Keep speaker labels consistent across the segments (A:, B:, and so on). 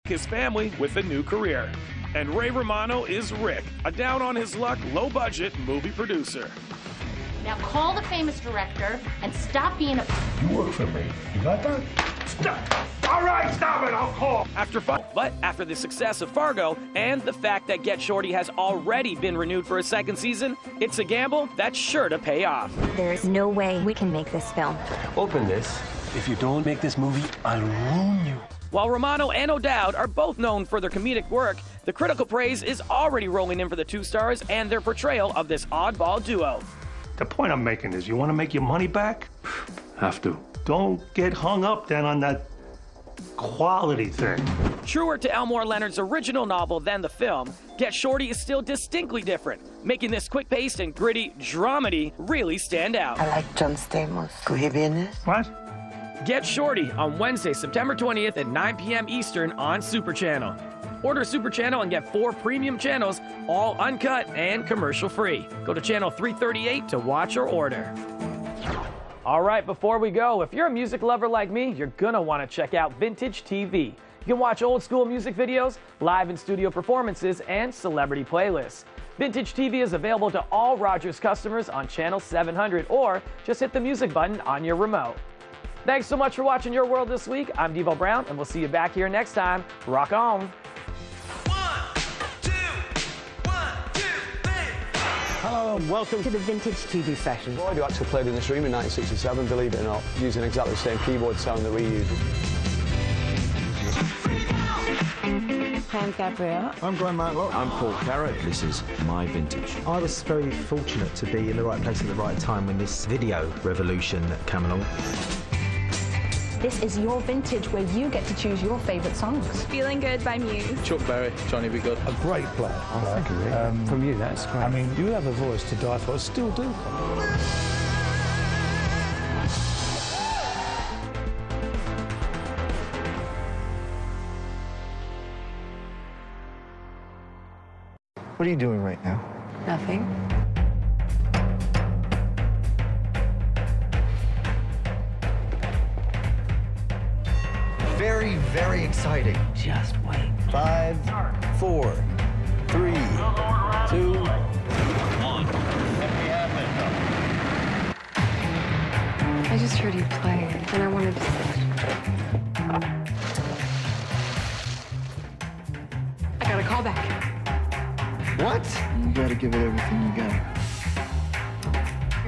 A: his family with a new career. And Ray Romano is Rick, a down-on-his-luck, low-budget movie producer.
B: Now call the famous director and stop being a...
C: You work for me. You got that? Stop! All right, stop it, I'll call.
D: But after the success of Fargo and the fact that Get Shorty has already been renewed for a second season, it's a gamble that's sure to pay off.
E: There's no way we can make this film.
F: Open this. If you don't make this movie, I'll ruin you.
D: While Romano and O'Dowd are both known for their comedic work, the critical praise is already rolling in for the two stars and their portrayal of this oddball duo.
C: The point I'm making is, you want to make your money back?
F: Have to.
C: Don't get hung up then on that quality thing.
D: Truer to Elmore Leonard's original novel than the film, Get Shorty is still distinctly different, making this quick-paced and gritty dramedy really stand out.
G: I like John Stamos. Could he be in this?
C: What?
D: Get Shorty on Wednesday, September 20th at 9 p.m. Eastern on Super Channel. Order Super Channel and get 4 premium channels, all uncut and commercial-free. Go to channel 338 to watch or order. All right, before we go, if you're a music lover like me, you're gonna want to check out Vintage TV. You can watch old school music videos, live and studio performances, and celebrity playlists. Vintage TV is available to all Rogers customers on channel 700, or just hit the music button on your remote. Thanks so much for watching Your World this week. I'm Devo Brown, and we'll see you back here next time. Rock on.
H: Hello and welcome to the Vintage TV session.
F: I do actually played in this room in 1967, believe it or not, using exactly the same keyboard sound that we use.
H: I'm Gabrielle.
I: I'm Graham Matlock.
J: I'm Paul Carrot. This is my vintage.
I: I was very fortunate to be in the right place at the right time when this video revolution came along.
K: This is your vintage, where you get to choose your favourite songs.
L: Feeling Good by Muse.
M: Chuck Berry, Johnny B. Good.
I: A great player.
H: Oh, thank you. From you, that's great.
I: I mean, you have a voice to die for. I still do. What are you doing right now?
G: Nothing.
N: Very, very exciting.
G: Just wait.
N: 5, 4, 3, 2, 1.
O: I just heard you play, and I wanted to sit. I got a call back.
N: What? You gotta give it everything you got.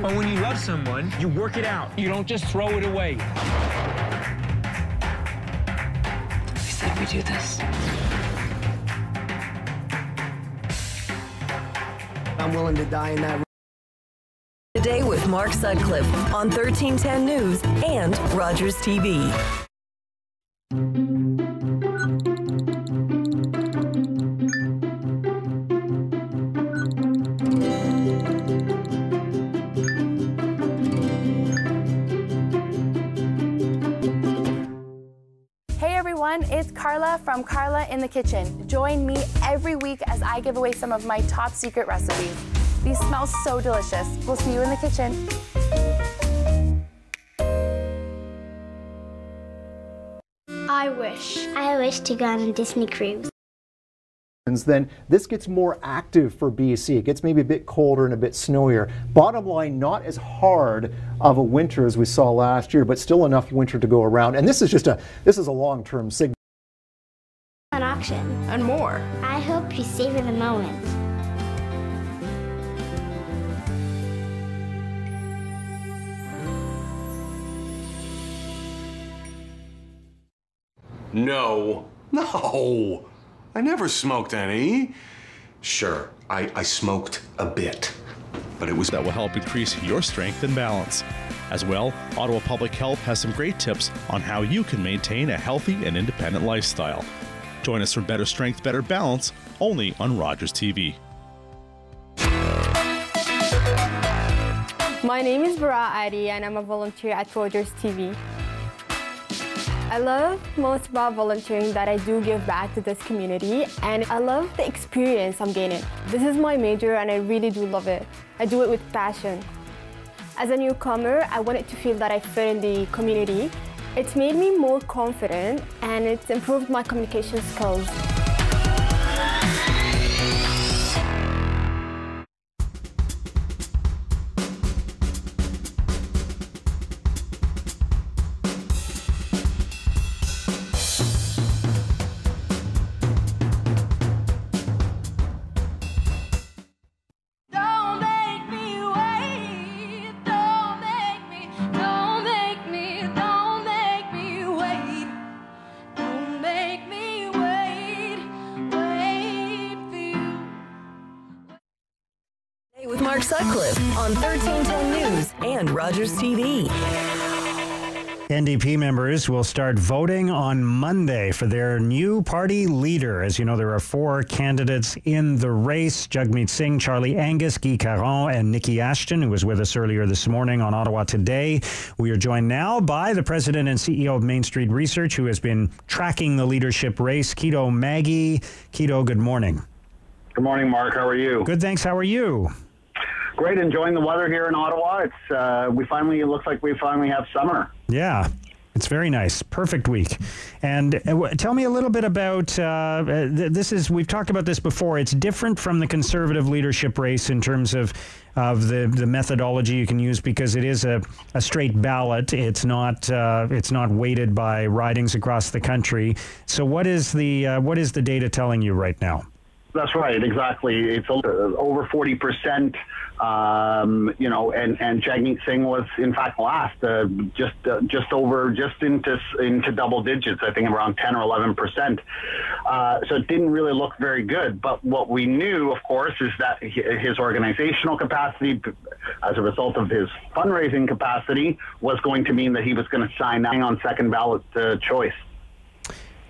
M: But when you love someone, you work it out. You don't just throw it away.
O: We do this.
N: I'm willing to die in that room.
P: Today with Mark Sutcliffe on 1310 News and Rogers TV.
Q: It's Carla from Carla in the Kitchen. Join me every week as I give away some of my top secret recipes. These smell so delicious. We'll see you in the kitchen.
R: I wish to go on a Disney cruise.
S: Then this gets more active for BC. It gets maybe a bit colder and a bit snowier. Bottom line, not as hard of a winter as we saw last year, but still enough winter to go around. And this is a long-term signal.
R: An auction.
K: And more.
R: I hope you savor the moment.
T: No. I never smoked any. Sure, I smoked a bit, but it was...
G: That will help increase your strength and balance. As well, Ottawa Public Health has some great tips on how you can maintain a healthy and independent lifestyle. Join us for Better Strength, Better Balance, only on Rogers TV.
F: My name is Bara Adi and I'm a volunteer at Rogers TV. I love most about volunteering that I do give back to this community, and I love the experience I'm gaining. This is my major and I really do love it. I do it with passion. As a newcomer, I wanted to feel that I fit in the community, It's made me more confident and it's improved my communication skills.
P: With Mark Sutcliffe on 1310 News and Rogers TV.
L: NDP members will start voting on Monday for their new party leader. As you know, there are 4 candidates in the race: Jagmeet Singh, Charlie Angus, Guy Caron, and Nikki Ashton, who was with us earlier this morning on Ottawa Today. We are joined now by the president and CEO of Main Street Research, who has been tracking the leadership race, Kito Maggie. Kito, good morning.
U: Good morning, Mark. How are you?
L: Good, thanks. How are you?
U: Great, enjoying the weather here in Ottawa. It's it looks like we finally have summer.
L: Yeah, it's very nice. Perfect week. And tell me a little bit about we've talked about this before. It's different from the Conservative leadership race in terms of the methodology you can use, because it is a straight ballot. It's not weighted by ridings across the country. So what is the data telling you right now?
U: That's right, exactly. It's over 40%, and Jagmeet Singh was in fact last, just into double digits. I think around 10 or 11%. So it didn't really look very good. But what we knew, of course, is that his organizational capacity, as a result of his fundraising capacity, was going to mean that he was going to sign on second ballot choice.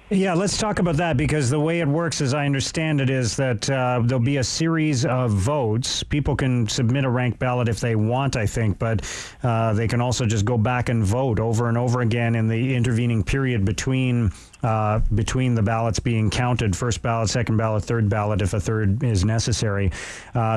L: Yeah, let's talk about that, because the way it works, as I understand it, is that there'll be a series of votes. People can submit a ranked ballot if they want, I think, but they can also just go back and vote over and over again in the intervening period between the ballots being counted: first ballot, second ballot, third ballot, if a third is necessary.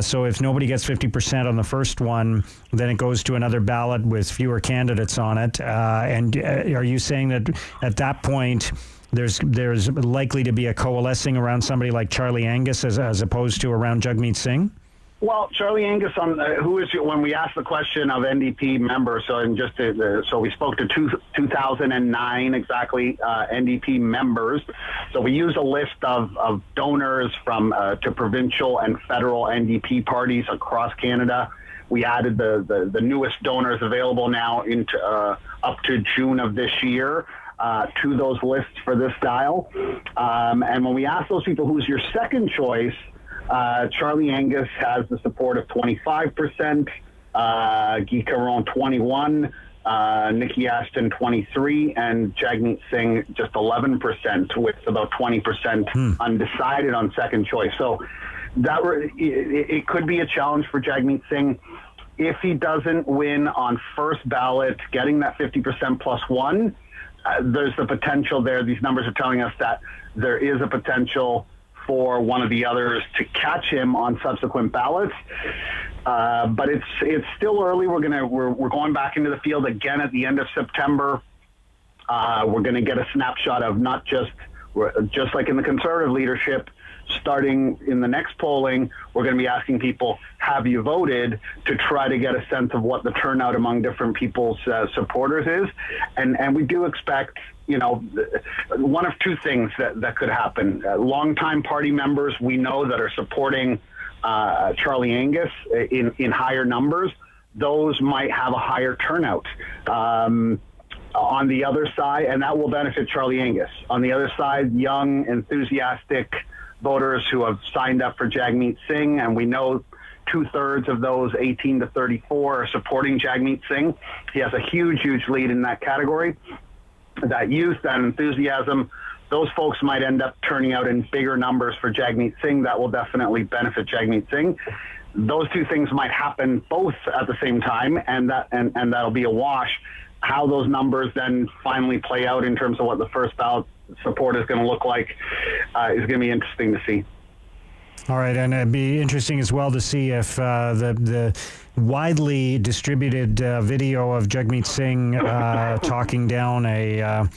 L: So if nobody gets 50% on the first one, then it goes to another ballot with fewer candidates on it. And are you saying that at that point there's likely to be a coalescing around somebody like Charlie Angus as opposed to around Jagmeet Singh?
U: Well, Charlie Angus, when we asked the question of NDP members, so we spoke to 2009 exactly NDP members. So we used a list of donors from to provincial and federal NDP parties across Canada. We added the newest donors available now into up to June of this year. To those lists for this dial. And when we asked those people, who's your second choice, Charlie Angus has the support of 25%, Guy Caron 21%, Nikki Ashton 23%, and Jagmeet Singh just 11%, with about 20% undecided on second choice. So it could be a challenge for Jagmeet Singh if he doesn't win on first ballot, getting that 50% plus one. There's the potential there. These numbers are telling us that there is a potential for one of the others to catch him on subsequent ballots. But it's still early. We're going back into the field again at the end of September. We're going to get a snapshot of not just like in the Conservative leadership. Starting in the next polling, we're going to be asking people, have you voted, to try to get a sense of what the turnout among different people's supporters is. And we do expect, one of two things that could happen. Longtime party members we know that are supporting Charlie Angus in higher numbers, those might have a higher turnout. On the other side, and that will benefit Charlie Angus. On the other side, young, enthusiastic voters who have signed up for Jagmeet Singh, and we know 2/3 of those 18 to 34 are supporting Jagmeet Singh. He has a huge lead in that category. That youth, that enthusiasm, those folks might end up turning out in bigger numbers for Jagmeet Singh. That will definitely benefit Jagmeet Singh. Those two things might happen both at the same time, and that'll be a wash. How those numbers then finally play out in terms of what the first ballot support is going to look like is going to be interesting to see.
L: All right, and it'd be interesting as well to see if the widely distributed video of Jagmeet Singh talking down a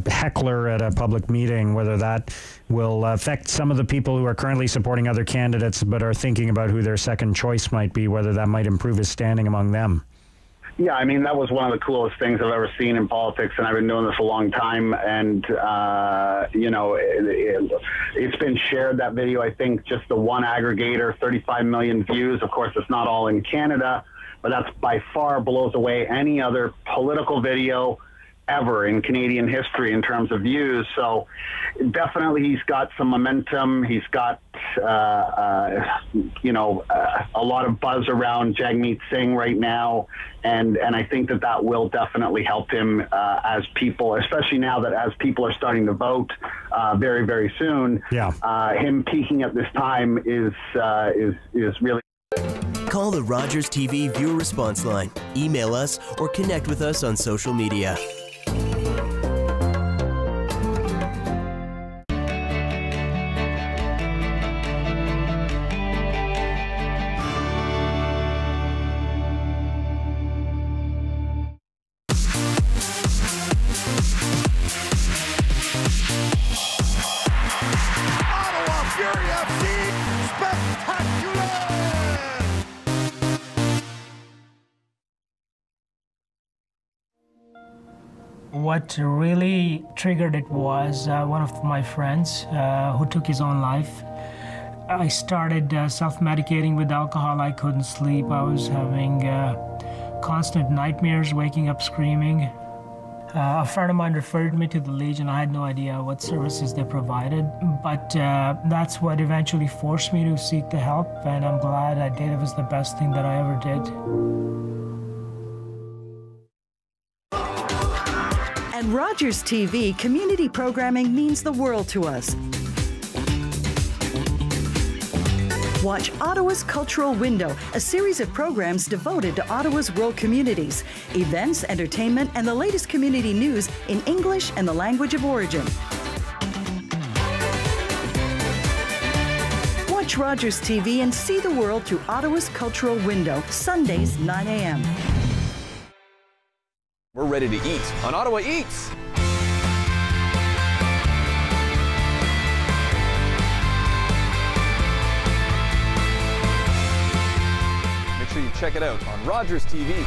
L: heckler at a public meeting, whether that will affect some of the people who are currently supporting other candidates but are thinking about who their second choice might be, whether that might improve his standing among them.
U: Yeah, I mean, that was one of the coolest things I've ever seen in politics, and I've been doing this a long time. And, you know, it's been shared, that video, I think, just the one aggregator, 35 million views. Of course, it's not all in Canada, but that's by far blows away any other political video ever in Canadian history in terms of views. So definitely he's got some momentum. He's got, you know, a lot of buzz around Jagmeet Singh right now. And I think that will definitely help him as people, especially now that as people are starting to vote very, very soon. Yeah. Him peaking at this time is really.
A: Call the Rogers TV viewer response line, email us, or connect with us on social media.
V: What really triggered it was one of my friends who took his own life. I started self-medicating with alcohol. I couldn't sleep. I was having constant nightmares, waking up screaming. A friend of mine referred me to the Legion. I had no idea what services they provided, but that's what eventually forced me to seek the help, and I'm glad I did. It was the best thing that I ever did.
W: At Rogers TV, community programming means the world to us. Watch Ottawa's Cultural Window, a series of programs devoted to Ottawa's rural communities, events, entertainment, and the latest community news in English and the language of origin. Watch Rogers TV and see the world through Ottawa's Cultural Window, Sundays, 9 a.m.
X: We're ready to eat on Ottawa Eats. Make sure you check it out on Rogers TV.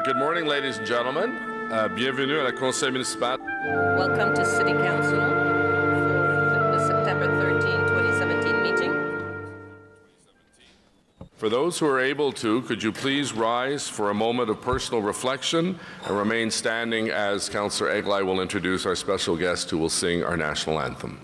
Y: Good morning, ladies and gentlemen. Bienvenue à la Conseil municipal.
Z: Welcome to City Council for the September 13, 2016.
Y: For those who are able to, could you please rise for a moment of personal reflection and remain standing as Councillor Eglai will introduce our special guest who will sing our national anthem.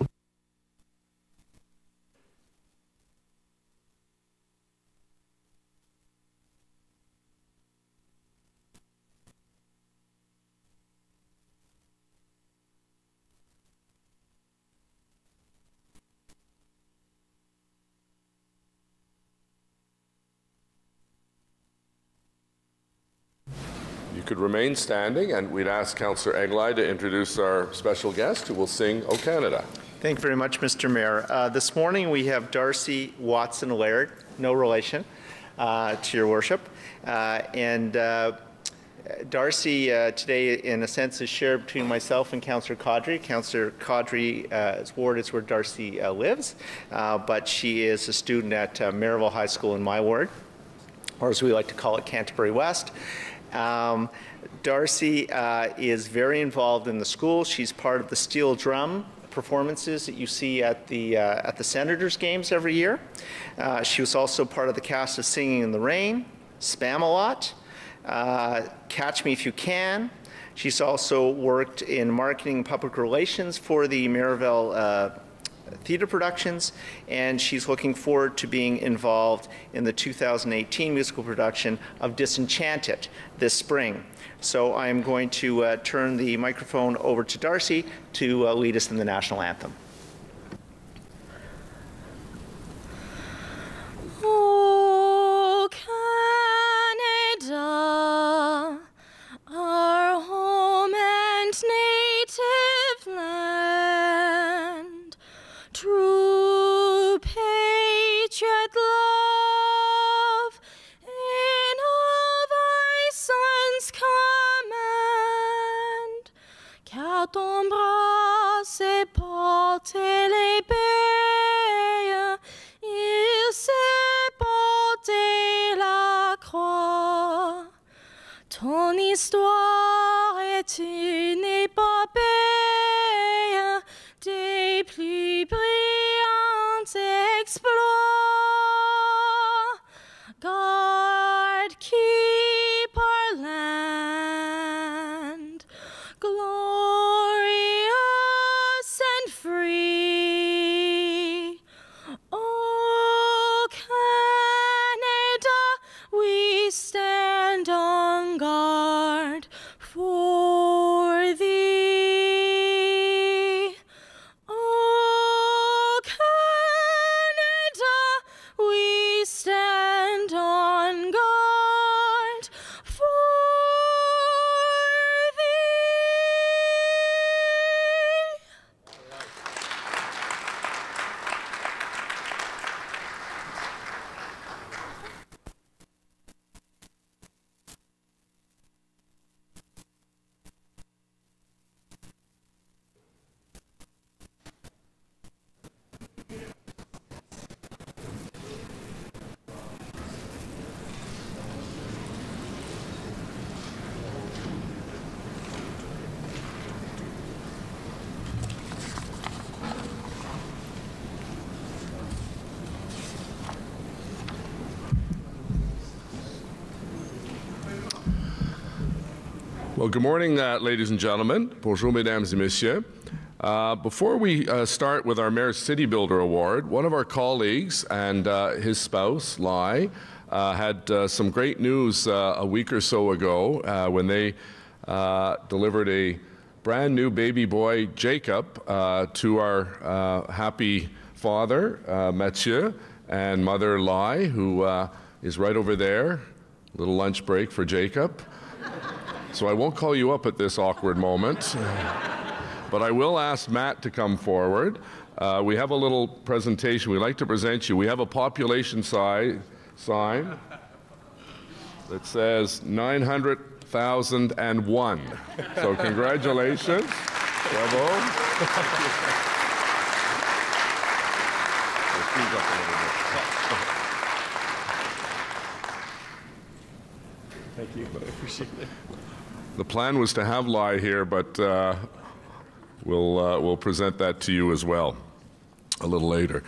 Y: Could remain standing, and we'd ask Councillor Eglai to introduce our special guest who will sing O Canada.
B: Thank you very much, Mr. Mayor. This morning we have Darcy Watson-Laird, no relation to your worship, Darcy today in a sense is shared between myself and Councillor Caudry. Councillor Caudry's ward is where Darcy lives, but she is a student at Maryville High School in my ward, or as we like to call it, Canterbury West. Darcy is very involved in the school. She's part of the steel drum performances that you see at the Senators games every year. She was also part of the cast of Singing in the Rain, Spam-A-Lot, Catch Me If You Can. She's also worked in marketing and public relations for the Maryville theater productions, and she's looking forward to being involved in the 2018 musical production of Disenchanted this spring. So I'm going to turn the microphone over to Darcy to lead us in the national anthem.
C: Oh, Canada, our home and native land, true patriot love in all thy sons' command. Car ton bras s'est porté l'épée, il s'est porté la croix. Ton histoire est une épopée des plus brillants exploits. God, keep our land glorious and free. Oh, Canada, we stand on guard for thee. Oh, Canada, we stand on guard for
Y: Well, good morning, ladies and gentlemen. Bonjour, mesdames et messieurs. Before we start with our Mayor's City Builder Award, one of our colleagues and his spouse, Lai, had some great news a week or so ago when they delivered a brand new baby boy, Jacob, to our happy father, Mathieu, and mother, Lai, who is right over there. Little lunch break for Jacob. So I won't call you up at this awkward moment, but I will ask Matt to come forward. We have a little presentation we'd like to present you. We have a population sign that says 900,001. So congratulations. Bravo.
D: Thank you. I appreciate it.
Y: The plan was to have Lai here, but we'll present that to you as well a little later.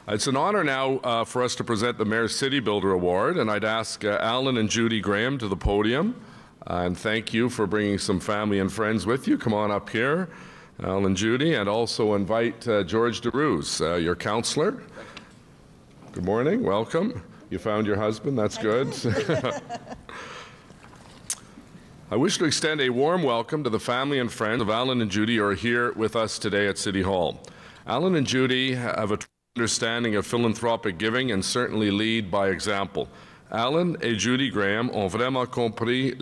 Y: It's an honor now for us to present the Mayor's City Builder Award, and I'd ask Alan and Judy Graham to the podium. And thank you for bringing some family and friends with you. Come on up here, Alan and Judy, and also invite George DeRuse, your counselor. Good morning, welcome. You found your husband, that's good. I wish to extend a warm welcome to the family and friends of Alan and Judy who are here with us today at City Hall. Alan and Judy have a understanding of philanthropic giving and certainly lead by example. Alan et Judy Graham ont vraiment compris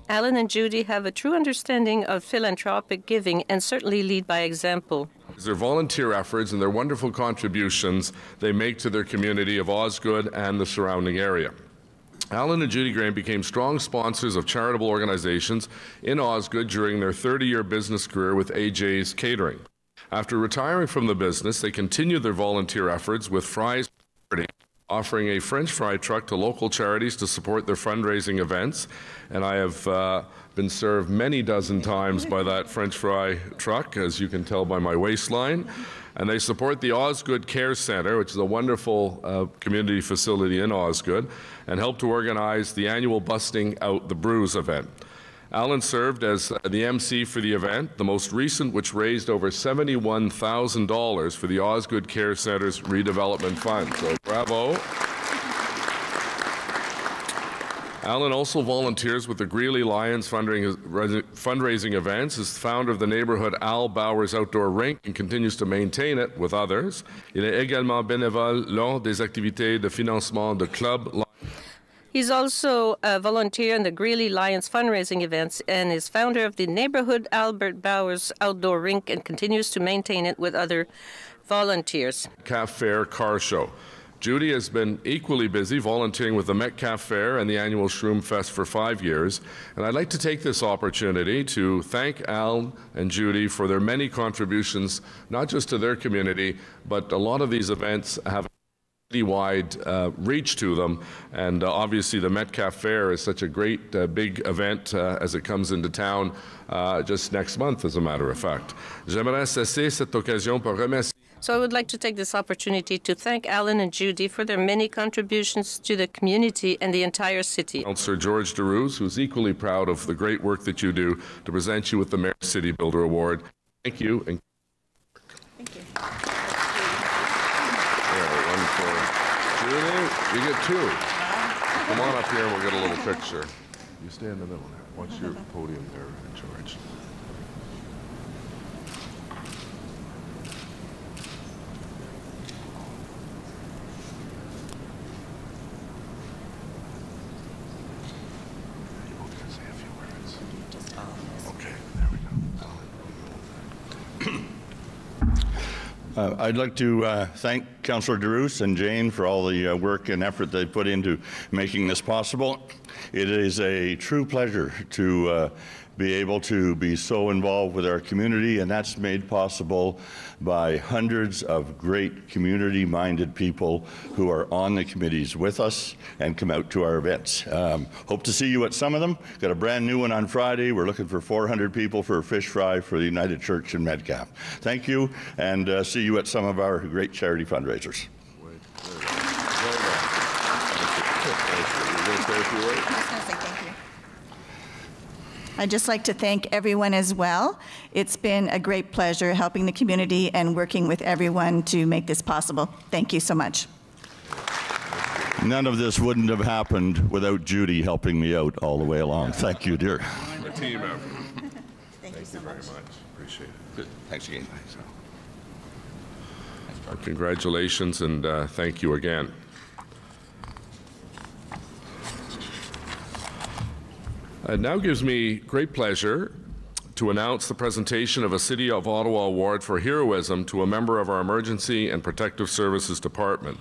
E: Alan and Judy have a true understanding of philanthropic giving and certainly lead by example.
Y: Their volunteer efforts and their wonderful contributions they make to their community of Osgood and the surrounding area. Alan and Judy Graham became strong sponsors of charitable organizations in Osgood during their 30-year business career with AJ's Catering. After retiring from the business, they continued their volunteer efforts with Fry's offering a French fry truck to local charities to support their fundraising events. And I have been served many dozen times by that French fry truck, as you can tell by my waistline. And they support the Osgood Care Centre, which is a wonderful community facility in Osgood, and help to organize the annual Busting Out the Brews event. Alan served as the MC for the event, the most recent which raised over $71,000 for the Osgood Care Centre's redevelopment fund. So bravo. Alan also volunteers with the Greeley Lions fundraising events, is founder of the neighborhood Al Bowers Outdoor Rink and continues to maintain it with others. Il est également bénévole lors des activités de financement de club.
E: He's also a volunteer in the Greeley Lions fundraising events and is founder of the neighborhood Albert Bowers Outdoor Rink and continues to maintain it with other volunteers.
Y: Metcalf Fair Car Show. Judy has been equally busy volunteering with the Metcalf Fair and the annual Shroom Fest for 5 years, and I'd like to take this opportunity to thank Al and Judy for their many contributions, not just to their community, but a lot of these events have wide reach to them, and obviously the Metcalf Fair is such a great big event as it comes into town just next month, as a matter of fact. J'aimerais saisir cette occasion pour remercier.
E: So I would like to take this opportunity to thank Alan and Judy for their many contributions to the community and the entire city.
Y: Councillor George DeRuse, who's equally proud of the great work that you do, to present you with the Mayor's City Builder Award. Thank you. And
E: thank you.
Y: One for Julie. You get two. Come on up here and we'll get a little picture. You stay in the middle there. Watch your podium there, George.
H: I'd like to thank Councillor DeRuse and Jane for all the work and effort they put into making this possible. It is a true pleasure to be able to be so involved with our community, and that's made possible by hundreds of great community-minded people who are on the committees with us and come out to our events. Hope to see you at some of them. Got a brand new one on Friday. We're looking for 400 people for a fish fry for the United Church in Metcalf. Thank you, and see you at some of our great charity fundraisers.
I: I'd just like to thank everyone as well. It's been a great pleasure helping the community and working with everyone to make this possible. Thank you so much.
H: None of this wouldn't have happened without Judy helping me out all the way along. Thank you, dear.
Y: A team effort.
I: Thank you so
Y: very
I: much.
Y: Appreciate it.
H: Good. Thanks again.
Y: Congratulations and thank you again. It now gives me great pleasure to announce the presentation of a City of Ottawa Award for Heroism to a member of our Emergency and Protective Services Department.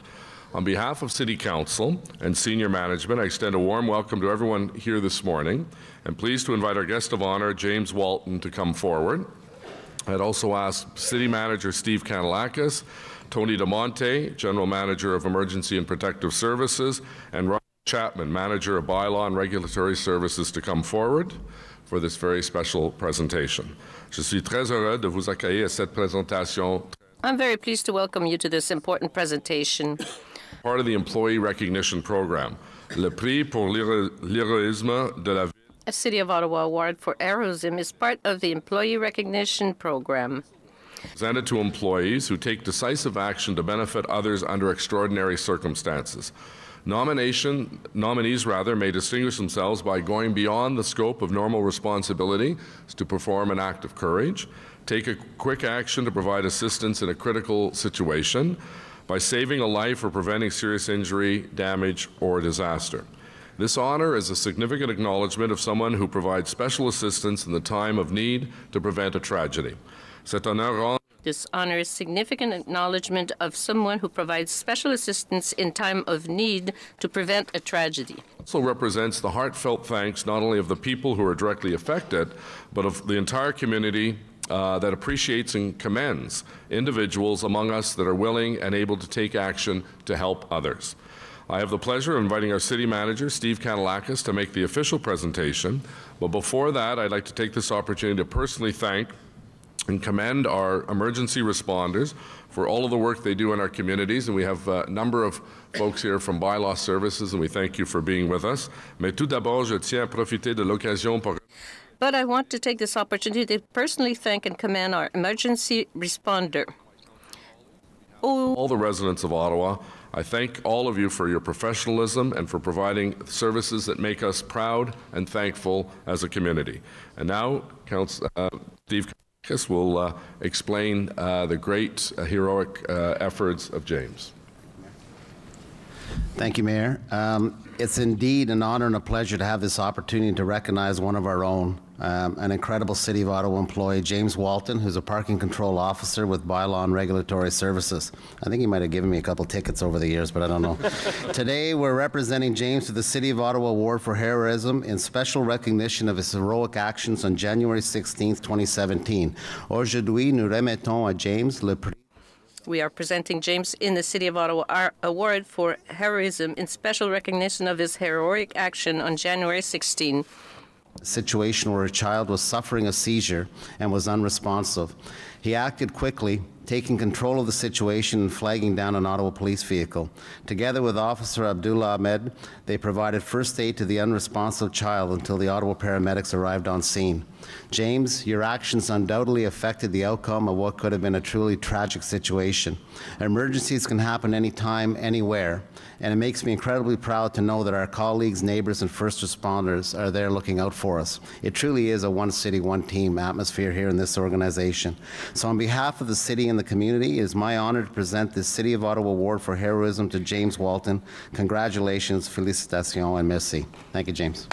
Y: On behalf of City Council and senior management, I extend a warm welcome to everyone here this morning. I'm pleased to invite our guest of honor, James Walton, to come forward. I'd also ask City Manager Steve Kanalakis, Tony DeMonte, General Manager of Emergency and Protective Services, and Rob Chapman, Manager of Bylaw and Regulatory Services, to come forward for this very special presentation. Je suis très heureux de vous accueillir à cette présentation
E: I'm very pleased to welcome you to this important presentation.
Y: Part of the Employee Recognition Program, Le Prix pour l'héroïsme de la ville.
E: A City of Ottawa Award for Heroism is part of the Employee Recognition Program.
Y: Presented to employees who take decisive action to benefit others under extraordinary circumstances. Nominees may distinguish themselves by going beyond the scope of normal responsibility to perform an act of courage, take a quick action to provide assistance in a critical situation, by saving a life or preventing serious injury, damage, or disaster. This honor is a significant acknowledgement of someone who provides special assistance in the time of need to prevent a tragedy.
E: This honor is significant acknowledgement of someone who provides special assistance in time of need to prevent a tragedy.
Y: Also represents the heartfelt thanks not only of the people who are directly affected, but of the entire community that appreciates and commends individuals among us that are willing and able to take action to help others. I have the pleasure of inviting our City Manager, Steve Kanellakis, to make the official presentation. But before that, I'd like to take this opportunity to personally thank and commend our emergency responders for all of the work they do in our communities. And we have a number of folks here from Bylaw Services, and we thank you for being with us. Mais tout d'abord, je tiens à profiter de l'occasion pour...
E: But I want to take this opportunity to personally thank and commend our emergency responder.
Y: All the residents of Ottawa, I thank all of you for your professionalism and for providing services that make us proud and thankful as a community. And now, Steve Kanellakis will explain the great heroic efforts of James.
J: Thank you, Mayor. It's indeed an honor and a pleasure to have this opportunity to recognize one of our own, an incredible City of Ottawa employee, James Walton, who's a parking control officer with Bylaw and Regulatory Services. I think he might have given me a couple tickets over the years, but I don't know. Today, we're representing James to the City of Ottawa Award for Heroism in special recognition of his heroic actions on January 16, 2017. Aujourd'hui, nous remettons à James le prix.
E: We are presenting James in the City of Ottawa Award for Heroism in special recognition of his heroic action on January 16.
J: A situation where a child was suffering a seizure and was unresponsive. He acted quickly, taking control of the situation and flagging down an Ottawa police vehicle. Together with Officer Abdullah Ahmed, they provided first aid to the unresponsive child until the Ottawa paramedics arrived on scene. James, your actions undoubtedly affected the outcome of what could have been a truly tragic situation. Emergencies can happen anytime, anywhere, and it makes me incredibly proud to know that our colleagues, neighbors, and first responders are there looking out for us. It truly is a one city, one team atmosphere here in this organization. So on behalf of the city and the community, it is my honor to present the City of Ottawa Award for Heroism to James Walton. Congratulations, félicitations, and merci. Thank you, James.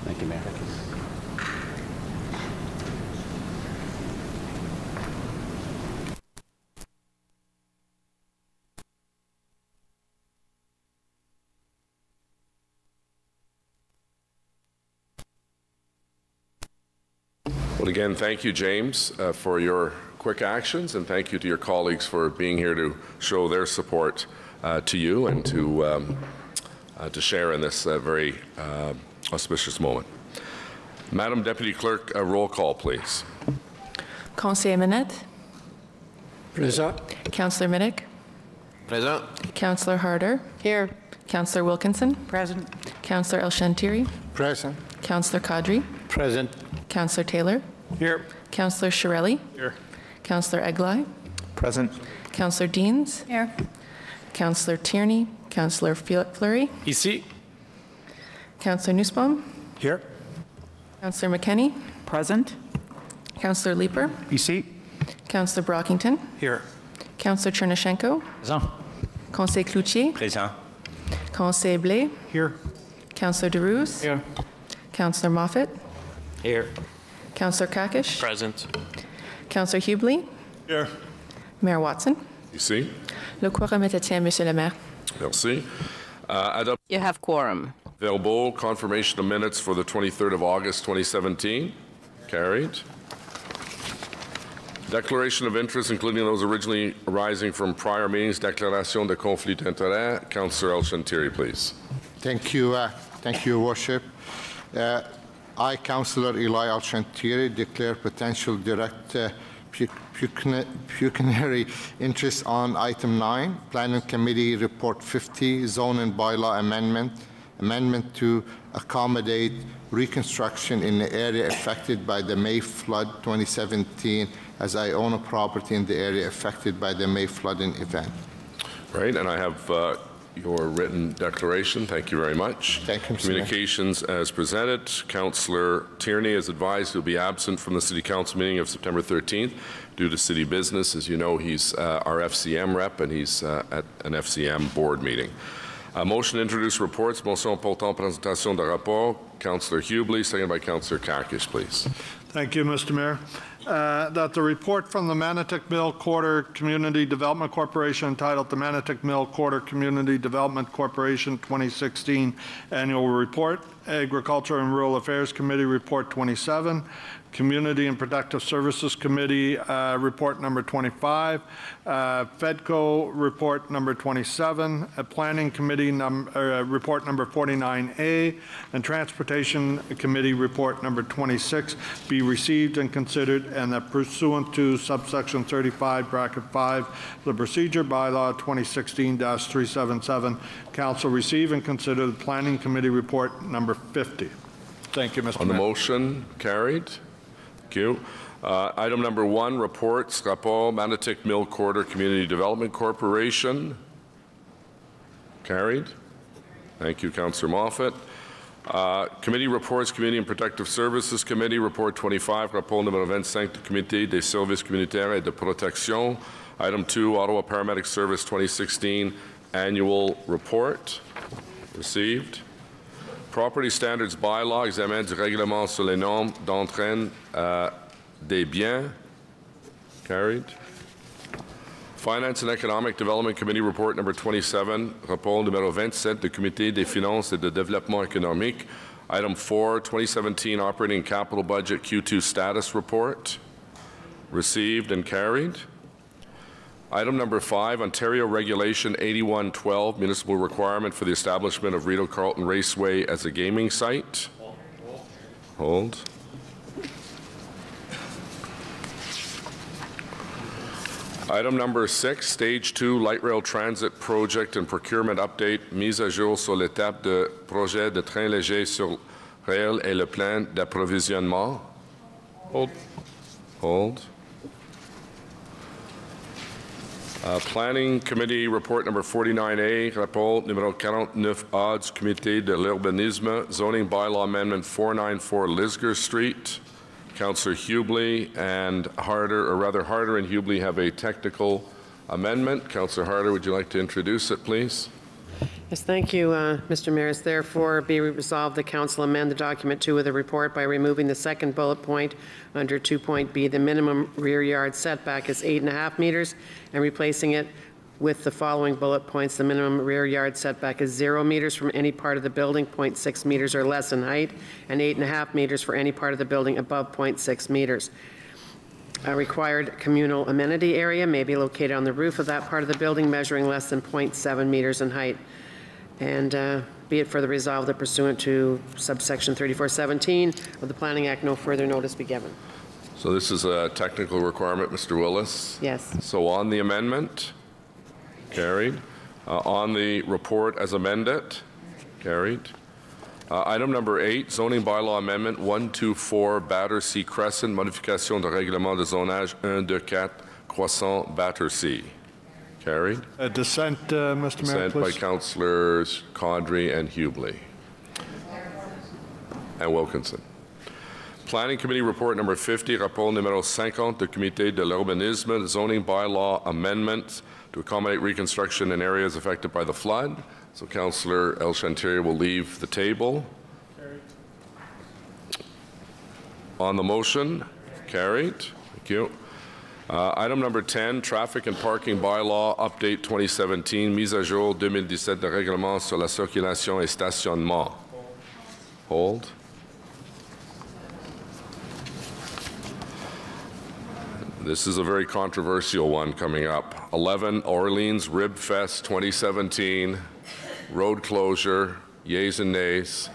J: Thank you, Mayor.
Y: Well, again, thank you, James, for your quick actions, and thank you to your colleagues for being here to show their support to you and to share in this very auspicious moment. Madam Deputy Clerk, a roll call, please.
M: Conseiller Minette.
N: Present.
M: Councillor Minnick.
N: Present.
M: Councillor Harder. Here. Councillor Wilkinson.
N: Present.
M: Councillor El Shantiri.
N: Present.
M: Councillor Kadri.
N: Present.
M: Councillor Taylor.
N: Here.
M: Councillor Shirelli.
N: Here.
M: Councillor Eglai.
N: Present.
M: Councillor Deans.
N: Here.
M: Councillor Tierney. Councillor Fleury.
N: Ici.
M: Councillor Nussbaum.
N: Here.
M: Councillor McKenney.
N: Present.
M: Councillor Leeper.
N: Ici.
M: Councillor Brockington.
N: Here.
M: Councillor Chernyshenko.
N: Present.
M: Conseiller Cloutier.
N: Present.
M: Conseiller Blais.
N: Here.
M: Councillor DeRuse.
N: Here.
M: Councillor Moffat.
N: Here.
M: Councillor Kakish.
N: Present.
M: Councillor Hubley.
H: Here.
M: Mayor Watson.
Y: Ici.
M: Le quorum est atteint, Monsieur le maire.
Y: Merci.
E: You have quorum.
Y: Available confirmation of minutes for the 23rd of August 2017. Carried. Declaration of interest, including those originally arising from prior meetings. Déclaration de conflit d'intérêt. Councillor El-Shantiri, please.
K: Thank you, Your Worship. I, Councillor Eli El-Shantiri, declare potential direct pecuniary interest on item 9, Planning Committee Report 50, Zone and Bylaw Amendment to accommodate reconstruction in the area affected by the May flood 2017, as I own a property in the area affected by the May flooding event.
Y: Right, and I have your written declaration. Thank you very much.
K: Thank you, Mr.
Y: Communications as presented. Councillor Tierney is advised he'll be absent from the City Council meeting of September 13th due to city business. As you know, he's our FCM rep and he's at an FCM board meeting. Motion to introduce reports. Motion portant présentation de rapport. Councillor Hubley, seconded by Councillor Kakish, please.
O: Thank you, Mr. Mayor. That the report from the Manotick Mill Quarter Community Development Corporation entitled the Manotick Mill Quarter Community Development Corporation 2016 Annual Report, Agriculture and Rural Affairs Committee Report 27, Community and Productive Services Committee Report number 25, FEDCO Report number 27, Planning Committee Report number 49A, and Transportation Committee Report number 26 be received and considered, and that pursuant to subsection 35, bracket 5, the Procedure Bylaw 2016-377, Council receive and consider the Planning Committee Report number 50. Thank you, Mr. Mayor.
Y: On the motion, carried. Thank you. Item number 1, reports, rapport, Manotick Mill Quarter Community Development Corporation. Carried. Thank you, Councillor Moffat. Committee reports, Community and Protective Services Committee, Report 25, rapport numéro 25 du Comité des services communautaires et de protection. Item 2, Ottawa Paramedic Service 2016 Annual Report. Received. Property Standards Bylaw, examen du règlement sur les normes d'entraîne des biens. Carried. Finance and Economic Development Committee Report number 27, rapport numéro 27 du Comité des finances et de développement économique. Item 4, 2017 Operating Capital Budget Q2 Status Report. Received and carried. Item number 5, Ontario Regulation 8112, municipal requirement for the establishment of Rideau Carleton Raceway as a gaming site. Hold. Item number 6, Stage 2 Light Rail Transit Project and Procurement Update, mise à jour sur l'étape de projet de train léger sur rail et le plan d'approvisionnement. Hold. Hold. Planning Committee Report number 49A, rapport numéro 49A du Comité de l'Urbanisme, Zoning Bylaw Amendment 494 Lisgar Street. Councillor Hubley and Harder, or rather Harder and Hubley have a technical amendment. Councillor Harder, would you like to introduce it, please?
Q: Yes, thank you, Mr. Mayor. It's therefore be resolved the Council amend the document 2 of the report by removing the second bullet point under 2.B. The minimum rear yard setback is 8.5 meters and replacing it with the following bullet points. The minimum rear yard setback is 0 meters from any part of the building, 0.6 meters or less in height, and 8.5 meters for any part of the building above 0.6 meters. A required communal amenity area may be located on the roof of that part of the building, measuring less than 0.7 meters in height. And be it further resolved that pursuant to subsection 3417 of the Planning Act, no further notice be given.
Y: So this is a technical requirement, Mr. Willis?
Q: Yes.
Y: So on the amendment, carried. On the report as amended, carried. Item number 8, Zoning Bylaw Amendment 124, Battersea Crescent, modification de règlement de zonage 124, Croissant Battersea. Carried.
O: Dissent, Mr. Mayor,
Y: Dissent
O: please.
Y: by Councillors Caudry and Hubley. And Wilkinson. Planning Committee Report number 50, rapport numéro 50 du Comité de l'Urbanisme, Zoning Bylaw Amendment to accommodate reconstruction in areas affected by the flood. So Councillor El-Shantiri will leave the table. Carried. On the motion, carried. Thank you. Item number 10, Traffic and Parking Bylaw Update 2017, mise à jour 2017 de règlement sur la circulation et stationnement. Hold. This is a very controversial one coming up. 11, Orleans Rib Fest 2017, road closure, yeas and nays.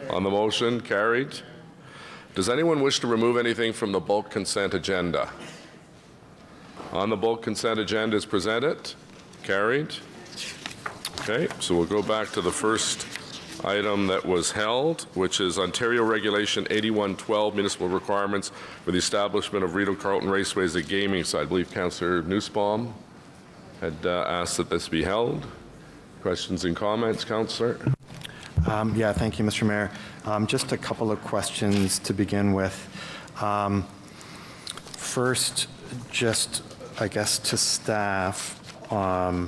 Y: On the motion, carried. Does anyone wish to remove anything from the bulk consent agenda? On the bulk consent agenda as presented, carried. Okay, so we'll go back to the first item that was held, which is Ontario Regulation 8112, municipal requirements for the establishment of Rideau Carleton Raceway as a gaming site. I believe Councillor Nussbaum had asked that this be held. Questions and comments, Councillor?
F: Yeah, thank you, Mr. Mayor. Just a couple of questions to begin with. First, just, I guess, to staff I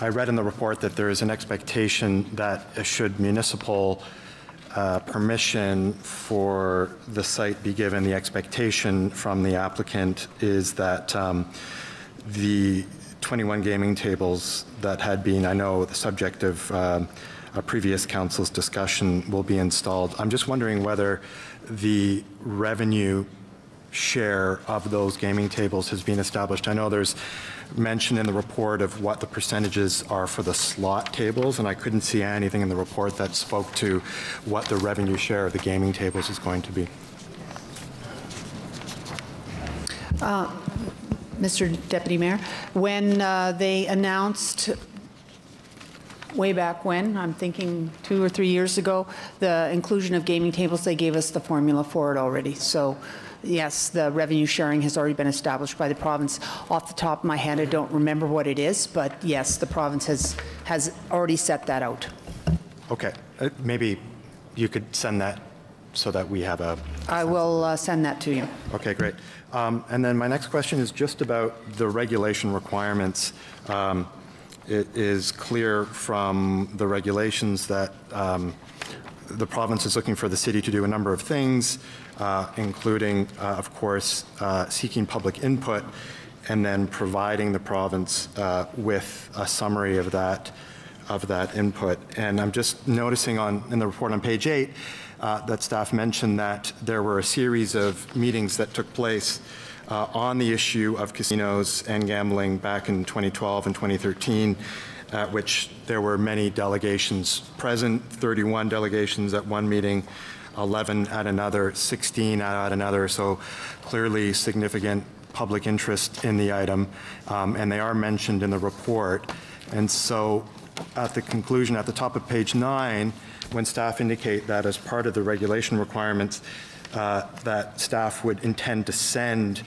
F: read in the report that there is an expectation that should municipal permission for the site be given, the expectation from the applicant is that the 21 gaming tables that had been, I know, the subject of a previous council's discussion will be installed. I'm just wondering whether the revenue share of those gaming tables has been established. I know there's mention in the report of what the percentages are for the slot tables, and I couldn't see anything in the report that spoke to what the revenue share of the gaming tables is going to be.
G: Mr. Deputy Mayor, when they announced way back when, I'm thinking 2 or 3 years ago, the inclusion of gaming tables, they gave us the formula for it already. So yes, the revenue sharing has already been established by the province. Off the top of my head, I don't remember what it is, but yes, the province has already set that out.
F: Okay, maybe you could send that so that we have a...
G: I will send that to you.
F: Okay, great. And then my next question is just about the regulation requirements. It is clear from the regulations that the province is looking for the city to do a number of things, including, of course, seeking public input and then providing the province with a summary of that input. And I'm just noticing in the report on page 8 that staff mentioned that there were a series of meetings that took place on the issue of casinos and gambling back in 2012 and 2013, at which there were many delegations present, 31 delegations at one meeting, 11 at another, 16 at another, so clearly significant public interest in the item, and they are mentioned in the report. And so at the conclusion, at the top of page 9, when staff indicate that as part of the regulation requirements, that staff would intend to send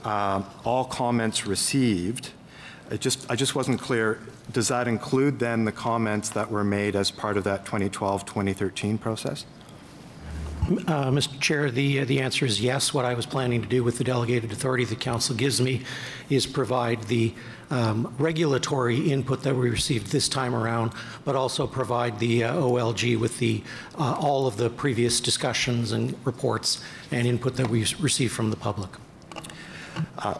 F: all comments received, I just wasn't clear. Does that include then the comments that were made as part of that 2012-2013 process?
R: Mr. Chair, the answer is yes. What I was planning to do with the delegated authority the council gives me is provide the regulatory input that we received this time around, but also provide the OLG with all of the previous discussions and reports and input that we received from the public.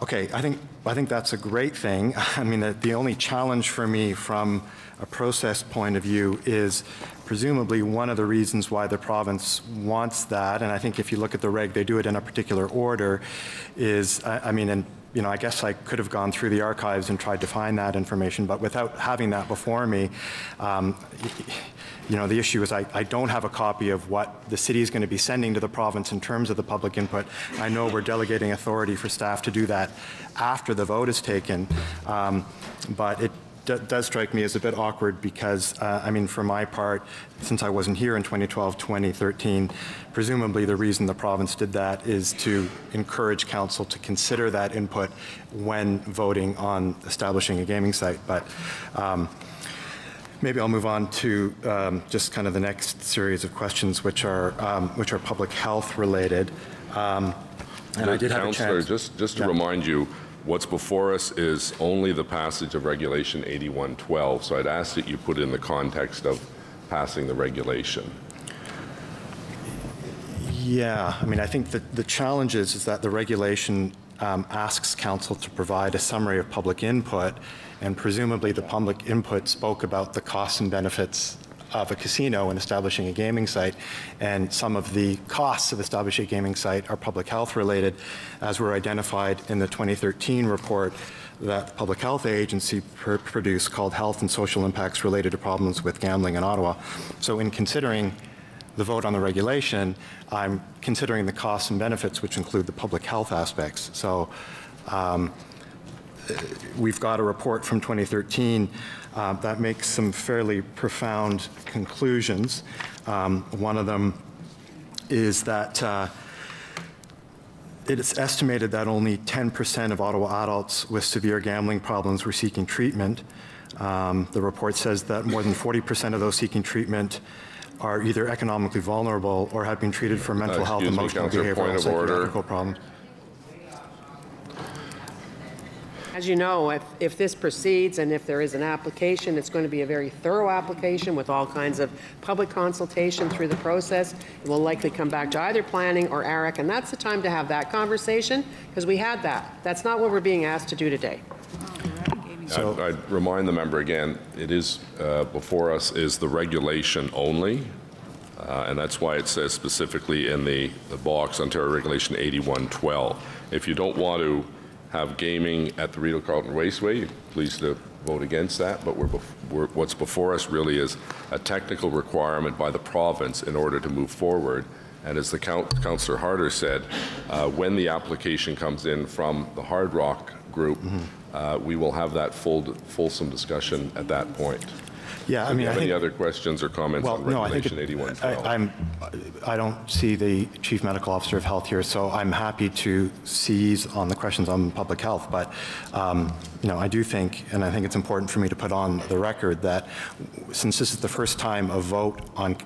F: Okay, I think that's a great thing. I mean, the only challenge for me from a process point of view is presumably one of the reasons why the province wants that, and I think if you look at the reg, they do it in a particular order, is, I mean, and you know, I guess I could have gone through the archives and tried to find that information, but without having that before me, you know, the issue is I don't have a copy of what the city is going to be sending to the province in terms of the public input. I know we're delegating authority for staff to do that after the vote is taken, but it does strike me as a bit awkward because, I mean, for my part, since I wasn't here in 2012, 2013, presumably the reason the province did that is to encourage council to consider that input when voting on establishing a gaming site. But maybe I'll move on to just kind of the next series of questions, which are public health related. And I did have a chance.
Y: Just to remind you, what's before us is only the passage of Regulation 8112, so I'd ask that you put in the context of passing the regulation.
F: Yeah, I mean, I think that the challenge is that the regulation asks council to provide a summary of public input, and presumably the public input spoke about the costs and benefits of a casino and establishing a gaming site, and some of the costs of establishing a gaming site are public health related, as were identified in the 2013 report that the Public Health Agency produced called Health and Social Impacts Related to Problems with Gambling in Ottawa. So in considering the vote on the regulation, I'm considering the costs and benefits, which include the public health aspects. So we've got a report from 2013 that makes some fairly profound conclusions. One of them is that it's estimated that only 10% of Ottawa adults with severe gambling problems were seeking treatment. The report says that more than 40% of those seeking treatment are either economically vulnerable or have been treated for mental health, emotional, behavioral, psychological problems.
Q: As you know, if this proceeds and if there is an application, it's going to be a very thorough application with all kinds of public consultation through the process. It will likely come back to either planning or ARIC, and that's the time to have that conversation, because we had that. That's not what we're being asked to do today.
Y: So I'd remind the member again, it is before us is the regulation only, and that's why it says specifically in the box Ontario Regulation 8112. If you don't want to have gaming at the Rideau Carleton Raceway, you're pleased to vote against that, but what's before us really is a technical requirement by the province in order to move forward. And as the Councillor Harder said, when the application comes in from the Hard Rock group, we will have that fulsome discussion at that point.
F: Yeah, I
Y: mean,
F: mean,
Y: do you have any other questions or comments on Regulation 8112?
F: I don't see the Chief Medical Officer of Health here, so I'm happy to seize on the questions on public health. But you know, I do think, and I think it's important for me to put on the record that since this is the first time a vote on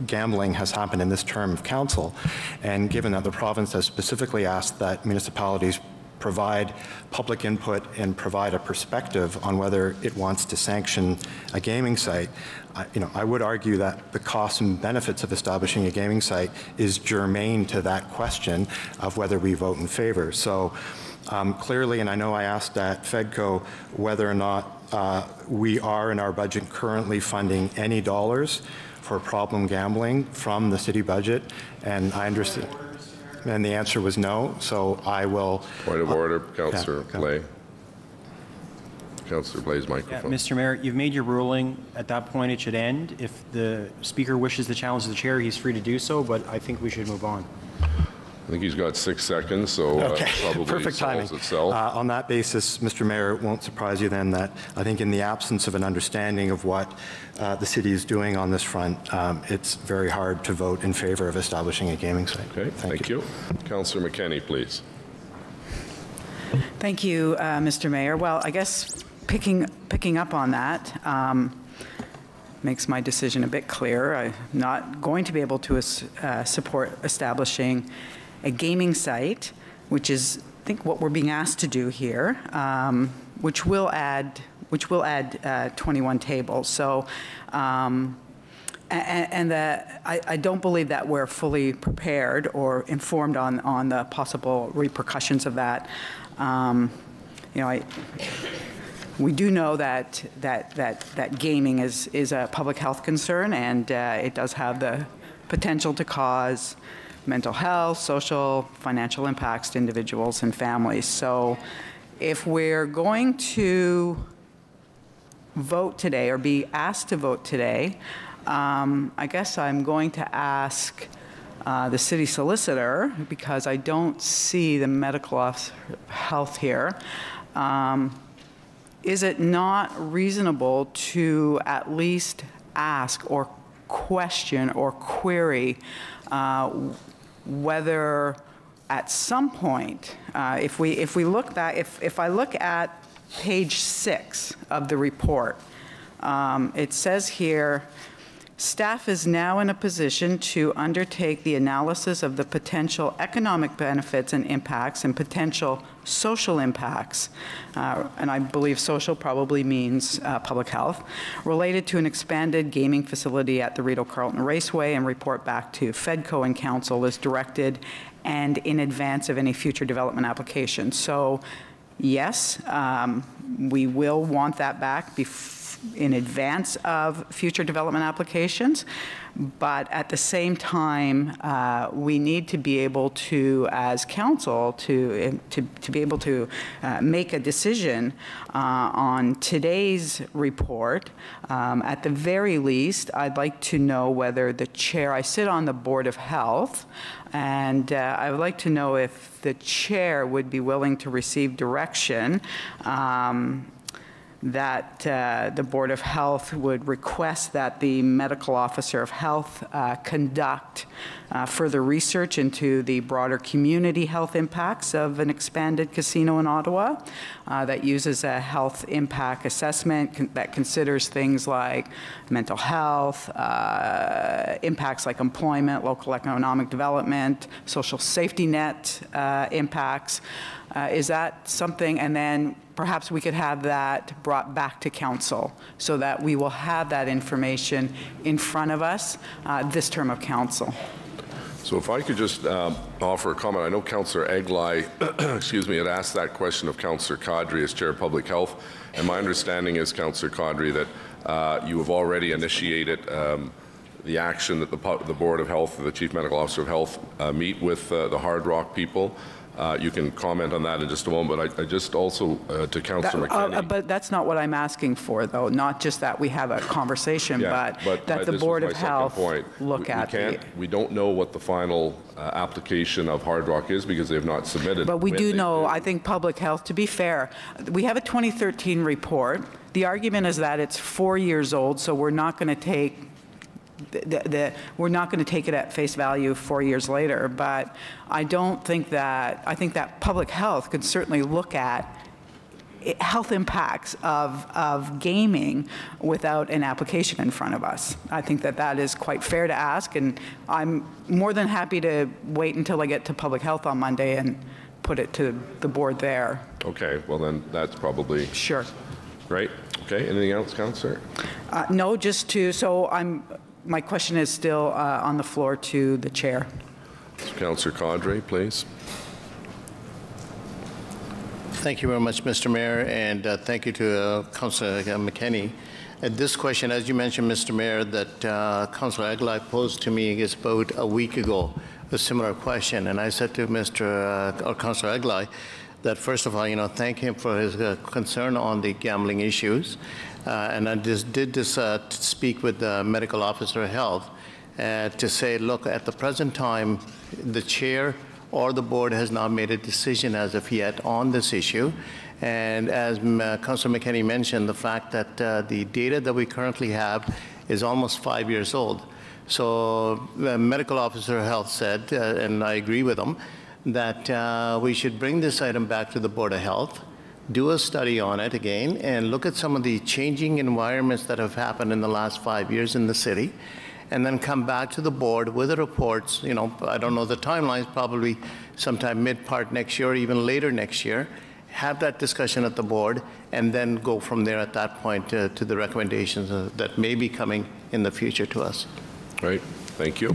F: gambling has happened in this term of council, and given that the province has specifically asked that municipalities provide public input and provide a perspective on whether it wants to sanction a gaming site, I would argue that the costs and benefits of establishing a gaming site is germane to that question of whether we vote in favor. So clearly, and I know I asked at FEDCO whether or not we are in our budget currently funding any dollars for problem gambling from the city budget, and I understand. And the answer was no, so I will...
Y: Point of order, Councillor Blais. Councillor Blais' microphone.
L: Yeah, Mr. Mayor, you've made your ruling. At that point, it should end. If the Speaker wishes to challenge the Chair, he's free to do so, but I think we should move on.
Y: I think he's got 6 seconds, so probably
F: perfect timing.
Y: Itself.
F: On that basis, Mr. Mayor, it won't surprise you then that I think in the absence of an understanding of what the city is doing on this front, it's very hard to vote in favor of establishing a gaming site.
Y: Okay, thank you. Councillor McKenney, please.
N: Thank you, Mr. Mayor. Well, I guess picking up on that makes my decision a bit clearer. I'm not going to be able to support establishing a gaming site, which is, I think, what we're being asked to do here, which will add 21 tables. So, I don't believe that we're fully prepared or informed on the possible repercussions of that. We do know that gaming is a public health concern, and it does have the potential to cause mental health, social, financial impacts to individuals and families. So if we're going to vote today or be asked to vote today, I guess I'm going to ask the city solicitor, because I don't see the medical officer of health here, is it not reasonable to at least ask or question or query whether at some point, if we look back, if I look at page 6 of the report, it says here, Staff is now in a position to undertake the analysis of the potential economic benefits and impacts and potential social impacts, and I believe social probably means public health, related to an expanded gaming facility at the Rideau Carleton Raceway, and report back to FEDCO and Council as directed and in advance of any future development applications. So yes, we will want that back in advance of future development applications, but at the same time, we need to be able to, as council, to be able to make a decision on today's report. At the very least, I'd like to know whether the chair, I sit on the Board of Health, and I would like to know if the chair would be willing to receive direction that the Board of Health would request that the medical officer of health conduct further research into the broader community health impacts of an expanded casino in Ottawa that uses a health impact assessment that considers things like mental health, impacts like employment, local economic development, social safety net impacts. Is that something, and then perhaps we could have that brought back to council so that we will have that information in front of us this term of council.
Y: So if I could just offer a comment. I know Councillor Eglai, excuse me, had asked that question of Councillor Kadri as Chair of Public Health, and my understanding is, Councillor Kadri, that you have already initiated the action that the Board of Health, the Chief Medical Officer of Health, meet with the Hard Rock people. You can comment on that in just a moment, but I just also, to Councillor McKenney.
N: But that's not what I'm asking for, though, not just that we have a conversation, but that the Board of Health look at it.
Y: We don't know what the final application of Hard Rock is because they have not submitted.
N: But we do know, I think Public Health, to be fair, we have a 2013 report. The argument is that it's 4 years old, so we're not going to take we're not going to take it at face value 4 years later, but I don't think that, I think that Public Health could certainly look at health impacts of gaming without an application in front of us. I think that that is quite fair to ask, and I'm more than happy to wait until I get to Public Health on Monday and put it to the board there.
Y: Okay, well then that's probably...
N: Sure.
Y: Right, okay, anything else, Councillor?
N: No, just to, so my question is still on the floor to the chair.
Y: Councillor Kadri, please.
A: Thank you very much, Mr. Mayor, and thank you to Councillor McKenney. This question, as you mentioned, Mr. Mayor, that Councillor Eglai posed to me is about a week ago, a similar question, and I said to Councillor Eglai that first of all, thank him for his concern on the gambling issues. And I just did this to speak with the medical officer of health to say, look, at the present time, the chair or the board has not made a decision as of yet on this issue. And as Councillor McKenney mentioned, the fact that the data that we currently have is almost 5 years old. So the medical officer of health said, and I agree with him, that we should bring this item back to the Board of Health, do a study on it again, and look at some of the changing environments that have happened in the last 5 years in the city, and then come back to the board with the reports. I don't know the timelines, probably sometime mid-part next year or even later next year, have that discussion at the board, and then go from there at that point to the recommendations that may be coming in the future to us.
Y: Right, thank you.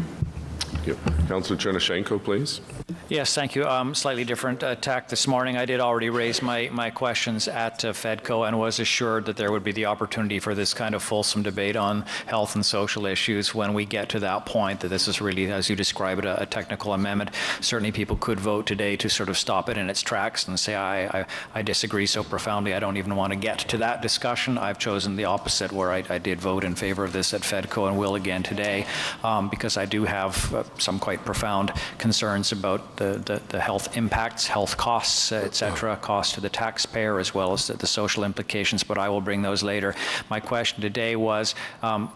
Y: Thank you. Councillor Chernyshenko, please.
P: Yes, thank you. Slightly different tack this morning. I did already raise my questions at FEDCO and was assured that there would be the opportunity for this kind of fulsome debate on health and social issues when we get to that point, that this is really, as you describe it, a technical amendment. Certainly people could vote today to sort of stop it in its tracks and say, I disagree so profoundly, I don't even want to get to that discussion. I've chosen the opposite, where I did vote in favor of this at FEDCO and will again today, because I do have some quite profound concerns about the health impacts, health costs, et cetera, cost to the taxpayer, as well as the social implications, but I will bring those later. My question today was,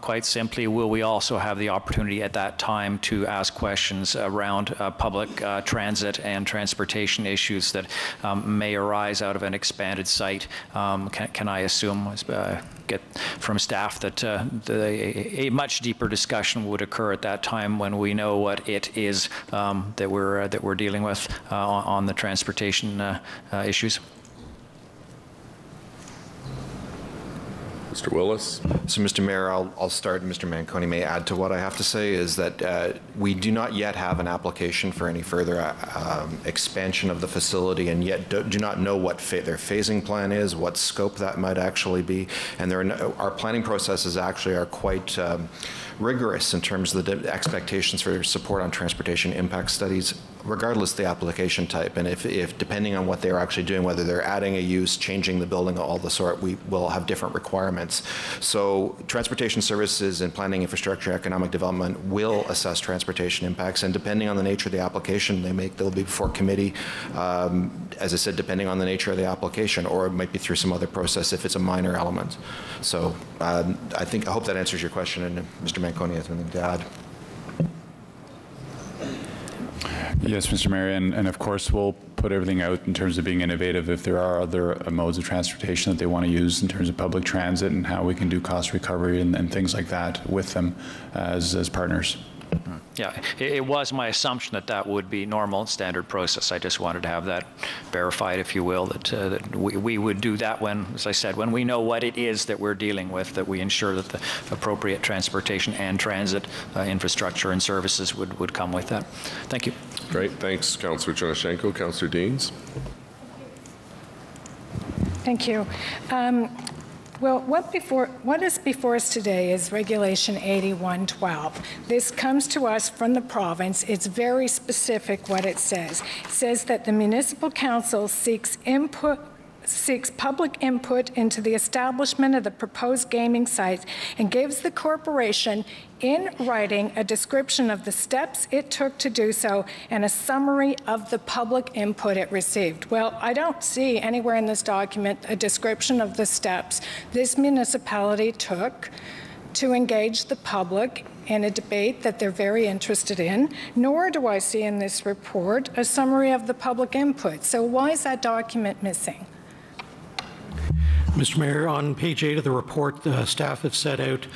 P: quite simply, will we also have the opportunity at that time to ask questions around public transit and transportation issues that may arise out of an expanded site? Can I assume get from staff that a much deeper discussion would occur at that time when we know what it is that we're dealing with on the transportation issues.
Y: Mr. Willis.
S: So, Mr. Mayor, I'll start, and Mr. Manconi may add to what I have to say, is that we do not yet have an application for any further expansion of the facility, and yet do not know what their phasing plan is, what scope that might actually be, and our planning processes actually are quite rigorous in terms of the expectations for support on transportation impact studies, regardless of the application type. And if depending on what they're actually doing, whether they're adding a use, changing the building, all the sort, we will have different requirements. So transportation services and planning infrastructure economic development will assess transportation impacts, and depending on the nature of the application they'll be before committee, as I said, depending on the nature of the application, or it might be through some other process if it's a minor element. So I hope that answers your question, and Mr. Manconi has anything to add.
T: Yes, Mr. Mayor, and of course we'll put everything out in terms of being innovative if there are other modes of transportation that they want to use in terms of public transit, and how we can do cost recovery and things like that with them as partners.
P: Yeah, it was my assumption that that would be normal and standard process. I just wanted to have that verified, if you will, that we would do that when, as I said, when we know what it is that we're dealing with, that we ensure that the appropriate transportation and transit infrastructure and services would come with that. Thank you.
Y: Great. Thanks, Councillor Chernyshenko. Councillor Deans.
U: Thank you. Well, what is before us today is Regulation 8112. This comes to us from the province. It's very specific what it says. It says that the municipal council seeks public input into the establishment of the proposed gaming sites and gives the corporation in writing a description of the steps it took to do so and a summary of the public input it received. Well, I don't see anywhere in this document a description of the steps this municipality took to engage the public in a debate that they're very interested in, nor do I see in this report a summary of the public input. So why is that document missing?
R: Mr. Mayor, on page 8 of the report, the staff have set out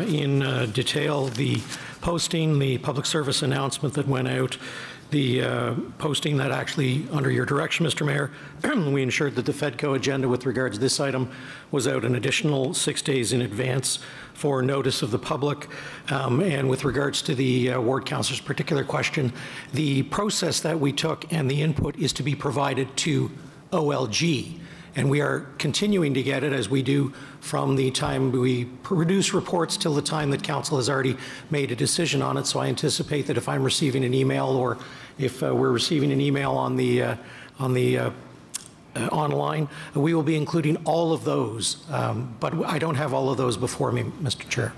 R: in detail the posting, the public service announcement that went out, the posting that actually, under your direction, Mr. Mayor, we ensured that the FEDCO agenda with regards to this item was out an additional 6 days in advance for notice of the public. And with regards to the ward councillor's particular question, the process that we took and the input is to be provided to OLG. And we are continuing to get it as we do from the time we produce reports till the time that council has already made a decision on it. So I anticipate that if I'm receiving an email, or if we're receiving an email on the online, we will be including all of those. But I don't have all of those before me, Mr. Chair.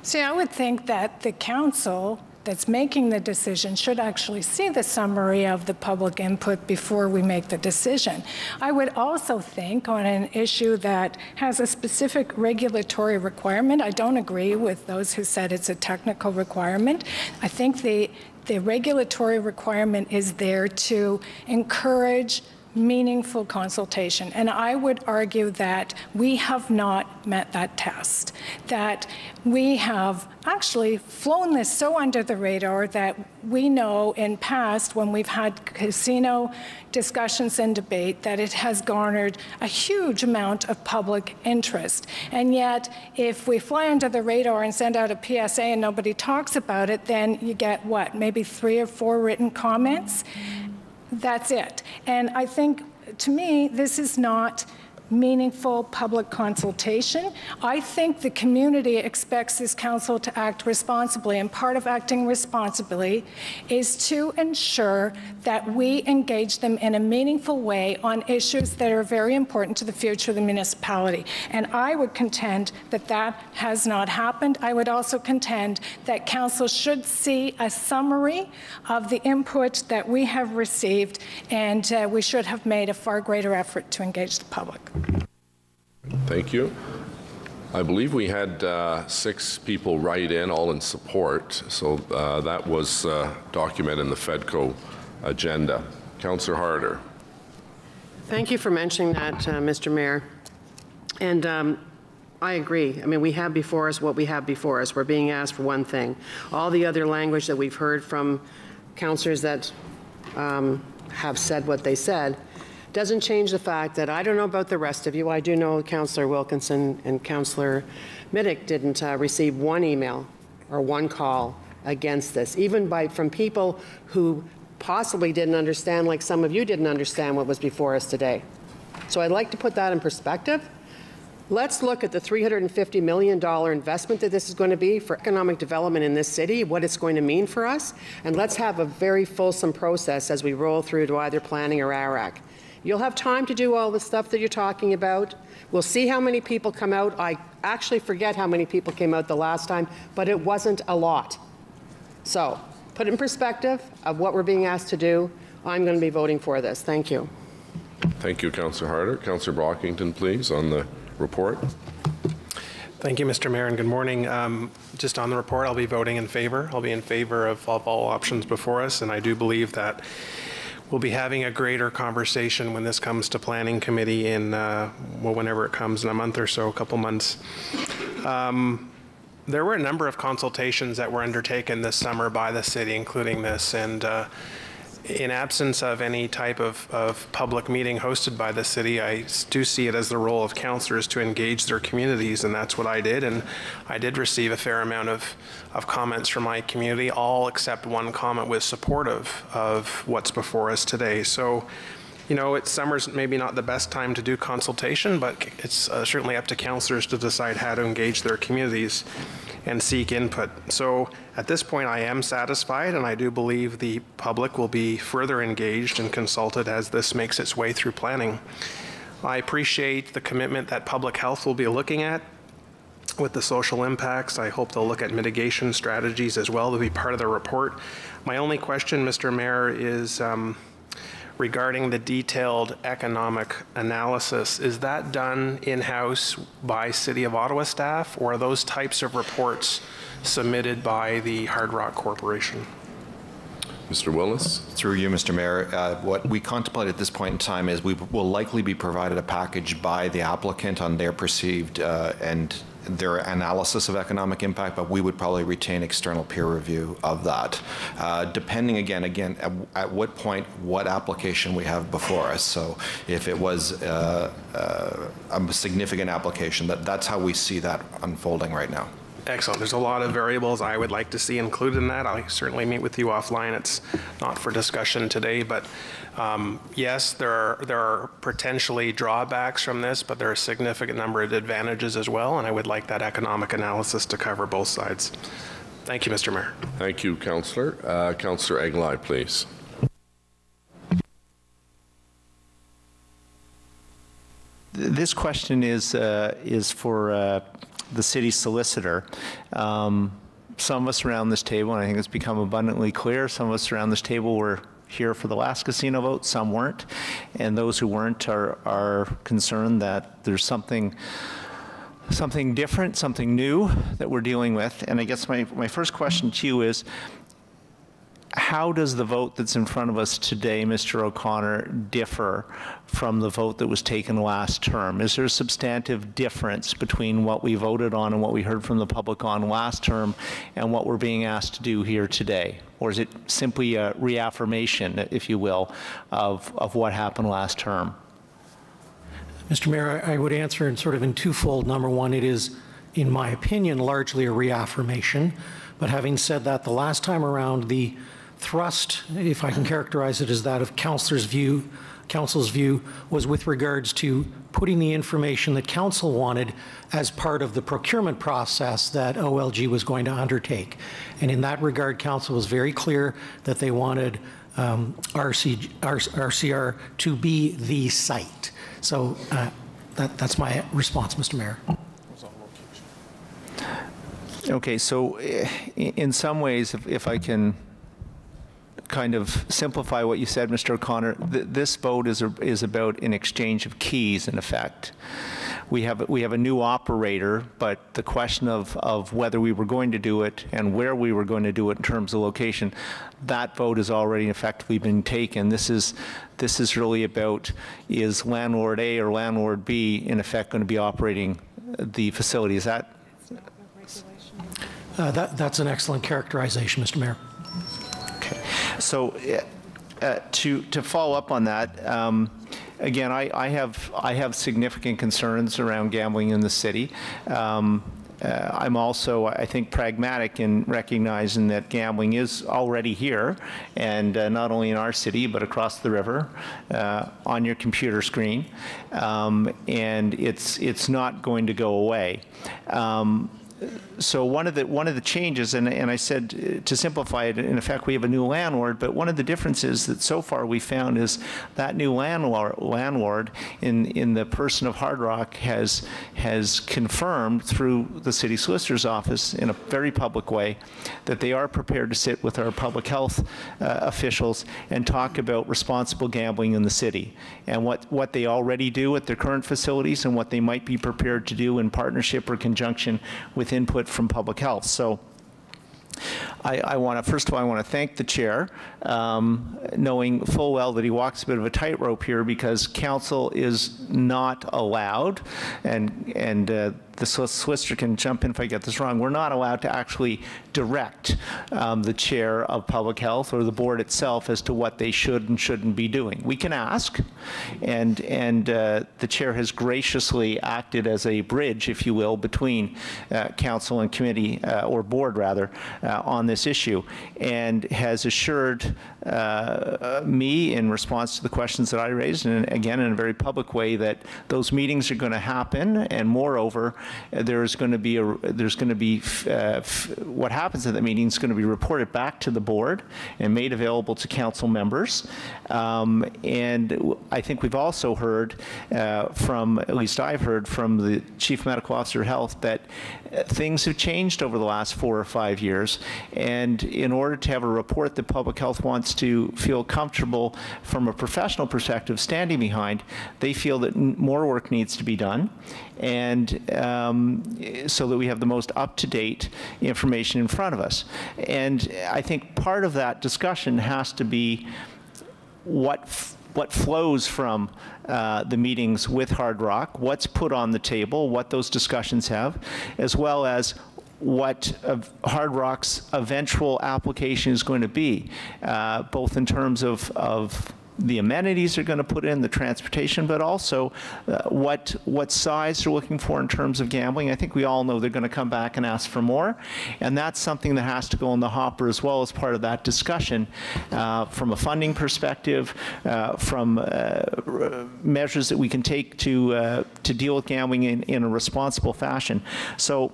U: See, I would think that the council that's making the decision should actually see the summary of the public input before we make the decision. I would also think on an issue that has a specific regulatory requirement, I don't agree with those who said it's a technical requirement. I think the regulatory requirement is there to encourage meaningful consultation. And I would argue that we have not met that test, that we have actually flown this so under the radar that we know in past when we've had casino discussions and debate that it has garnered a huge amount of public interest. And yet, if we fly under the radar and send out a PSA and nobody talks about it, then you get what, maybe 3 or 4 written comments? That's it. And I think, to me, this is not meaningful public consultation. I think the community expects this council to act responsibly, and part of acting responsibly is to ensure that we engage them in a meaningful way on issues that are very important to the future of the municipality. And I would contend that that has not happened. I would also contend that council should see a summary of the input that we have received, and we should have made a far greater effort to engage the public.
Y: Thank you. I believe we had 6 people write in, all in support, so that was documented in the FEDCO agenda. Councillor Harder.
Q: Thank you for mentioning that, Mr. Mayor. And I agree. I mean, we have before us what we have before us. We're being asked for one thing. All the other language that we've heard from councillors that have said what they said doesn't change the fact that I don't know about the rest of you. I do know Councillor Wilkinson and Councillor Middick didn't receive one email or one call against this, even from people who possibly didn't understand, like some of you didn't understand what was before us today. So I'd like to put that in perspective. Let's look at the $350 million investment that this is going to be for economic development in this city, what it's going to mean for us, and let's have a very fulsome process as we roll through to either planning or ARAC. You'll have time to do all the stuff that you're talking about. We'll see how many people come out. I actually forget how many people came out the last time, but it wasn't a lot. So, put it in perspective of what we're being asked to do. I'm going to be voting for this. Thank you.
Y: Thank you, Councillor Harder. Councillor Brockington, please, on the report.
B: Thank you, Mr. Mayor, and good morning. Just on the report, I'll be voting in favor. I'll be in favor of all options before us, and I do believe that we'll be having a greater conversation when this comes to Planning Committee in, well, whenever it comes, in a month or so, a couple months. There were a number of consultations that were undertaken this summer by the city, including this, and in absence of any type of public meeting hosted by the city, I do see it as the role of councillors to engage their communities, and that's what I did. And I did receive a fair amount of comments from my community. All except one comment was supportive of what's before us today. So, you know, summer's maybe not the best time to do consultation, but it's certainly up to councillors to decide how to engage their communities and seek input. So at this point, I am satisfied, and I do believe the public will be further engaged and consulted as this makes its way through planning. I appreciate the commitment that public health will be looking at with the social impacts. I hope they'll look at mitigation strategies as well to be part of the report. My only question, Mr. Mayor, is regarding the detailed economic analysis. Is that done in-house by City of Ottawa staff, or are those types of reports submitted by the Hard Rock Corporation?
Y: Mr. Willis.
S: Through you, Mr. Mayor, what we contemplate at this point in time is we will likely be provided a package by the applicant on their perceived and their analysis of economic impact, but we would probably retain external peer review of that, depending again at what point, what application we have before us. So if it was a significant application, that's how we see that unfolding right now.
B: Excellent. There's a lot of variables I would like to see included in that. I'll certainly meet with you offline. It's not for discussion today, but yes, there are potentially drawbacks from this, but there are a significant number of advantages as well, and I would like that economic analysis to cover both sides. Thank you, Mr. Mayor.
Y: Thank you, Councillor. Councillor Aguilar, please.
C: This question is for the city solicitor. Some of us around this table, and I think it's become abundantly clear, some of us around this table were here for the last casino vote, some weren't, and those who weren't are concerned that there's something different, something new that we're dealing with. And I guess my first question to you is, how does the vote that's in front of us today, Mr. O'Connor, differ from the vote that was taken last term? Is there a substantive difference between what we voted on and what we heard from the public on last term and what we're being asked to do here today? Or is it simply a reaffirmation, if you will, of what happened last term?
R: Mr. Mayor, I would answer in twofold. Number one, it is, in my opinion, largely a reaffirmation. But having said that, the last time around, the thrust, if I can characterize it as that of council's view, was with regards to putting the information that council wanted as part of the procurement process that OLG was going to undertake. And in that regard, council was very clear that they wanted RCR to be the site. So that's my response, Mr. Mayor.
C: Okay, so in some ways, if I can kind of simplify what you said, Mr. O'Connor, this vote is about an exchange of keys, in effect. we have a new operator, but the question of whether we were going to do it and where we were going to do it in terms of location, that vote has already effectively been taken. This is really about, is landlord A or landlord B in effect going to be operating the facility? Is that?
R: That's an excellent characterization, Mr. Mayor.
C: Okay. So to follow up on that, again, I have significant concerns around gambling in the city. I'm also, I think, pragmatic in recognizing that gambling is already here, and not only in our city, but across the river, on your computer screen, and it's not going to go away. So one of the changes, and I said to simplify it, in effect we have a new landlord, but one of the differences that so far we found is that new landlord in the person of Hard Rock has confirmed through the city solicitor's office in a very public way that they are prepared to sit with our public health officials and talk about responsible gambling in the city and what they already do at their current facilities and what they might be prepared to do in partnership or conjunction with input from public health. So first of all, I want to thank the chair, knowing full well that he walks a bit of a tightrope here because council is not allowed, and the solicitor can jump in if I get this wrong, we're not allowed to actually direct the chair of public health or the board itself as to what they should and shouldn't be doing. We can ask, and the chair has graciously acted as a bridge, if you will, between council and committee, or board rather, on this issue, and has assured me in response to the questions that I raised, and again in a very public way, that those meetings are going to happen, and moreover, there's going to be what happens at the meeting is going to be reported back to the board and made available to council members. And I think we've also heard from, at least I've heard from the Chief Medical Officer of Health, that things have changed over the last 4 or 5 years, and in order to have a report that public health wants to feel comfortable from a professional perspective standing behind, they feel that more work needs to be done, and so that we have the most up-to-date information in front of us. And I think part of that discussion has to be what flows from the meetings with Hard Rock, what's put on the table, what those discussions have, as well as what Hard Rock's eventual application is going to be, both in terms of the amenities they're going to put in, the transportation, but also what size they're looking for in terms of gambling. I think we all know they're going to come back and ask for more, and that's something that has to go in the hopper as well as part of that discussion from a funding perspective, from measures that we can take to deal with gambling in a responsible fashion. So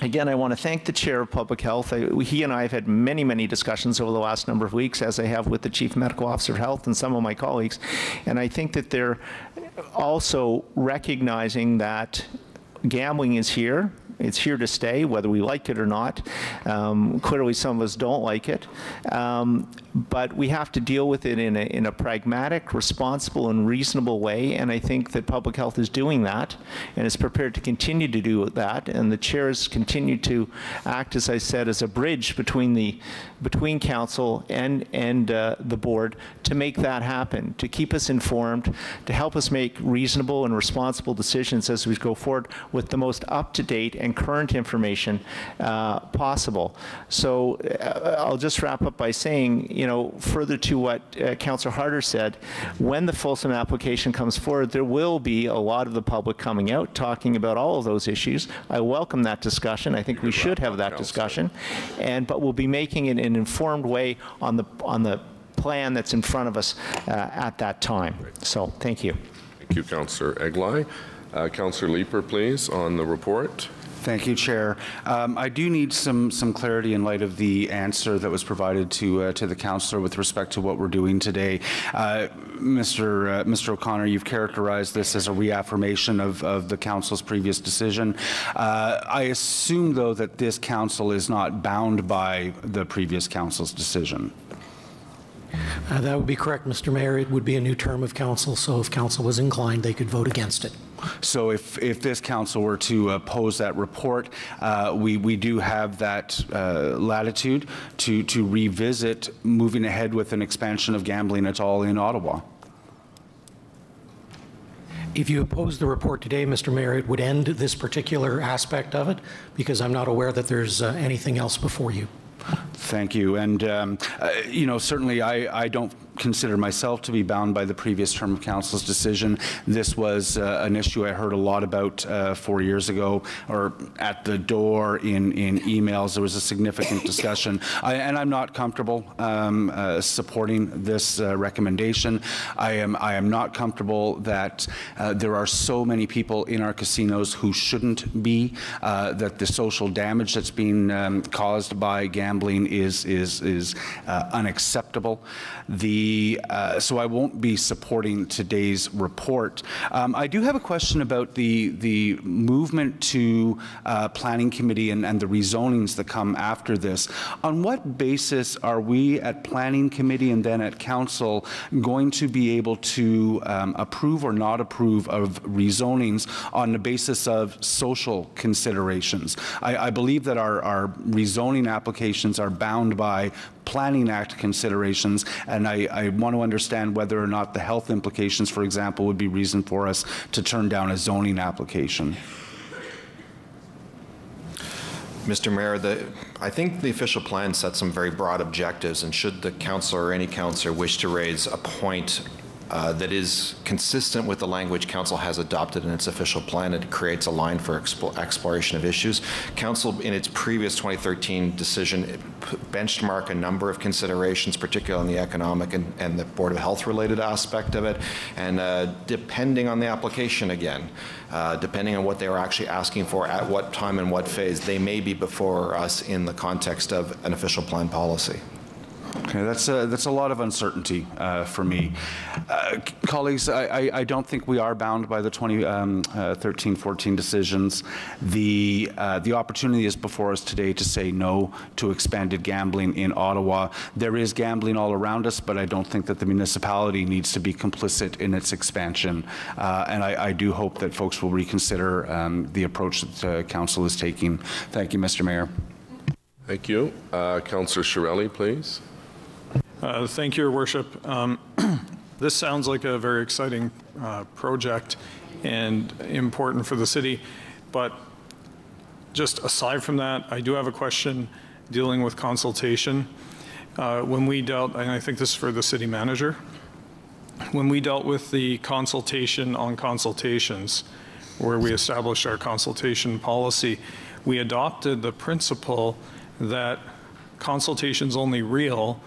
C: again, I want to thank the Chair of Public Health. He and I have had many, many discussions over the last number of weeks, as I have with the Chief Medical Officer of Health and some of my colleagues. And I think that they're also recognizing that gambling is here. It's here to stay, whether we like it or not. Clearly, some of us don't like it. But we have to deal with it in a pragmatic, responsible, and reasonable way. And I think that public health is doing that and is prepared to continue to do that. And the chair has continued to act, as I said, as a bridge between council and the board to make that happen, to keep us informed, to help us make reasonable and responsible decisions as we go forward with the most up-to-date and current information possible. So I'll just wrap up by saying, you know, further to what Councillor Harder said, when the fulsome application comes forward, there will be a lot of the public coming out talking about all of those issues. I welcome that discussion. I think we should have that discussion, but we'll be making it in an informed way on the plan that's in front of us at that time. So thank you.
Y: Thank you, Councillor Eglai. Councillor Leeper, please, on the report.
D: Thank you, Chair. I do need some clarity in light of the answer that was provided to the councillor with respect to what we're doing today. Mr. O'Connor, you've characterized this as a reaffirmation of the council's previous decision. I assume, though, that this council is not bound by the previous council's decision.
R: That would be correct, Mr. Mayor. It would be a new term of council, so if council was inclined, they could vote against it.
D: So if this council were to oppose that report, we do have that latitude to revisit moving ahead with an expansion of gambling at all in Ottawa.
R: If you oppose the report today, Mr. Mayor, it would end this particular aspect of it, because I'm not aware that there's anything else before you.
D: Thank you. And, you know, certainly I don't consider myself to be bound by the previous term of council's decision. This was an issue I heard a lot about 4 years ago, or at the door in emails. There was a significant discussion. And I'm not comfortable supporting this recommendation. I am not comfortable that there are so many people in our casinos who shouldn't be, that the social damage that's being caused by gambling is unacceptable. So I won't be supporting today's report. I do have a question about the movement to Planning Committee and the rezonings that come after this. On what basis are we at Planning Committee and then at Council going to be able to approve or not approve of rezonings on the basis of social considerations? I believe that our rezoning applications are bound by Planning Act considerations, and I want to understand whether or not the health implications, for example, would be reason for us to turn down a zoning application.
S: Mr. Mayor, I think the official plan sets some very broad objectives, and should the councillor or any councillor wish to raise a point that is consistent with the language Council has adopted in its official plan, it creates a line for exploration of issues. Council, in its previous 2013 decision, benchmarked a number of considerations, particularly on the economic and the Board of Health related aspect of it, and depending on the application again, depending on what they were actually asking for, at what time and what phase, they may be before us in the context of an official plan policy.
D: Okay, that's a lot of uncertainty for me. Colleagues, I don't think we are bound by the 2013-14 decisions. The opportunity is before us today to say no to expanded gambling in Ottawa. There is gambling all around us, but I don't think that the municipality needs to be complicit in its expansion. And I do hope that folks will reconsider the approach that Council is taking. Thank you, Mr. Mayor.
Y: Thank you. Councillor Shirelli, please.
I: Thank you, Your Worship. This sounds like a very exciting project and important for the city, but just aside from that, I do have a question dealing with consultation. When we dealt, and I think this is for the city manager, when we dealt with the consultation on consultations, where we established our consultation policy, we adopted the principle that consultation's only real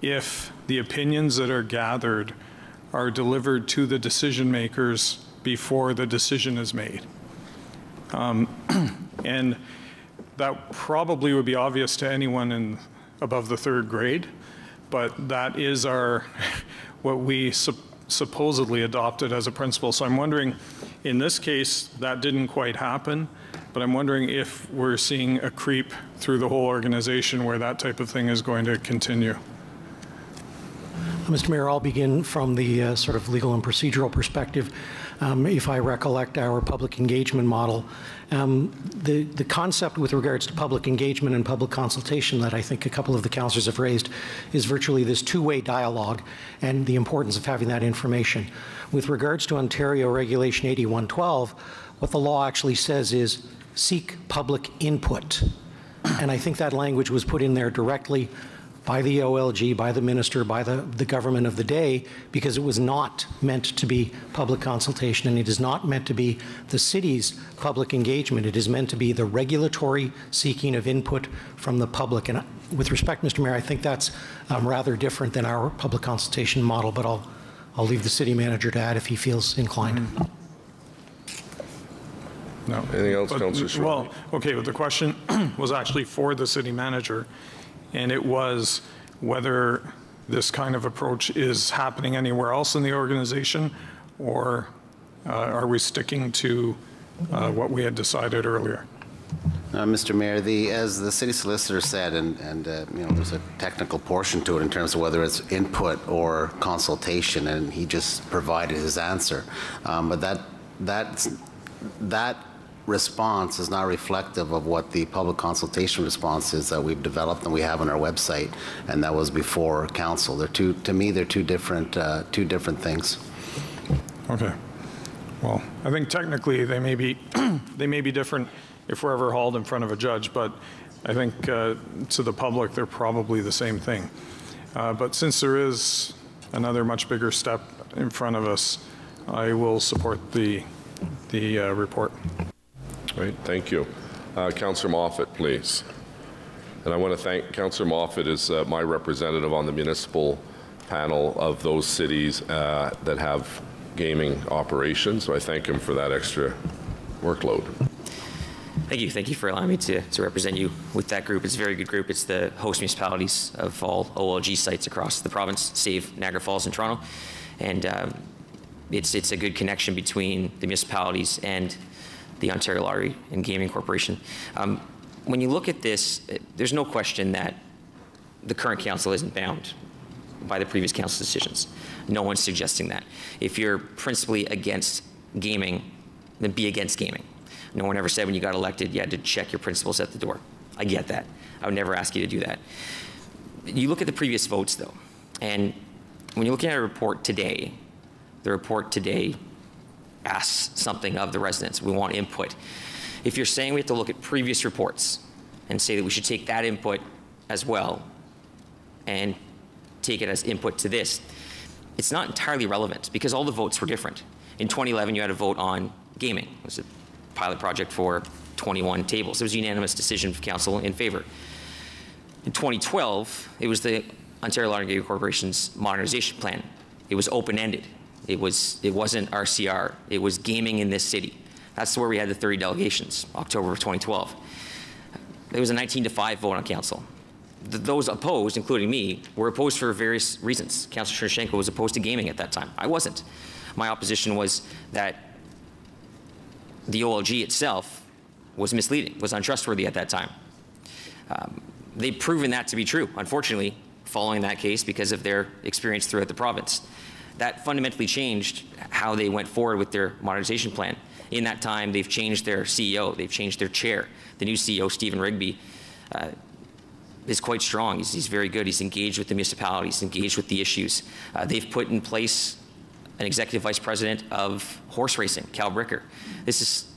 I: if the opinions that are gathered are delivered to the decision makers before the decision is made. And that probably would be obvious to anyone above the 3rd grade, but that is what we supposedly adopted as a principle. So I'm wondering, in this case, that didn't quite happen, but I'm wondering if we're seeing a creep through the whole organization where that type of thing is going to continue.
R: Mr. Mayor, I'll begin from the sort of legal and procedural perspective. If I recollect our public engagement model, the concept with regards to public engagement and public consultation that I think a couple of the councillors have raised is virtually this two-way dialogue and the importance of having that information. With regards to Ontario Regulation 8112, what the law actually says is seek public input. And I think that language was put in there directly by the OLG, by the minister, by the government of the day, because it was not meant to be public consultation, and it is not meant to be the city's public engagement. It is meant to be the regulatory seeking of input from the public. And with respect, Mr. Mayor, I think that's rather different than our public consultation model, but I'll leave the city manager to add if he feels inclined.
Y: No. Anything else, Councillor Schwab?
I: Well, okay, but the question was actually for the city manager, and it was whether this kind of approach is happening anywhere else in the organization, or are we sticking to what we had decided earlier?
H: Mr. Mayor, as the city solicitor said, and you know, there's a technical portion to it in terms of whether it's input or consultation, and he just provided his answer. But that response is not reflective of what the public consultation response is that we've developed and we have on our website, and that was before council. To me, they're two different things.
I: Okay. Well, I think technically they may be they may be different if we're ever hauled in front of a judge, but I think to the public they're probably the same thing. But since there is another much bigger step in front of us, I will support the report.
Y: Great, thank you. Councillor Moffat, please. And I want to thank Councillor Moffat as my representative on the municipal panel of those cities that have gaming operations. So I thank him for that extra workload.
J: Thank you for allowing me to represent you with that group. It's a very good group. It's the host municipalities of all OLG sites across the province, save Niagara Falls and Toronto. And it's a good connection between the municipalities and the Ontario Lottery and Gaming Corporation. When you look at this, there's no question that the current council isn't bound by the previous council's decisions. No one's suggesting that. If you're principally against gaming, then be against gaming. No one ever said when you got elected you had to check your principles at the door. I get that. I would never ask you to do that. You look at the previous votes, though, and when you're looking at a report today, the report today asks something of the residents. We want input. If you're saying we have to look at previous reports and say that we should take that input as well and take it as input to this, it's not entirely relevant because all the votes were different. In 2011, you had a vote on gaming. It was a pilot project for 21 tables. It was a unanimous decision of council in favor. In 2012, it was the Ontario Lottery and Gaming Corporation's modernization plan. It was open-ended. It wasn't RCR. It was gaming in this city. That's where we had the 30 delegations, October of 2012. There was a 19-5 vote on council. Those opposed, including me, were opposed for various reasons. Councillor Cheryshenko was opposed to gaming at that time. I wasn't. My opposition was that the OLG itself was misleading, was untrustworthy at that time. They've proven that to be true, unfortunately, following that case because of their experience throughout the province. That fundamentally changed how they went forward with their modernization plan. In that time, they've changed their CEO, they've changed their chair. The new CEO, Stephen Rigby, is quite strong. He's very good. He's engaged with the municipalities, engaged with the issues. They've put in place an executive vice president of horse racing, Cal Bricker. This is,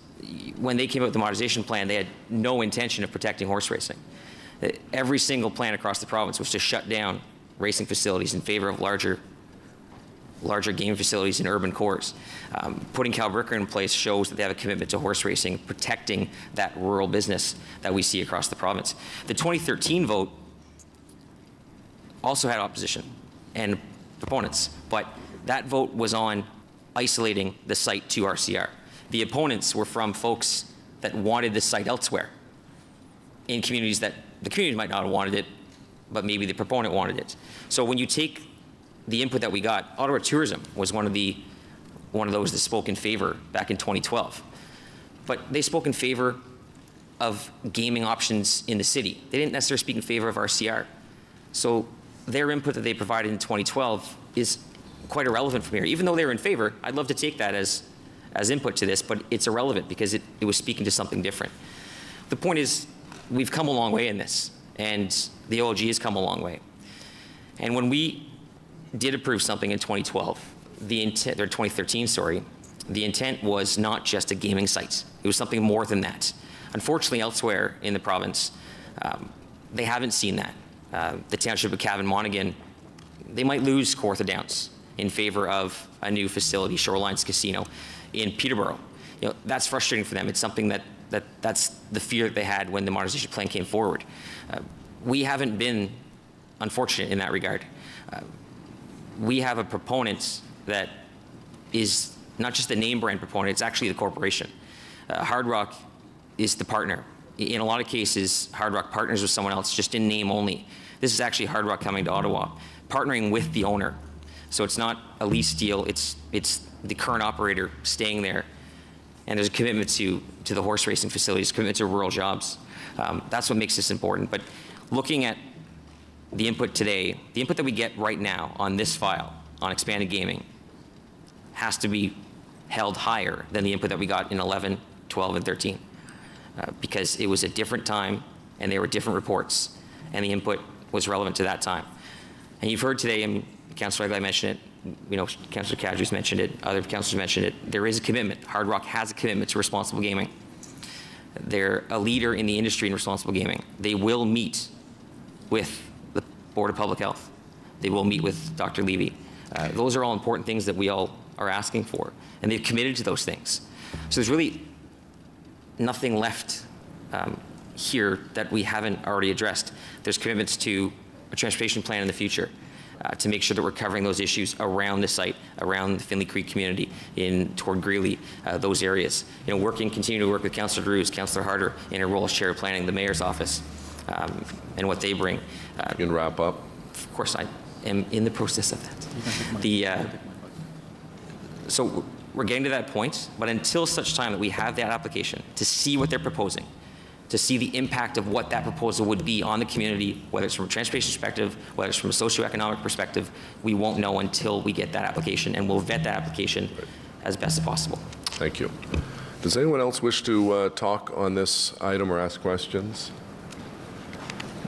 J: when they came up with the modernization plan, they had no intention of protecting horse racing. Every single plan across the province was to shut down racing facilities in favor of larger gaming facilities in urban cores. Putting Cal Bricker in place shows that they have a commitment to horse racing, protecting that rural business that we see across the province. The 2013 vote also had opposition and opponents, but that vote was on isolating the site to RCR. The opponents were from folks that wanted the site elsewhere in communities that the community might not have wanted it, but maybe the proponent wanted it. So when you take the input that we got, Ottawa Tourism was one of those that spoke in favor back in 2012. But they spoke in favor of gaming options in the city. They didn't necessarily speak in favor of RCR. So their input that they provided in 2012 is quite irrelevant from here. Even though they were in favor, I'd love to take that as input to this, but it's irrelevant because it was speaking to something different. The point is, we've come a long way in this, and the OLG has come a long way. And when we did approve something in 2012, the intent, or 2013, sorry, the intent was not just a gaming site. It was something more than that. Unfortunately, elsewhere in the province, they haven't seen that. The township of Cavan Monaghan, they might lose Kawartha Downs in favor of a new facility, Shorelines Casino, in Peterborough. You know, that's frustrating for them. It's something that's the fear that they had when the modernization plan came forward. We haven't been unfortunate in that regard. We have a proponent that is not just a name brand proponent, it's actually the corporation. Hard Rock is the partner. In a lot of cases, Hard Rock partners with someone else just in name only. This is actually Hard Rock coming to Ottawa, partnering with the owner. So it's not a lease deal, it's the current operator staying there. And there's a commitment to the horse racing facilities, commitment to rural jobs. That's what makes this important. But looking at the input today, the input that we get right now on this file, on expanded gaming, has to be held higher than the input that we got in 11, 12, and 13. Because it was a different time, and they were different reports, and the input was relevant to that time. And you've heard today, and Councillor Egli mentioned it, Councillor Kadri's mentioned it, other councillors mentioned it, there is a commitment. Hard Rock has a commitment to responsible gaming. They're a leader in the industry in responsible gaming. They will meet with the Board of Public Health. They will meet with Dr. Levy. Those are all important things that we all are asking for, and they've committed to those things. So there's really nothing left here that we haven't already addressed. There's commitments to a transportation plan in the future to make sure that we're covering those issues around the site, around the Finley Creek community, toward Greeley, those areas. Continue to work with Councillor Drews, Councillor Harder in her role as Chair of Planning, the Mayor's Office, and what they bring.
Y: You can wrap up.
J: Of course, I am in the process of that. So we're getting to that point, but until such time that we have that application to see what they're proposing, to see the impact of what that proposal would be on the community, whether it's from a transportation perspective, whether it's from a socioeconomic perspective, we won't know until we get that application, and we'll vet that application as best as possible.
Y: Thank you. Does anyone else wish to talk on this item or ask questions?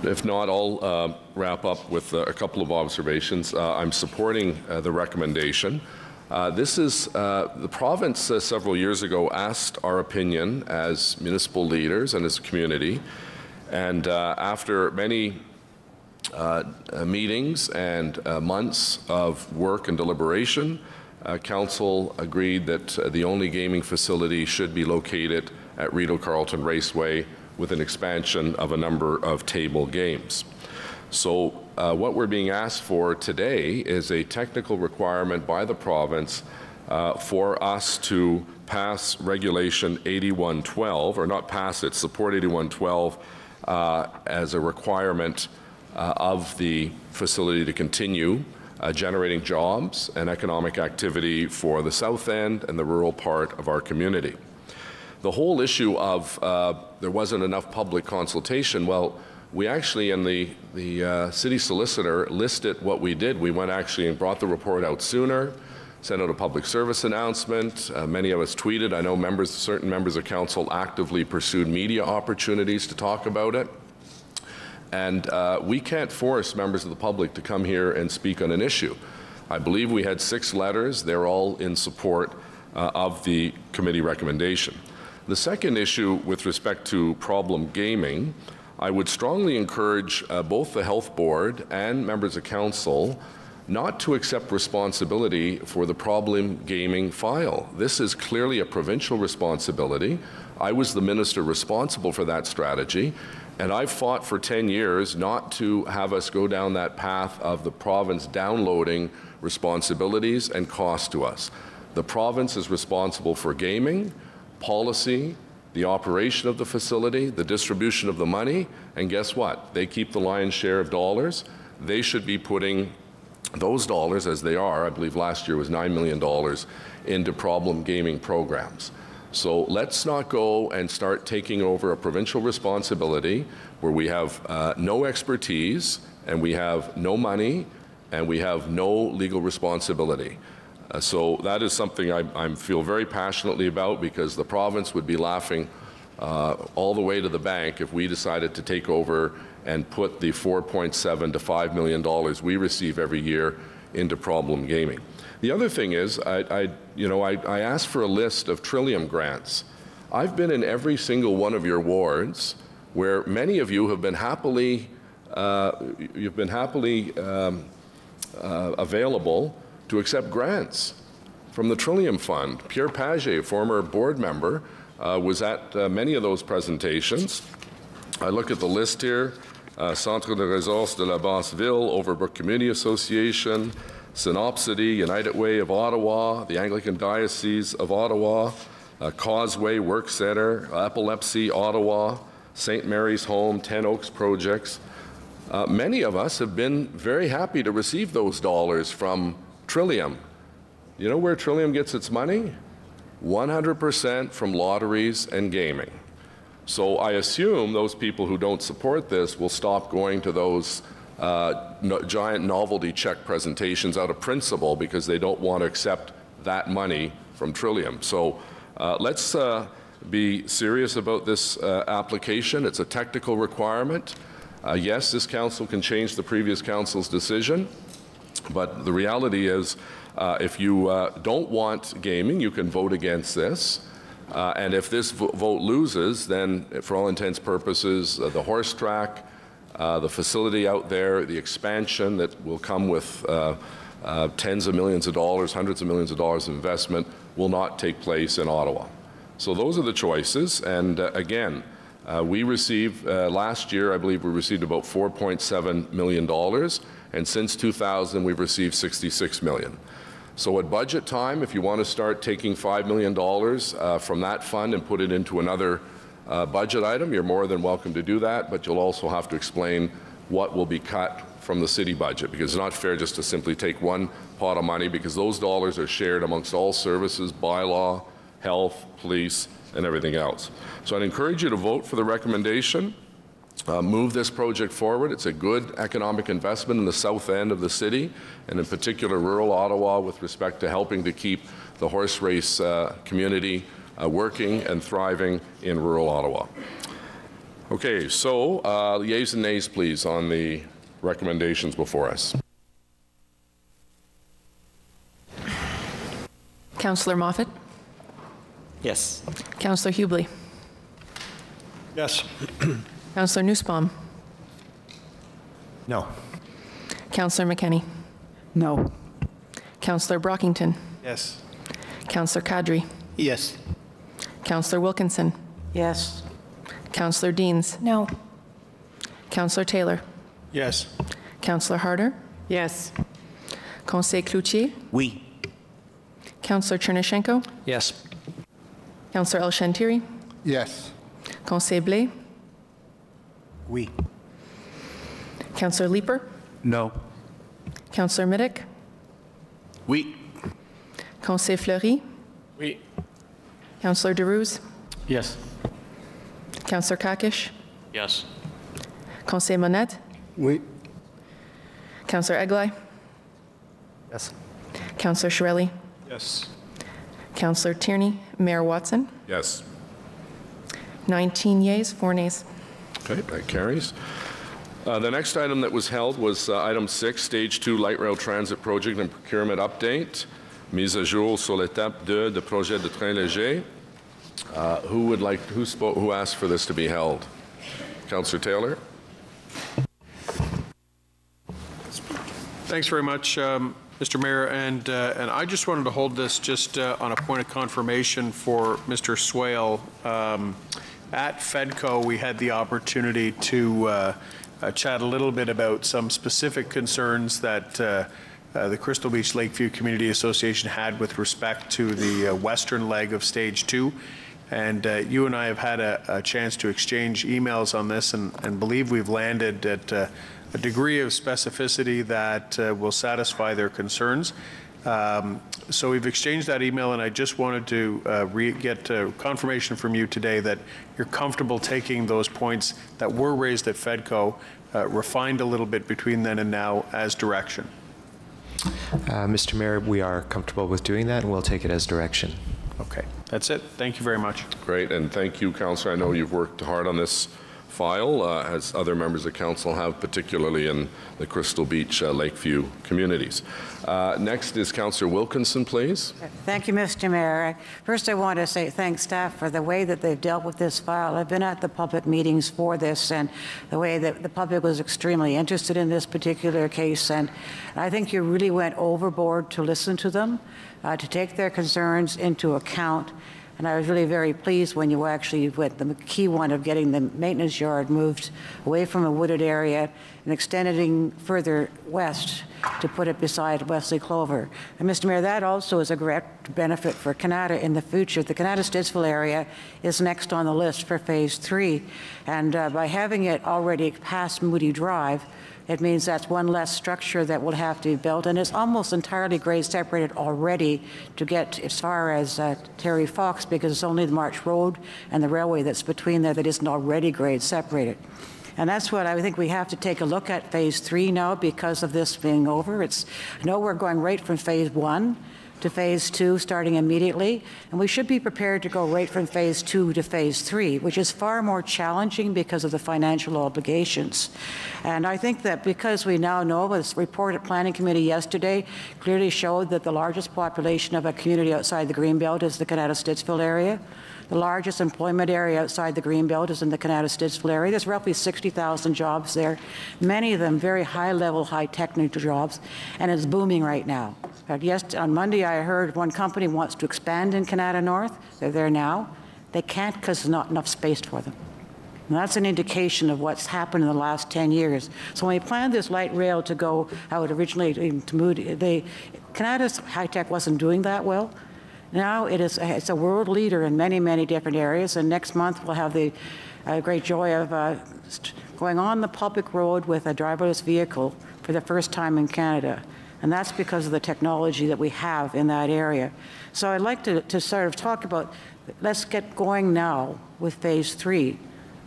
Y: If not, I'll wrap up with a couple of observations. I'm supporting the recommendation. The province several years ago asked our opinion as municipal leaders and as a community, and after many meetings and months of work and deliberation, Council agreed that the only gaming facility should be located at Rideau Carleton Raceway with an expansion of a number of table games. So what we're being asked for today is a technical requirement by the province for us to pass Regulation 8112, or not pass it, support 8112 as a requirement of the facility to continue generating jobs and economic activity for the south end and the rural part of our community. The whole issue of there wasn't enough public consultation, well, we actually, in the city solicitor, listed what we did. We went actually and brought the report out sooner, sent out a public service announcement. Many of us tweeted. I know certain members of council actively pursued media opportunities to talk about it. And we can't force members of the public to come here and speak on an issue. I believe we had 6 letters. They're all in support of the committee recommendation. The second issue with respect to problem gaming, I would strongly encourage both the Health Board and members of council not to accept responsibility for the problem gaming file. This is clearly a provincial responsibility. I was the minister responsible for that strategy, and I've fought for 10 years not to have us go down that path of the province downloading responsibilities and costs to us. The province is responsible for gaming, policy, the operation of the facility, the distribution of the money, and guess what? They keep the lion's share of dollars. They should be putting those dollars, as they are, I believe last year was $9 million, into problem gaming programs. So let's not go and start taking over a provincial responsibility where we have no expertise, and we have no money, and we have no legal responsibility. So that is something I feel very passionately about, because the province would be laughing all the way to the bank if we decided to take over and put the $4.7 to $5 million we receive every year into problem gaming. The other thing is, I asked for a list of Trillium grants. I've been in every single one of your wards where many of you have been happily, available to accept grants from the Trillium Fund. Pierre Paget, a former board member, was at many of those presentations. I look at the list here: Centre de Ressources de la Basse-Ville, Overbrook Community Association, Synopsity, United Way of Ottawa, the Anglican Diocese of Ottawa, Causeway Work Centre, Epilepsy Ottawa, St. Mary's Home, 10 Oaks Projects. Many of us have been very happy to receive those dollars from Trillium. You know where Trillium gets its money? 100% from lotteries and gaming. So I assume those people who don't support this will stop going to those giant novelty check presentations out of principle because they don't want to accept that money from Trillium. So let's be serious about this application. It's a technical requirement. Yes, this council can change the previous council's decision, but the reality is if you don't want gaming, you can vote against this. And if this vote loses, then for all intents and purposes, the horse track, the facility out there, the expansion that will come with tens of millions of dollars, hundreds of millions of dollars of investment will not take place in Ottawa. So those are the choices. And again, we received, last year, I believe we received about $4.7 million. And since 2000, we've received $66 million. So at budget time, if you want to start taking $5 million from that fund and put it into another budget item, you're more than welcome to do that, but you'll also have to explain what will be cut from the city budget, because it's not fair just to simply take one pot of money, because those dollars are shared amongst all services, bylaw, health, police, and everything else. So I'd encourage you to vote for the recommendation. Move this project forward. It's a good economic investment in the south end of the city, and in particular rural Ottawa, with respect to helping to keep the horse race community working and thriving in rural Ottawa. Okay, so yeas and nays, please, on the recommendations before us.
E: Councillor Moffat?
J: Yes.
E: Councillor Hubley?
O: Yes.
E: Councillor Nussbaum?
L: No.
E: Councillor McKenney?
N: No.
E: Councillor Brockington?
B: Yes.
E: Councillor Kadri?
A: Yes.
E: Councillor Wilkinson?
N: Yes.
E: Councillor Deans?
U: No.
E: Councillor Taylor?
B: Yes.
E: Councillor Harder?
Q: Yes.
E: Conseil Cloutier?
L: Oui.
E: Councillor Chernyshenko?
P: Yes.
E: Councillor El Shantiri?
K: Yes.
E: Conseil Blais?
L: Oui.
E: Councillor Leeper?
L: No.
E: Councillor Middick?
L: Oui.
E: Conseil Fleury?
B: Oui.
E: Councillor Derouz?
L: Yes.
E: Councillor Kakish?
L: Yes.
E: Conseil Monette?
K: Oui.
E: Councillor Eglai?
L: Yes.
E: Councillor Shirelli?
B: Yes.
E: Councillor Tierney? Mayor Watson?
Y: Yes.
E: 19 yeas, 4 nays.
Y: Okay, that carries. The next item that was held was item 6, Stage 2 Light Rail Transit Project and Procurement Update. Mise à jour sur l'étape 2 de projet de train léger. Who asked for this to be held? Councillor Taylor.
B: Thanks very much, Mr. Mayor, and I just wanted to hold this just on a point of confirmation for Mr. Swale. At FEDCO, we had the opportunity to chat a little bit about some specific concerns that the Crystal Beach Lakeview Community Association had with respect to the western leg of Stage 2. And you and I have had a chance to exchange emails on this and believe we've landed at a degree of specificity that will satisfy their concerns. So we've exchanged that email, and I just wanted to get confirmation from you today that you're comfortable taking those points that were raised at FEDCO, refined a little bit between then and now as direction.
M: Mr. Mayor, we are comfortable with doing that, and we'll take it as direction.
B: Okay, that's it. Thank you very much.
Y: Great, and thank you, Councillor. I know you've worked hard on this file, as other members of council have, particularly in the Crystal Beach, Lakeview communities. Next is Councillor Wilkinson, please.
V: Thank you, Mr. Mayor. First, I want to say thanks, staff, for the way that they've dealt with this file. I've been at the public meetings for this, and the way that the public was extremely interested in this particular case, and I think you really went overboard to listen to them, to take their concerns into account. And I was really very pleased when you actually went the key one of getting the maintenance yard moved away from a wooded area, and extending further west to put it beside Wesley Clover. And Mr. Mayor, that also is a great benefit for Canada in the future. The Canada-Stittsville area is next on the list for Phase 3, and by having it already past Moody Drive, it means that's one less structure that will have to be built, and it's almost entirely grade separated already to get as far as Terry Fox, because it's only the March Road and the railway that's between there that isn't already grade separated. And that's what I think we have to take a look at Phase 3 now because of this being over. I know we're going right from Phase 1 to Phase 2 starting immediately, and we should be prepared to go right from Phase 2 to Phase 3, which is far more challenging because of the financial obligations. And I think that because we now know, this report at Planning Committee yesterday clearly showed that the largest population of a community outside the Greenbelt is the Canada-Stittsville area. The largest employment area outside the Greenbelt is in the Canada-Stittsville area. There's roughly 60,000 jobs there, many of them very high-level, high-technical jobs, and it's booming right now. In fact, on Monday I heard one company wants to expand in Canada North. They're there now. They can't because there's not enough space for them. And that's an indication of what's happened in the last 10 years. So when we planned this light rail to go out originally to Moody, Canada's high-tech wasn't doing that well. Now it's a world leader in many, many different areas, and next month we'll have the great joy of going on the public road with a driverless vehicle for the first time in Canada. And that's because of the technology that we have in that area. So I'd like to sort of talk about, let's get going now with Phase 3.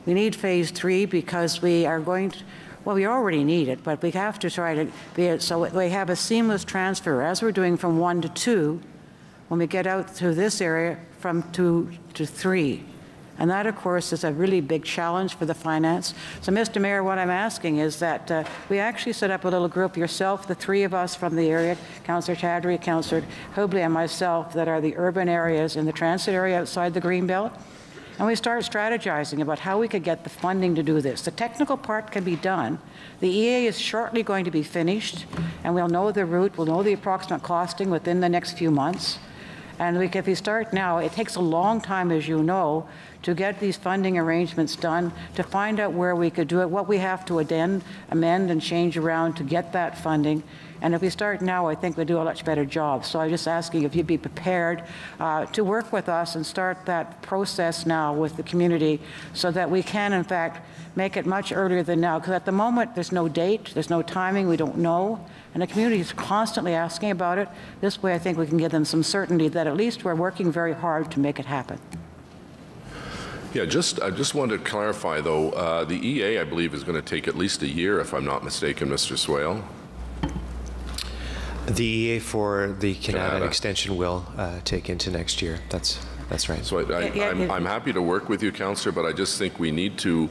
V: We need Phase 3 because we are going to, well, we already need it, but we have to try to be it so we have a seamless transfer, as we're doing from 1 to 2, when we get out through this area from 2 to 3. And that, of course, is a really big challenge for the finance. So, Mr. Mayor, what I'm asking is that we actually set up a little group, yourself, the three of us from the area, Councillor Chadri, Councillor Hubley, and myself, that are the urban areas in the transit area outside the Greenbelt. And we start strategizing about how we could get the funding to do this. The technical part can be done. The EA is shortly going to be finished, and we'll know the route, we'll know the approximate costing within the next few months. And if we start now, it takes a long time, as you know, to get these funding arrangements done, to find out where we could do it, what we have to amend and change around to get that funding. And if we start now, I think we'll do a much better job. So I'm just asking if you'd be prepared to work with us and start that process now with the community so that we can, in fact, make it much earlier than now. Because at the moment, there's no date, there's no timing, we don't know. And the community is constantly asking about it. This way, I think we can give them some certainty that at least we're working very hard to make it happen.
Y: Yeah, I just wanted to clarify, though, the EA, I believe, is going to take at least a year, if I'm not mistaken, Mr. Swale.
M: The EA for the Canada extension will take into next year. That's right.
Y: So I'm happy to work with you, Councillor, but I just think we need to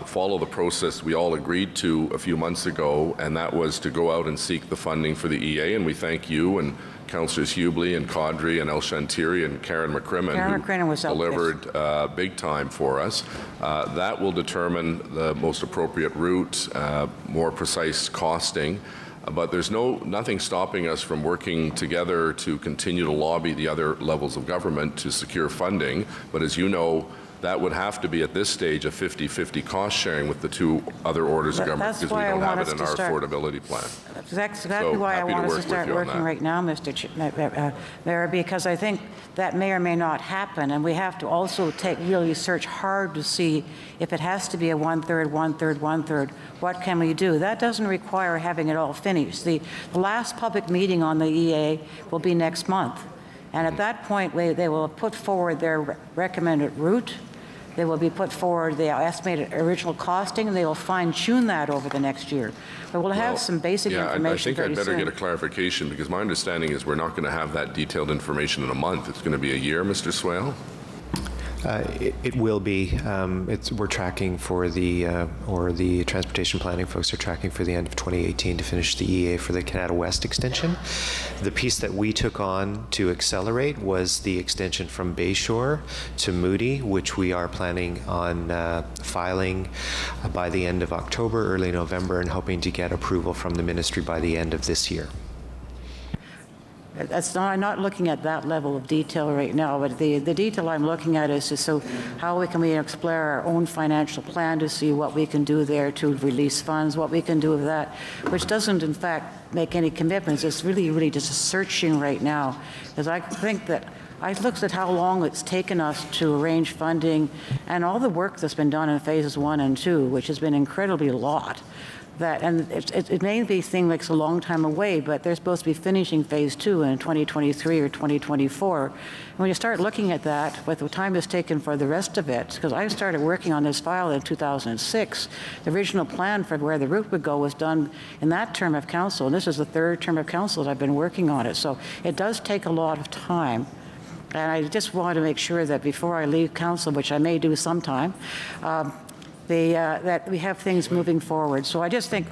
Y: follow the process we all agreed to a few months ago, and that was to go out and seek the funding for the EA, and we thank you and Councillors Hubley and Caudry and El Shantiri and Karen McCrimmon who delivered big time for us. That will determine the most appropriate route, more precise costing, but there's nothing stopping us from working together to continue to lobby the other levels of government to secure funding. But as you know, that would have to be at this stage a 50-50 cost sharing with the two other orders of government because we don't have it in our affordability plan.
V: That's exactly why I want us to start working right now, Mr. Mayor, because I think that may or may not happen, and we have to also really search hard to see if it has to be a 1/3, 1/3, 1/3, what can we do? That doesn't require having it all finished. The last public meeting on the EA will be next month, and at that point they will put forward their recommended route. They will be put forward the estimated original costing, and they will fine-tune that over the next year. But we'll have some basic information
Y: I think I'd better
V: soon.
Y: get a clarification, because my understanding is we're not going to have that detailed information in a month. It's going to be a year, Mr. Swale?
M: It will be. We're tracking for the transportation planning folks are tracking for the end of 2018 to finish the EA for the Canada West extension. The piece that we took on to accelerate was the extension from Bayshore to Moody, which we are planning on filing by the end of October, early November, and hoping to get approval from the ministry by the end of this year.
V: I'm not looking at that level of detail right now, but the detail I'm looking at is just so how we can explore our own financial plan to see what we can do there to release funds, what we can do with that, which doesn't in fact make any commitments. It's really just searching right now, because I think that I looked at how long it's taken us to arrange funding and all the work that's been done in phases 1 and 2, which has been incredibly a lot. It may be seem like it's a long time away, but they're supposed to be finishing phase 2 in 2023 or 2024. And when you start looking at that, with the time it's taken for the rest of it, because I started working on this file in 2006, the original plan for where the route would go was done in that term of council, and this is the 3rd term of council that I've been working on it. So it does take a lot of time. And I just want to make sure that before I leave council, which I may do sometime, that we have things moving forward. So I just think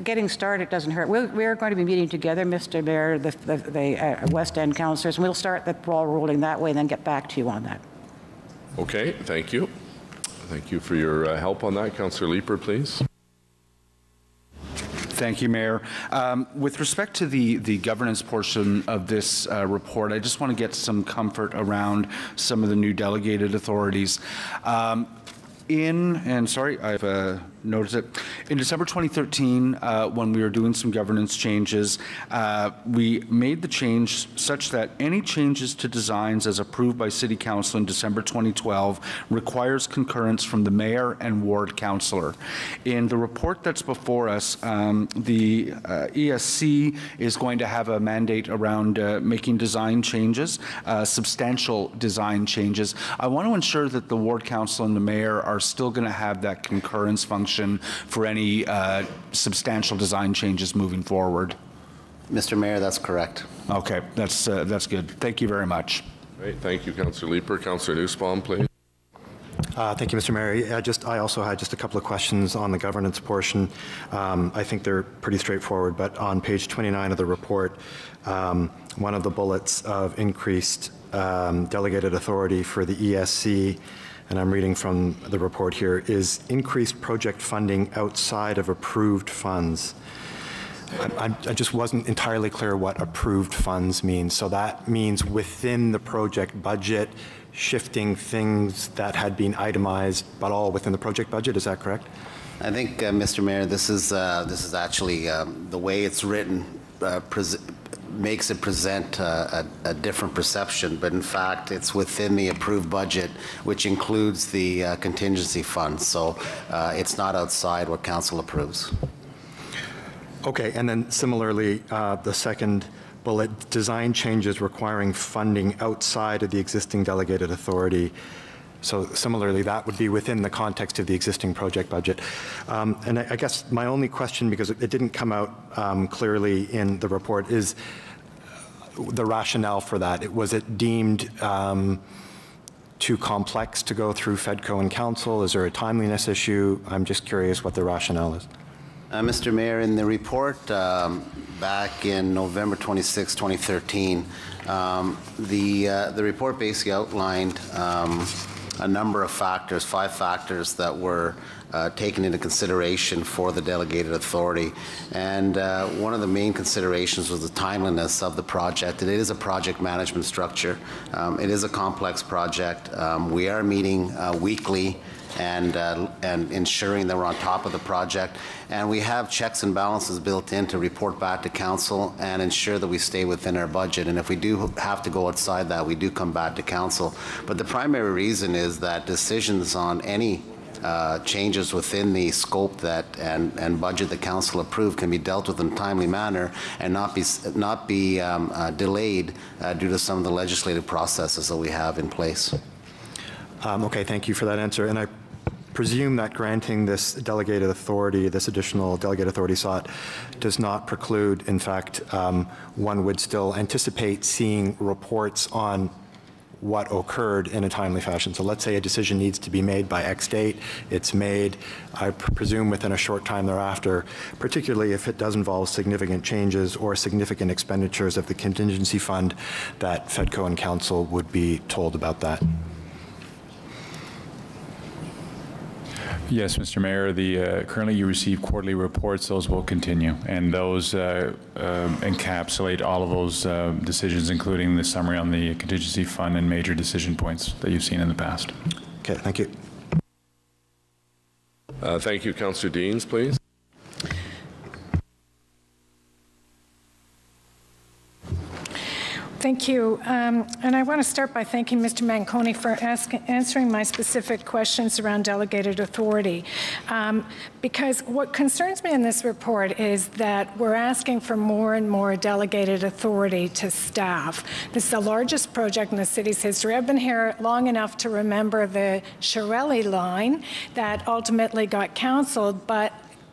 V: getting started doesn't hurt. We're going to be meeting together, Mr. Mayor, the West End councillors, and we'll start the ball rolling that way and then get back to you on that.
Y: Okay, thank you. Thank you for your help on that. Councillor Leeper, please.
D: Thank you, Mayor. With respect to the governance portion of this report, I just want to get some comfort around some of the new delegated authorities. I've noticed it. In December 2013, when we were doing some governance changes, we made the change such that any changes to designs as approved by City Council in December 2012 requires concurrence from the Mayor and Ward Councillor. In the report that's before us, the ESC is going to have a mandate around making design changes, substantial design changes. I want to ensure that the Ward Council and the Mayor are still going to have that concurrence function for any substantial design changes moving forward.
H: Mr. Mayor, that's correct.
D: Okay, that's good. Thank you very much.
Y: Great, thank you, Councillor Leeper. Councillor Nussbaum, please.
F: Thank you, Mr. Mayor. I also had just a couple of questions on the governance portion. I think they're pretty straightforward, but on page 29 of the report, one of the bullets of increased delegated authority for the ESC, and I'm reading from the report here, is increased project funding outside of approved funds. I just wasn't entirely clear what approved funds means. So that means within the project budget, shifting things that had been itemized, but all within the project budget. Is that correct?
H: I think, Mr. Mayor, this is actually the way it's written makes it present a different perception, but in fact it's within the approved budget, which includes the contingency fund. So it's not outside what council approves.
F: Okay, and then similarly, the second bullet, design changes requiring funding outside of the existing delegated authority. So similarly, that would be within the context of the existing project budget. And I guess my only question, because it didn't come out clearly in the report, is the rationale for that. Was it deemed too complex to go through FEDCO and Council? Is there a timeliness issue? I'm just curious what the rationale is.
H: Mr. Mayor, in the report back in November 26, 2013, the report basically outlined a number of factors, 5 factors that were taken into consideration for the delegated authority. And one of the main considerations was the timeliness of the project. It is a project management structure. It is a complex project. We are meeting weekly and ensuring that we're on top of the project. And we have checks and balances built in to report back to council and ensure that we stay within our budget. And if we do have to go outside that, we do come back to council. But the primary reason is that decisions on any changes within the scope that and budget the council approved can be dealt with in a timely manner and not be delayed due to some of the legislative processes that we have in place.
F: Okay, thank you for that answer. And I presume that granting this delegated authority, this additional delegated authority sought, does not preclude, in fact, one would still anticipate seeing reports on what occurred in a timely fashion. So let's say a decision needs to be made by X date, it's made, I presume within a short time thereafter, particularly if it does involve significant changes or significant expenditures of the contingency fund, that FEDCO and Council would be told about that.
C: Yes, Mr. Mayor. Currently you receive quarterly reports. Those will continue, and those encapsulate all of those decisions, including the summary on the contingency fund and major decision points that you've seen in the past.
F: Okay, thank you.
Y: Thank you. Councillor Deans, please.
U: Thank you. And I want to start by thanking Mr. Manconi for answering my specific questions around delegated authority. Because what concerns me in this report is that we're asking for more and more delegated authority to staff. This is the largest project in the city's history. I've been here long enough to remember the Shirley line that ultimately got canceled, but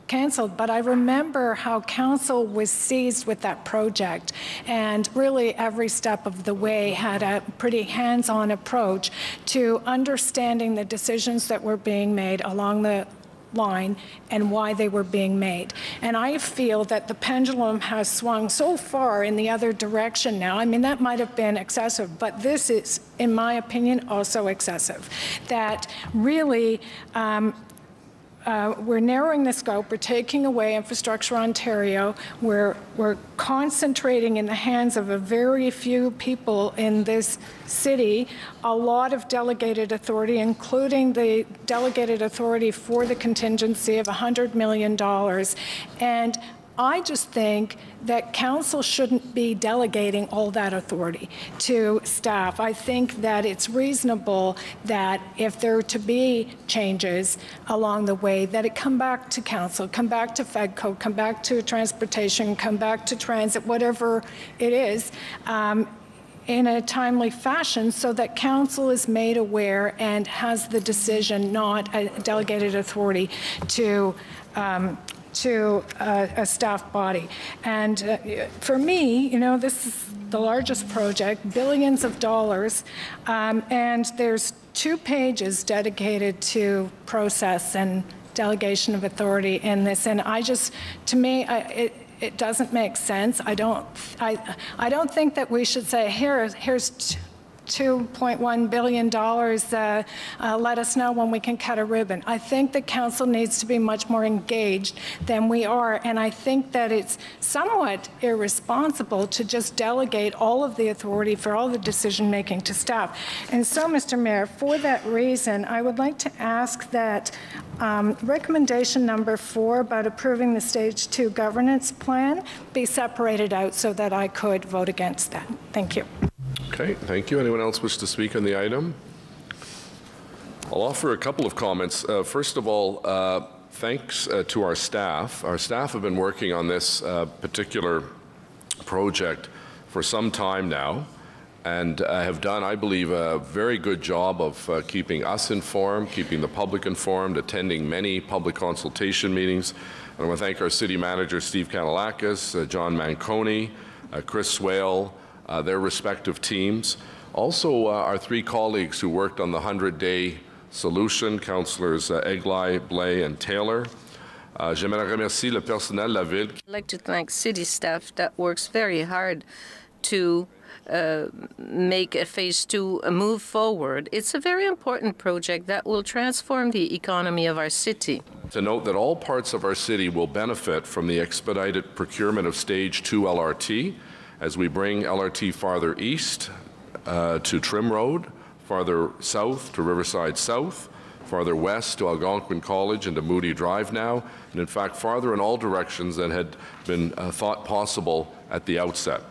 U: I remember how council was seized with that project, and really every step of the way had a pretty hands-on approach to understanding the decisions that were being made along the line and why they were being made. And I feel that the pendulum has swung so far in the other direction now. I mean, that might have been excessive, but this is, in my opinion, also excessive. That really, we're narrowing the scope, we're taking away Infrastructure Ontario, we're concentrating in the hands of a very few people in this city a lot of delegated authority, including the delegated authority for the contingency of $100 million. And I just think that council shouldn't be delegating all that authority to staff. I think that it's reasonable that if there are to be changes along the way, that it come back to council, come back to FEDCO, come back to transportation, come back to transit, whatever it is, in a timely fashion so that council is made aware and has the decision, not a delegated authority to a staff body. And for me, you know, this is the largest project, billions of dollars, and there's 2 pages dedicated to process and delegation of authority in this. And I just, to me, it doesn't make sense. I don't think that we should say, here's $2.1 billion, let us know when we can cut a ribbon. I think the council needs to be much more engaged than we are, and I think that it's somewhat irresponsible to just delegate all of the authority for all the decision making to staff. And so, Mr. Mayor, for that reason, I would like to ask that recommendation number 4 about approving the Stage 2 governance plan be separated out so that I could vote against that. Thank you.
Y: Okay, thank you. Anyone else wish to speak on the item? I'll offer a couple of comments. First of all, thanks to our staff. Our staff have been working on this particular project for some time now and have done, I believe, a very good job of keeping us informed, keeping the public informed, attending many public consultation meetings. And I want to thank our city manager, Steve Kanalakis, John Manconi, Chris Swale, their respective teams. Also, our 3 colleagues who worked on the 100-day solution, Councillors Egli, Blais, and Taylor. J'aimerais remercier le personnel de la ville.
G: I'd like to thank city staff that works very hard to make a phase 2 move forward. It's a very important project that will transform the economy of our city.
Y: To note that all parts of our city will benefit from the expedited procurement of Stage 2 LRT, as we bring LRT farther east to Trim Road, farther south to Riverside South, farther west to Algonquin College and to Moody Drive now, and in fact farther in all directions than had been thought possible at the outset.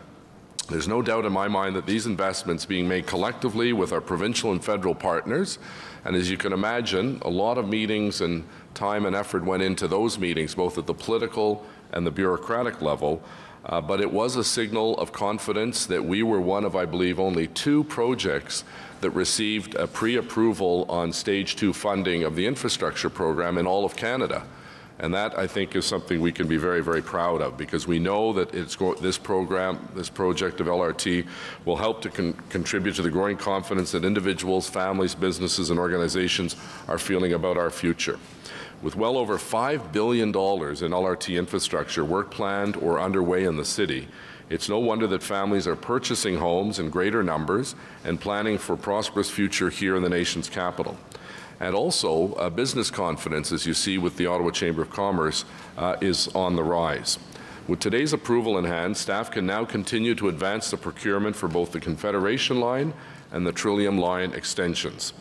Y: There's no doubt in my mind that these investments being made collectively with our provincial and federal partners, and as you can imagine, a lot of meetings and time and effort went into those meetings, both at the political and the bureaucratic level, but it was a signal of confidence that we were one of, I believe, only 2 projects that received a pre-approval on Stage 2 funding of the infrastructure program in all of Canada. And that, I think, is something we can be very, very proud of, because we know that this project of LRT will help to contribute to the growing confidence that individuals, families, businesses, and organizations are feeling about our future. With well over $5 billion in LRT infrastructure work planned or underway in the city, it's no wonder that families are purchasing homes in greater numbers and planning for a prosperous future here in the nation's capital. And also, business confidence, as you see with the Ottawa Chamber of Commerce, is on the rise. With today's approval in hand, staff can now continue to advance the procurement for both the Confederation Line and the Trillium Line extensions.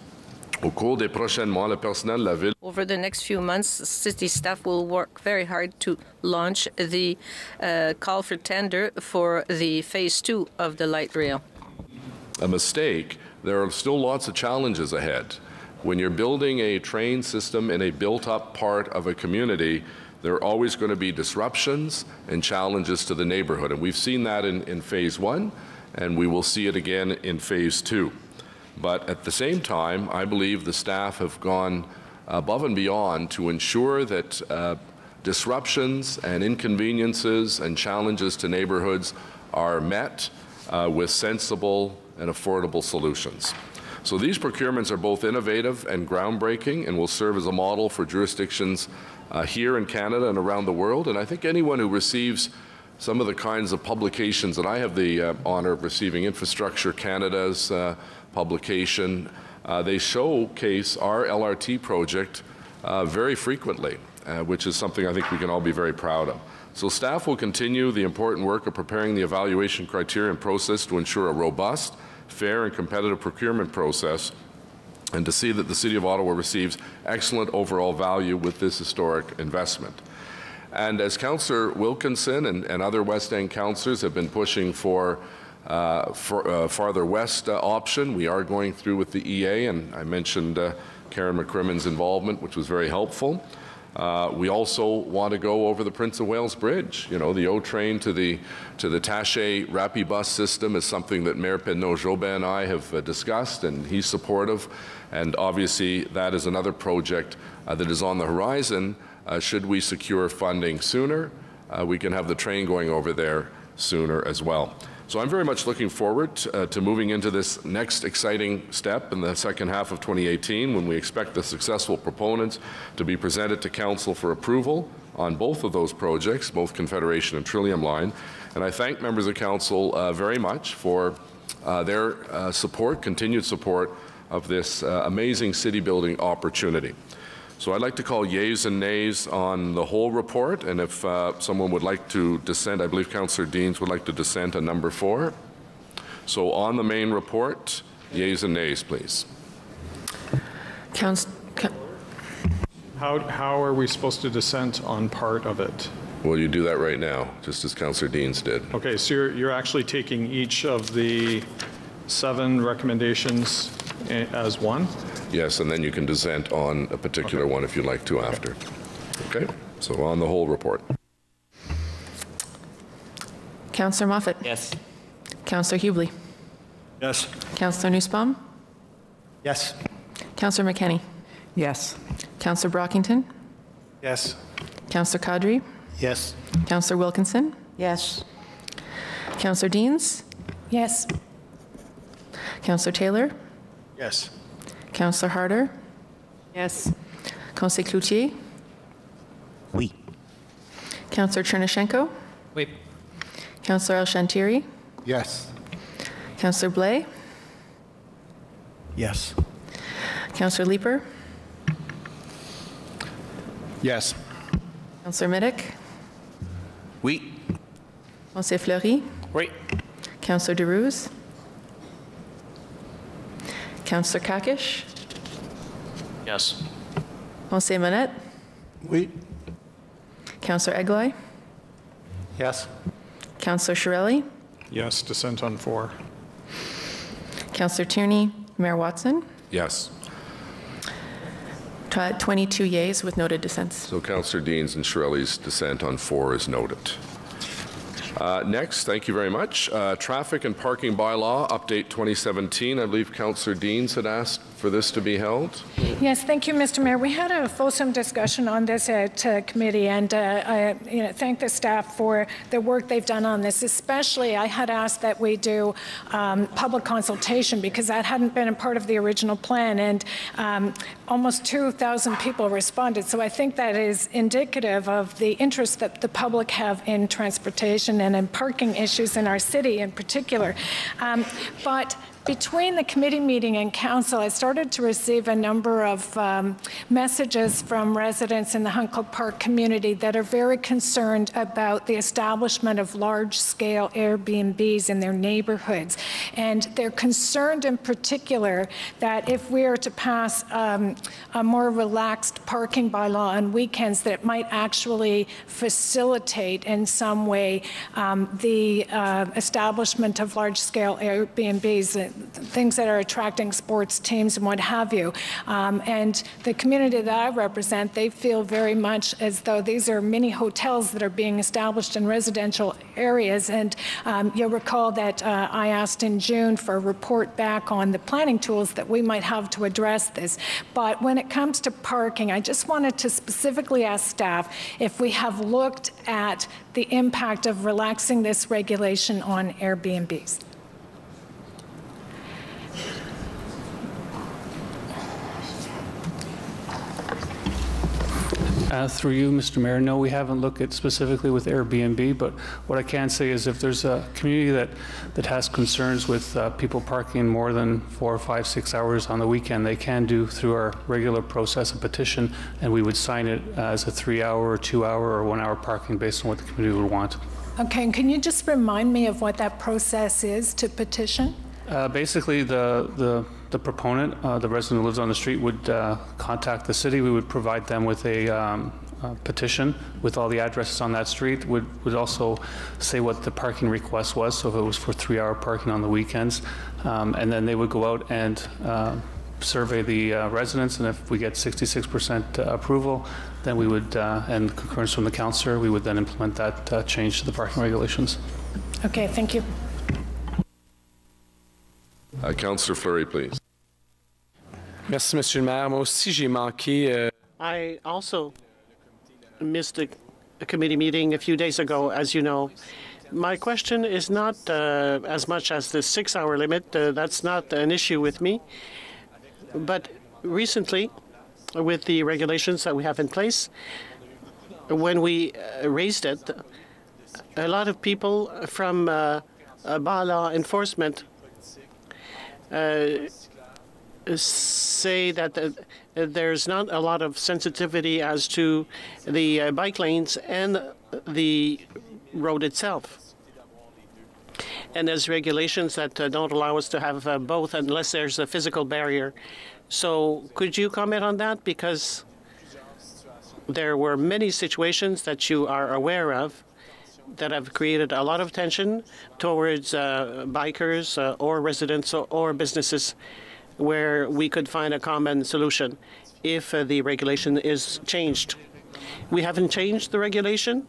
Y: Over the
G: next few months, city staff will work very hard to launch the call for tender for the Phase 2 of the light rail.
Y: A mistake, there are still lots of challenges ahead. When you're building a train system in a built-up part of a community, there are always going to be disruptions and challenges to the neighborhood. And we've seen that in Phase 1, and we will see it again in Phase 2. But at the same time, I believe the staff have gone above and beyond to ensure that disruptions and inconveniences and challenges to neighborhoods are met with sensible and affordable solutions. So these procurements are both innovative and groundbreaking and will serve as a model for jurisdictions here in Canada and around the world. And I think anyone who receives some of the kinds of publications that I have the honor of receiving, Infrastructure Canada's publication, they showcase our LRT project very frequently, which is something I think we can all be very proud of. So staff will continue the important work of preparing the evaluation criteria and process to ensure a robust, fair and competitive procurement process, and to see that the City of Ottawa receives excellent overall value with this historic investment. And as Councillor Wilkinson and other West End councillors have been pushing for farther west option, we are going through with the EA, and I mentioned Karen McCrimmon's involvement, which was very helpful. We also want to go over the Prince of Wales Bridge. You know, the O train to the Taché Rapid Bus system is something that Mayor Penneau-Jobin and I have discussed, and he's supportive. And obviously, that is another project that is on the horizon. Should we secure funding sooner, we can have the train going over there sooner as well. So I'm very much looking forward to moving into this next exciting step in the second half of 2018, when we expect the successful proponents to be presented to Council for approval on both of those projects, both Confederation and Trillium Line. And I thank members of Council very much for their support, continued support of this amazing city building opportunity. So I'd like to call yeas and nays on the whole report, and if someone would like to dissent, I believe Councillor Deans would like to dissent on number 4. So on the main report, yeas and nays, please.
I: How are we supposed to dissent on part of it?
Y: Well, you do that right now, just as Councillor Deans did.
I: Okay, so you're actually taking each of the 7 recommendations as one?
Y: Yes, and then you can dissent on a particular one if you'd like to after. Okay, so on the whole report.
E: Councillor Moffat?
J: Yes.
E: Councillor Hubley?
O: Yes.
E: Councillor Nussbaum?
L: Yes.
E: Councillor McKenney?
N: Yes.
E: Councillor Brockington?
B: Yes.
E: Councillor Kadri?
A: Yes.
E: Councillor Wilkinson?
V: Yes.
E: Councillor Deans?
U: Yes.
E: Councillor Taylor?
B: Yes.
E: Councillor Harder?
U: Yes.
E: Councillor Cloutier?
M: Oui.
E: Councillor Chernyshenko?
P: Oui.
E: Councillor El-Shantiri?
K: Yes.
E: Councillor Blais?
L: Yes.
E: Councillor Leeper?
D: Yes.
E: Councillor Middick?
D: Oui.
E: Councillor Fleury?
P: Oui.
E: Councillor Derouz? Councillor Kakish?
P: Yes.
E: Councillor Monette?
O: Oui.
E: Councillor Eglai?
O: Yes.
E: Councillor Shirelli?
I: Yes, dissent on 4.
E: Councillor Tierney? Mayor Watson?
Y: Yes.
E: 22 yeas with noted dissents.
Y: So Councillor Deans and Shirelli's dissent on 4 is noted. Next, thank you very much. Traffic and Parking Bylaw, Update 2017. I believe Councillor Deans had asked for this to be held.
U: Yes, thank you, Mr. Mayor. We had a fulsome discussion on this at committee, and I thank the staff for the work they've done on this. Especially, I had asked that we do public consultation, because that hadn't been a part of the original plan, and almost 2,000 people responded. So I think that is indicative of the interest that the public have in transportation and in parking issues in our city in particular. But between the committee meeting and council, I started to receive a number of messages from residents in the Hunkle Park community that are very concerned about the establishment of large-scale Airbnbs in their neighborhoods. And they're concerned in particular that if we are to pass a more relaxed parking bylaw on weekends, that it might actually facilitate in some way the establishment of large-scale Airbnbs, things that are attracting sports teams and what have you. And the community that I represent, they feel very much as though these are mini hotels that are being established in residential areas. And you'll recall that I asked in June for a report back on the planning tools that we might have to address this. But when it comes to parking, I just wanted to specifically ask staff if we have looked at the impact of relaxing this regulation on Airbnbs.
R: Through you, Mr. Mayor, no, we haven't looked at specifically with Airbnb, but what I can say is if there's a community that has concerns with people parking more than 4, 5, 6 hours on the weekend, they can do through our regular process a petition, and we would sign it as a 3-hour or 2-hour or 1-hour parking based on what the community would want.
U: Okay, and can you just remind me of what that process is to petition?
R: Basically, the proponent, the resident who lives on the street, would contact the city. We would provide them with a petition with all the addresses on that street. Would also say what the parking request was, so if it was for 3-hour parking on the weekends. And then they would go out and survey the residents, and if we get 66% approval, then we would, and concurrence from the councillor, we would then implement that change to the parking regulations.
U: Okay, thank you.
Y: Councillor Fleury, please.
S: Merci, Monsieur le Maire. Moi aussi, j'ai manqué. I also missed a committee meeting a few days ago, as you know. My question is not as much as the 6-hour limit. That's not an issue with me. But recently, with the regulations that we have in place, when we raised it, a lot of people from bylaw enforcement say that there's not a lot of sensitivity as to the bike lanes and the road itself. And there's regulations that don't allow us to have both unless there's a physical barrier. So could you comment on that? Because there were many situations that you are aware of that have created a lot of tension towards bikers or residents or businesses, where we could find a common solution if the regulation is changed. We haven't changed the regulation,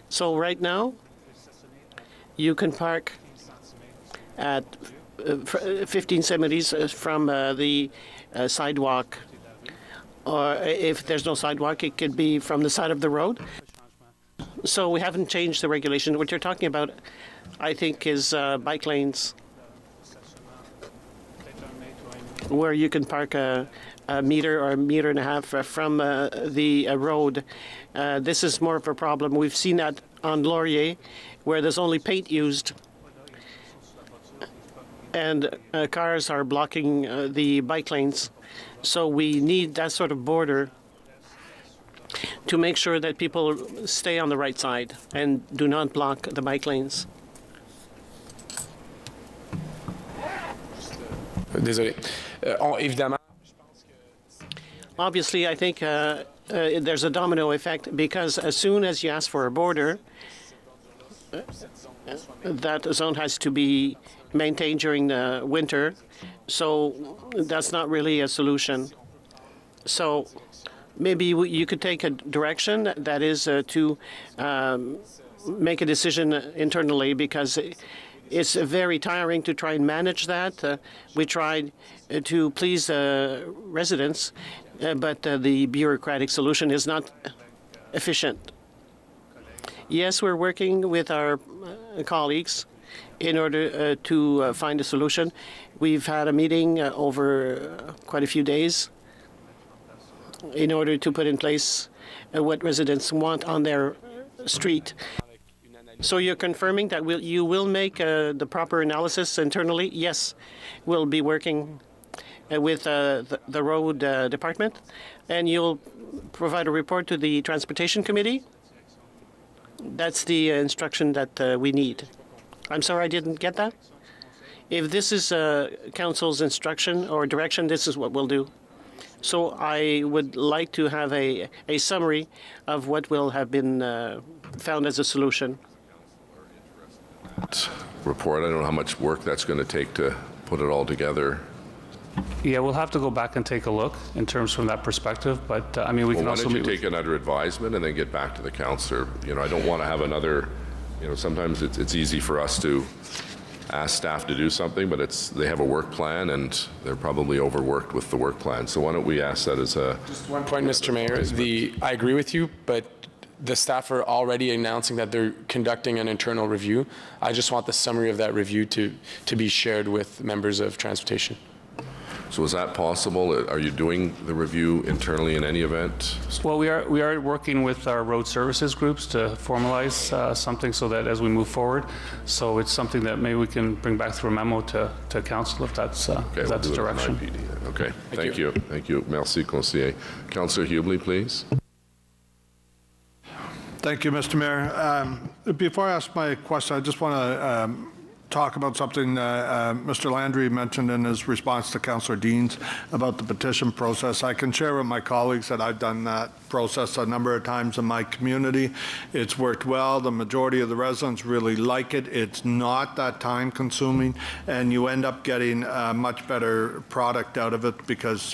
S: so right now you can park at 15 centimeters from the sidewalk, or if there's no sidewalk, it could be from the side of the road. So we haven't changed the regulation. What you're talking about, I think, is bike lanes, where you can park a meter or a meter and a half from the road. This is more of a problem. We've seen that on Laurier, where there's only paint used, and cars are blocking the bike lanes. So we need that sort of border to make sure that people stay on the right side and do not block the bike lanes. Désolé. Évidemment.
Q: Obviously, I think there's a domino effect, because as soon as you ask for a border, that zone has to be maintained during the winter. So that's not really a solution. So maybe you could take a direction that is to make a decision internally, because it's very tiring to try and manage that. We tried to please residents, but the bureaucratic solution is not efficient. Yes, we're working with our colleagues in order to find a solution. We've had a meeting over quite a few days in order to put in place what residents want on their street.
S: So you're confirming that you will make the proper analysis internally? Yes, we'll be working with the road department, and you'll provide a report to the Transportation Committee? That's the instruction that we need. I'm sorry, I didn't get that. If this is council's instruction or direction, this is what we'll do. So I would like to have a summary of what will have been found as a solution.
Y: Report, I don't know how much work that's going to take to put it all together.
R: Yeah, we'll have to go back and take a look in terms from that perspective, but I mean, we can also
Y: why don't you take it under advisement and then get back to the councillor? You know, I don't want to have another, you know, sometimes it's easy for us to ask staff to do something, but they have a work plan and they're probably overworked with the work plan. So why don't we ask that as a...
C: Just one point, Mr. Mayor. I agree with you, but the staff are already announcing that they're conducting an internal review. I just want the summary of that review to be shared with members of transportation.
Y: So is that possible? Are you doing the review internally in any event?
R: Well, we are working with our road services groups to formalize something so that as we move forward. So it's something that maybe we can bring back through a memo to council if that's the direction.
Y: Okay, thank you. Thank you. Merci, conseiller. Councillor Hubley, please.
O: Thank you, Mr. Mayor. Before I ask my question, I just want to talk about something Mr. Landry mentioned in his response to Councillor Deans about the petition process. I can share with my colleagues that I've done that process a number of times in my community. It's worked well. The majority of the residents really like it. It's not that time consuming, and you end up getting a much better product out of it because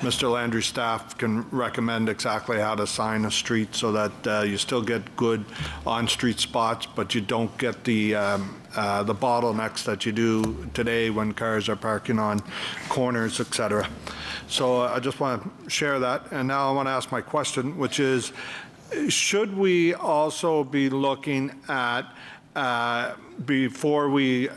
O: Mr. Landry's staff can recommend exactly how to sign a street so that you still get good on-street spots, but you don't get the bottlenecks that you do today when cars are parking on corners, etc. So I just want to share that. And now I want to ask my question, which is, should we also be looking at, before we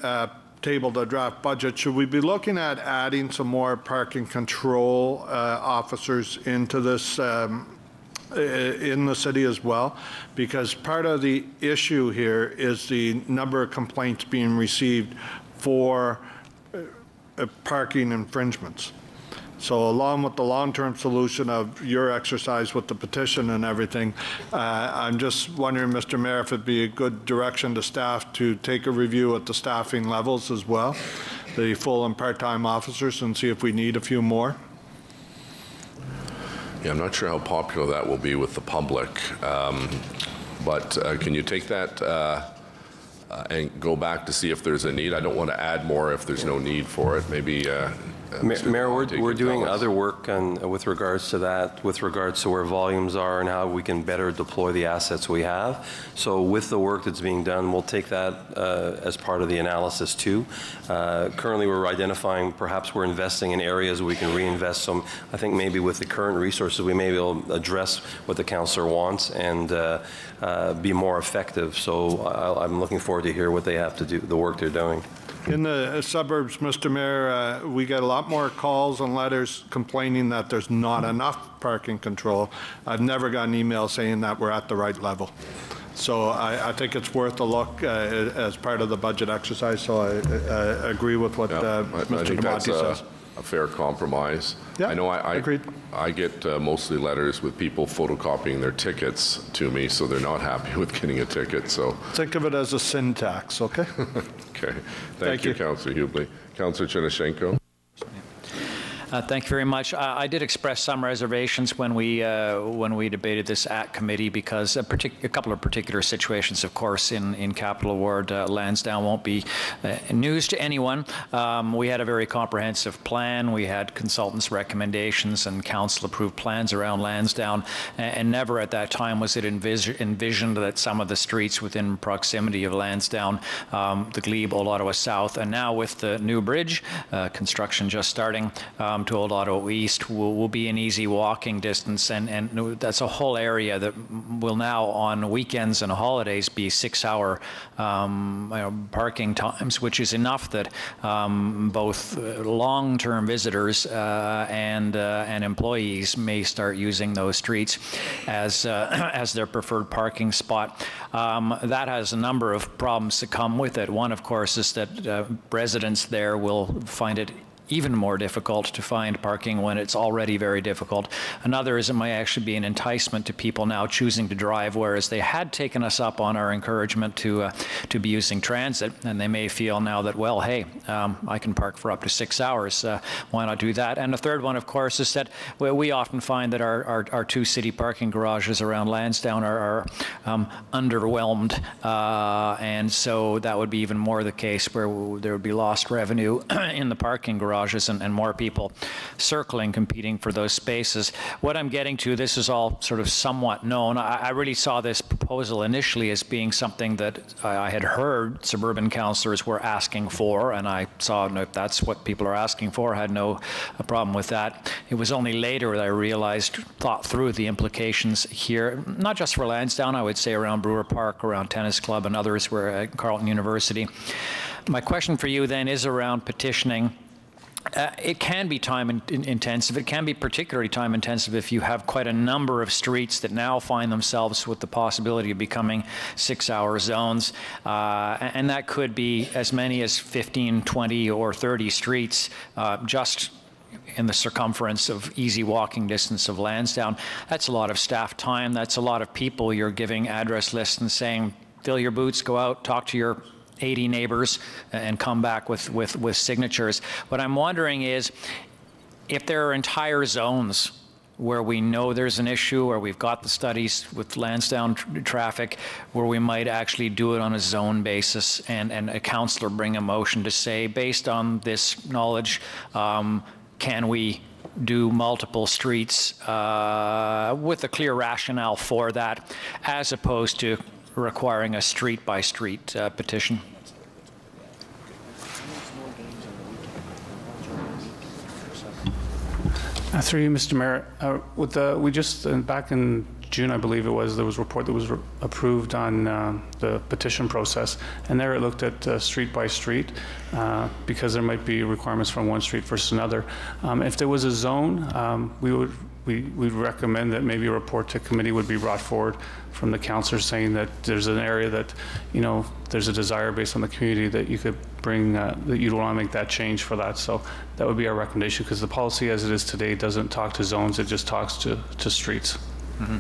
O: table the draft budget, should we be looking at adding some more parking control officers into this in the city as well? Because part of the issue here is the number of complaints being received for parking infringements. So along with the long-term solution of your exercise with the petition and everything, I'm just wondering, Mr. Mayor, if it'd be a good direction to staff to take a review at the staffing levels as well, the full and part-time officers, and see if we need a few more.
Y: Yeah, I'm not sure how popular that will be with the public, but can you take that and go back to see if there's a need? I don't want to add more if there's no need for it. Maybe
H: Mayor, we're doing other work with regards to that, with regards to where volumes are and how we can better deploy the assets we have. So with the work that's being done, we'll take that as part of the analysis too. Currently, we're identifying perhaps we're investing in areas we can reinvest some. I think maybe with the current resources, we may be able to address what the councillor wants and be more effective. So I'm looking forward to hear what they have to do, the work they're doing.
O: In the suburbs, Mr. Mayor, we get a lot more calls and letters complaining that there's not enough parking control. I've never got an email saying that we're at the right level. So I think it's worth a look as part of the budget exercise. So I agree with what Mr. Damati says.
Y: A fair compromise.
O: Yeah,
Y: I know
O: agreed.
Y: I get mostly letters with people photocopying their tickets to me, so they're not happy with getting a ticket. So
O: think of it as a sin tax, okay?
Y: Okay. Thank you, Councillor Hubley. Councillor Chernushenko.
P: Thank you very much. I did express some reservations when we debated this at committee because a couple of particular situations, of course, in Capital Ward, Lansdowne won't be news to anyone. We had a very comprehensive plan. We had consultants' recommendations and council-approved plans around Lansdowne, and never at that time was it envisioned that some of the streets within proximity of Lansdowne, the Glebe, Old Ottawa South, and now with the new bridge construction just starting, to Old Ottawa East will be an easy walking distance, and that's a whole area that will now on weekends and holidays be 6-hour parking times, which is enough that both long-term visitors and employees may start using those streets as their preferred parking spot. That has a number of problems that come with it. One, of course, is that residents there will find it even more difficult to find parking when it's already very difficult. Another is it might actually be an enticement to people now choosing to drive, whereas they had taken us up on our encouragement to be using transit, and they may feel now that, well, hey, I can park for up to 6 hours. Why not do that? And the third one, of course, is that we often find that our two city parking garages around Lansdowne are underwhelmed, and so that would be even more the case where there would be lost revenue in the parking garages and more people circling, competing for those spaces. What I'm getting to, this is all sort of somewhat known. I really saw this proposal initially as being something that I had heard suburban councillors were asking for, and I saw if that's what people are asking for, I had no problem with that. It was only later that I realized, thought through the implications here, not just for Lansdowne, I would say around Brewer Park, around Tennis Club, and others were at Carleton University. My question for you then is around petitioning. It can be time intensive. It can be particularly time intensive if you have quite a number of streets that now find themselves with the possibility of becoming 6-hour zones. And that could be as many as 15, 20, or 30 streets just in the circumference of easy walking distance of Lansdowne. That's a lot of staff time. That's a lot of people you're giving address lists and saying, fill your boots, go out, talk to your 80 neighbors and come back with signatures. What I'm wondering is if there are entire zones where we know there's an issue, or we've got the studies with Lansdowne traffic, where we might actually do it on a zone basis and a councillor bring a motion to say, based on this knowledge, can we do multiple streets with a clear rationale for that, as opposed to requiring a street-by-street petition.
R: Through you, Mr. Mayor, we just, back in June, I believe it was, there was a report that was approved on the petition process, and there it looked at street by street because there might be requirements from one street versus another. If there was a zone, we'd recommend that maybe a report to committee would be brought forward from the councillors saying that there's an area that, you know, there's a desire based on the community that you could bring, that you'd want to make that change for that. So that would be our recommendation, because the policy as it is today doesn't talk to zones, it just talks to streets.
P: Mm-hmm.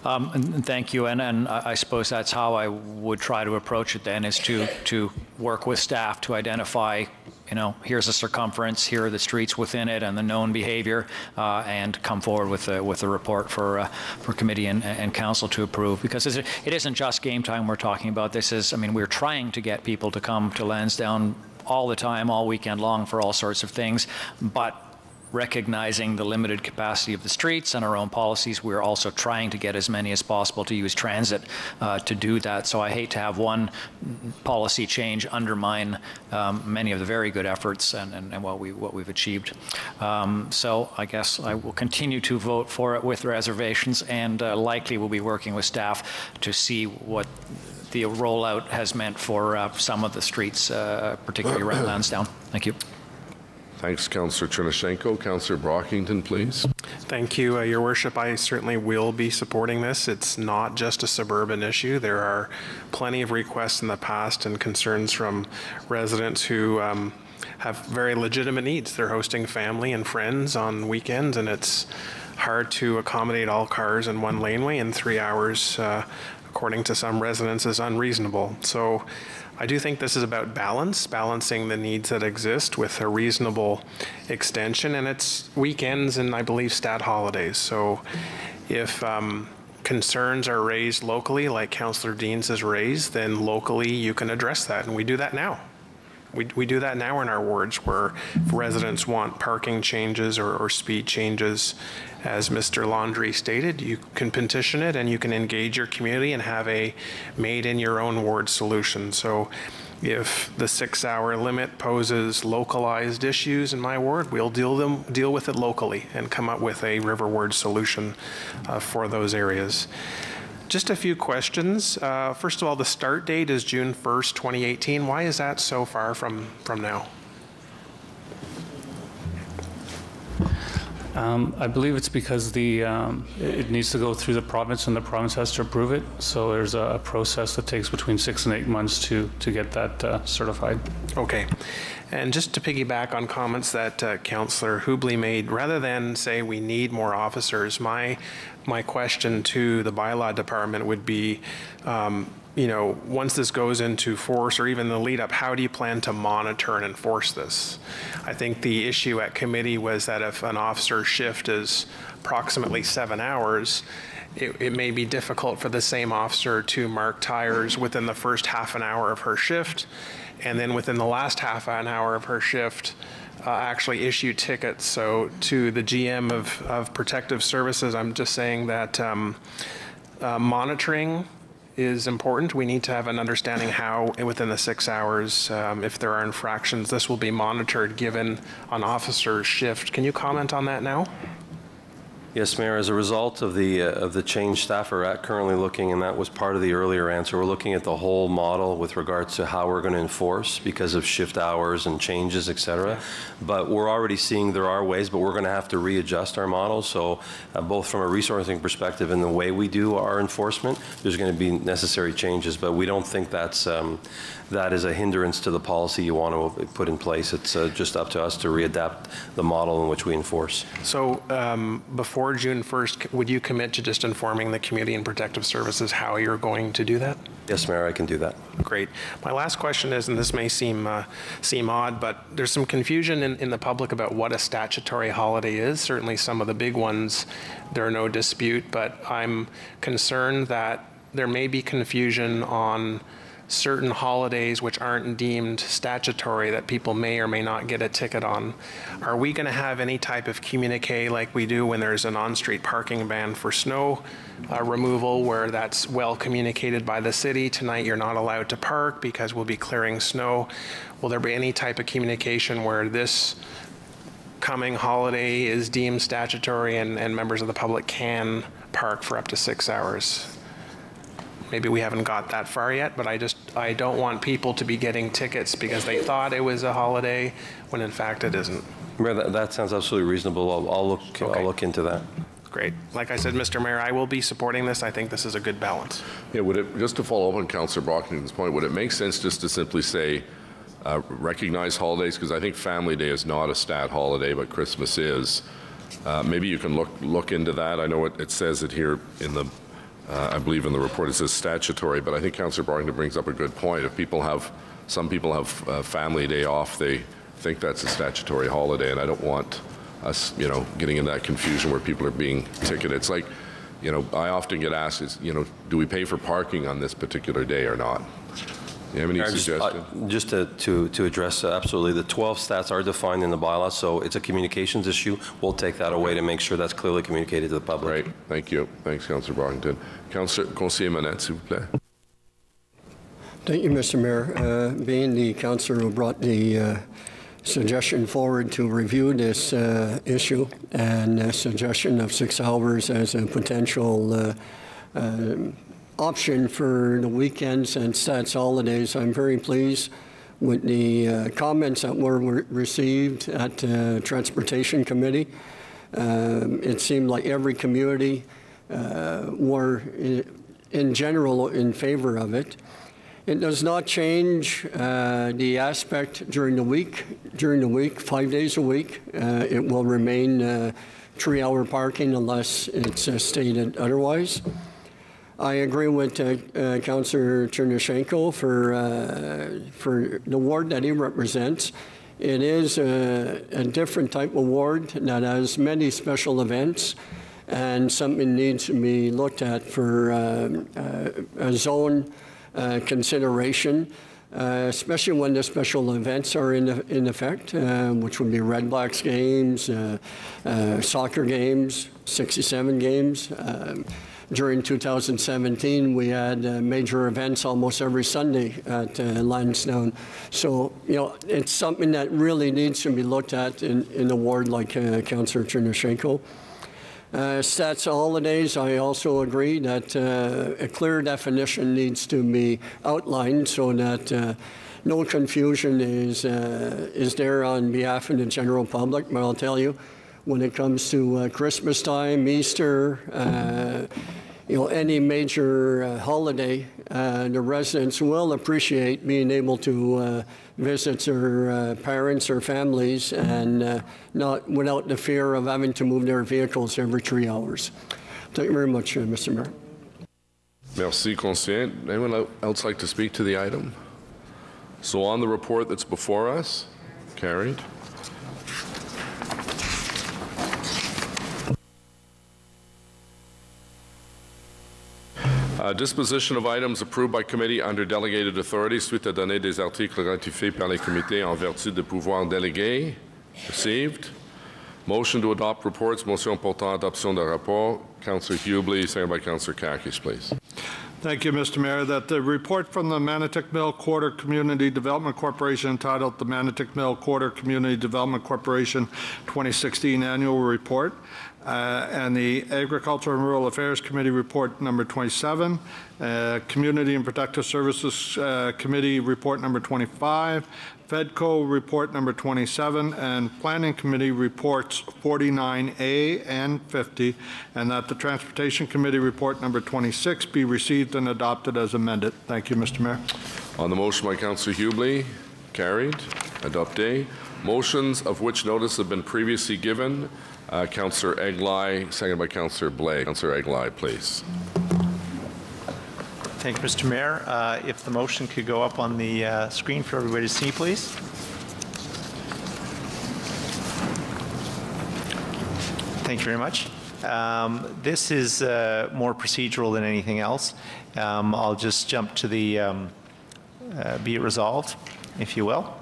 P: And thank you, and I suppose that's how I would try to approach it then, is to work with staff to identify, you know, here's the circumference, here are the streets within it and the known behavior, and come forward with a report for committee and council to approve. Because it isn't just game time we're talking about. This is, I mean, we're trying to get people to come to Lansdowne all the time, all weekend long, for all sorts of things, but recognizing the limited capacity of the streets and our own policies, we're also trying to get as many as possible to use transit to do that. So I hate to have one policy change undermine many of the very good efforts and what we've achieved. So I guess I will continue to vote for it with reservations, and likely will be working with staff to see what the rollout has meant for some of the streets, particularly around Lansdowne. Thank you.
Y: Thanks, Councillor Chernyshenko. Councillor Brockington, please.
B: Thank you, Your Worship. I certainly will be supporting this. It's not just a suburban issue. There are plenty of requests in the past and concerns from residents who have very legitimate needs. They're hosting family and friends on weekends, and it's hard to accommodate all cars in one laneway, and 3 hours, according to some residents, is unreasonable. So I do think this is about balancing the needs that exist with a reasonable extension, and it's weekends and I believe stat holidays. So if concerns are raised locally, like Councillor Deans has raised, then locally you can address that, and we do that now. We do that now in our wards, where if residents want parking changes or speed changes, as Mr. Laundrie stated, you can petition it and you can engage your community and have a made in your own ward solution. So If the 6-hour limit poses localized issues in my ward, we'll deal with it locally and come up with a riverward solution for those areas. Just a few questions. First of all, the start date is June 1st, 2018. Why is that so far from now?
R: I believe it's because it needs to go through the province, and the province has to approve it. So there's a process that takes between 6 and 8 months to get that certified.
B: Okay. And just to piggyback on comments that Councillor Hubley made, rather than say we need more officers, my question to the bylaw department would be, you know, once this goes into force or even the lead up, how do you plan to monitor and enforce this? I think the issue at committee was that if an officer's shift is approximately 7 hours, it may be difficult for the same officer to mark tires within the first half an hour of her shift, and then within the last half an hour of her shift, actually issue tickets. So to the GM of Protective Services, I'm just saying that monitoring is important. We need to have an understanding how within the 6 hours, if there are infractions, this will be monitored given an officer's shift. Can you comment on that now?
H: Yes, Mayor. As a result of the change, staff are currently looking, and that was part of the earlier answer, we're looking at the whole model with regards to how we're going to enforce because of shift hours and changes, et cetera. But we're already seeing there are ways, but we're going to have to readjust our model. So both from a resourcing perspective and the way we do our enforcement, there's going to be necessary changes, but we don't think that is a hindrance to the policy you want to put in place. It's just up to us to readapt the model in which we enforce.
B: So before June 1st, would you commit to just informing the Community and Protective Services how you're going to do that?
H: Yes, Mayor, I can do that.
B: Great. My last question is, and this may seem odd, but there's some confusion in the public about what a statutory holiday is. Certainly some of the big ones, there are no dispute, but I'm concerned that there may be confusion on certain holidays which aren't deemed statutory that people may or may not get a ticket on. Are we going to have any type of communique like we do when there's an on-street parking ban for snow removal, where that's well communicated by the city? Tonight you're not allowed to park because we'll be clearing snow. Will there be any type of communication where this coming holiday is deemed statutory and members of the public can park for up to 6 hours? Maybe we haven't got that far yet, but I don't want people to be getting tickets because they thought it was a holiday when in fact it isn't.
H: Mayor, that sounds absolutely reasonable. I'll look into that.
B: Great. Like I said, Mr. Mayor, I will be supporting this. I think this is a good balance.
Y: Yeah, just to follow up on Councillor Brockton's point, would it make sense just to simply say recognize holidays? Because I think Family Day is not a stat holiday, but Christmas is. Maybe you can look into that. I know it says it here in the I believe in the report it says statutory, but I think Councillor Barrington brings up a good point. If some people have Family Day off, they think that's a statutory holiday, and I don't want us, getting in that confusion where people are being ticketed. It's like, I often get asked, do we pay for parking on this particular day or not? Do you have any suggestions?
H: Just to address, absolutely, the 12 stats are defined in the bylaw, so it's a communications issue. We'll take that away to make sure that's clearly communicated to the public.
Y: Great, thank you. Thanks, Councillor Barrington. Conseiller Manette, s'il vous plaît.
F: Thank you, Mr. Mayor. Being the councillor who brought the suggestion forward to review this issue and a suggestion of 6 hours as a potential option for the weekends and stats holidays, I'm very pleased with the comments that were received at the Transportation Committee. It seemed like every community were in general in favor of it. It does not change the aspect during the week. During the week, 5 days a week, it will remain 3-hour parking unless it's stated otherwise. I agree with Councillor Chernyshenko for the ward that he represents. It is a different type of ward that has many special events, and something needs to be looked at for a zone consideration, especially when the special events are in effect, which would be Red Blacks games, soccer games, 67 games. during 2017, we had major events almost every Sunday at Lansdowne. So, you know, it's something that really needs to be looked at in a ward like Councillor Chernushenko. Stats holidays, I also agree that a clear definition needs to be outlined so that no confusion is there on behalf of the general public. But I'll tell you, when it comes to Christmas time, Easter, you know, any major holiday, the residents will appreciate being able to visit their parents or families and not without the fear of having to move their vehicles every 3 hours. Thank you very much, Mr. Mayor.
Y: Merci, Conseiller. Anyone else like to speak to the item? So on the report that's before us, carried. Disposition of items approved by committee under delegated authority suite à donner des articles ratifiés par les comités en vertu de pouvoirs délégués. Received. Motion to adopt reports. Motion portant adoption de rapport. Councillor Hubley, seconded by Councillor Kakis, please.
O: Thank you, Mr. Mayor. That the report from the Manotick Mill Quarter Community Development Corporation entitled the Manotick Mill Quarter Community Development Corporation 2016 Annual Report and the Agriculture and Rural Affairs Committee Report number 27, Community and Protective Services Committee Report number 25, FEDCO Report number 27, and Planning Committee Reports 49A and 50, and that the Transportation Committee Report number 26 be received and adopted as amended. Thank you, Mr. Mayor.
Y: On the motion by Councillor Hubley, carried. Adopté. Motions of which notice have been previously given. Councillor Egli, seconded by Councillor Blais. Councillor Egli, please.
G: Thank you, Mr. Mayor. If the motion could go up on the screen for everybody to see, please. Thank you very much. This is more procedural than anything else. I'll just jump to the be it resolved, if you will.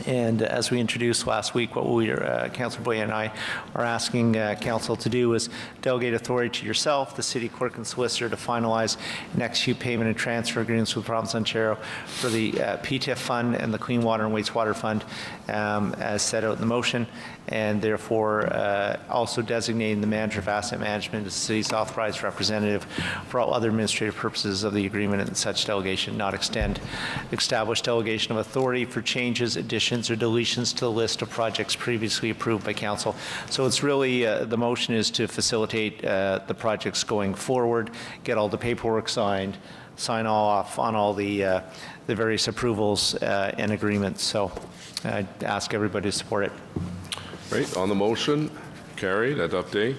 G: And as we introduced last week, what we Councillor Boyer and I are asking Council to do is delegate authority to yourself, the City Clerk and Solicitor, to finalize and execute payment and transfer agreements with the Province of Ontario for the PTIF Fund and the Clean Water and Wastewater Fund as set out in the motion, and therefore also designating the Manager of Asset Management as the City's authorized representative for all other administrative purposes of the agreement, and such delegation not extend. Established delegation of authority for changes, additions, or deletions to the list of projects previously approved by Council. So it's really, the motion is to facilitate the projects going forward, get all the paperwork signed, sign all off on all the various approvals and agreements. So I ask everybody to support it.
Y: Great. On the motion, carried. Adopté.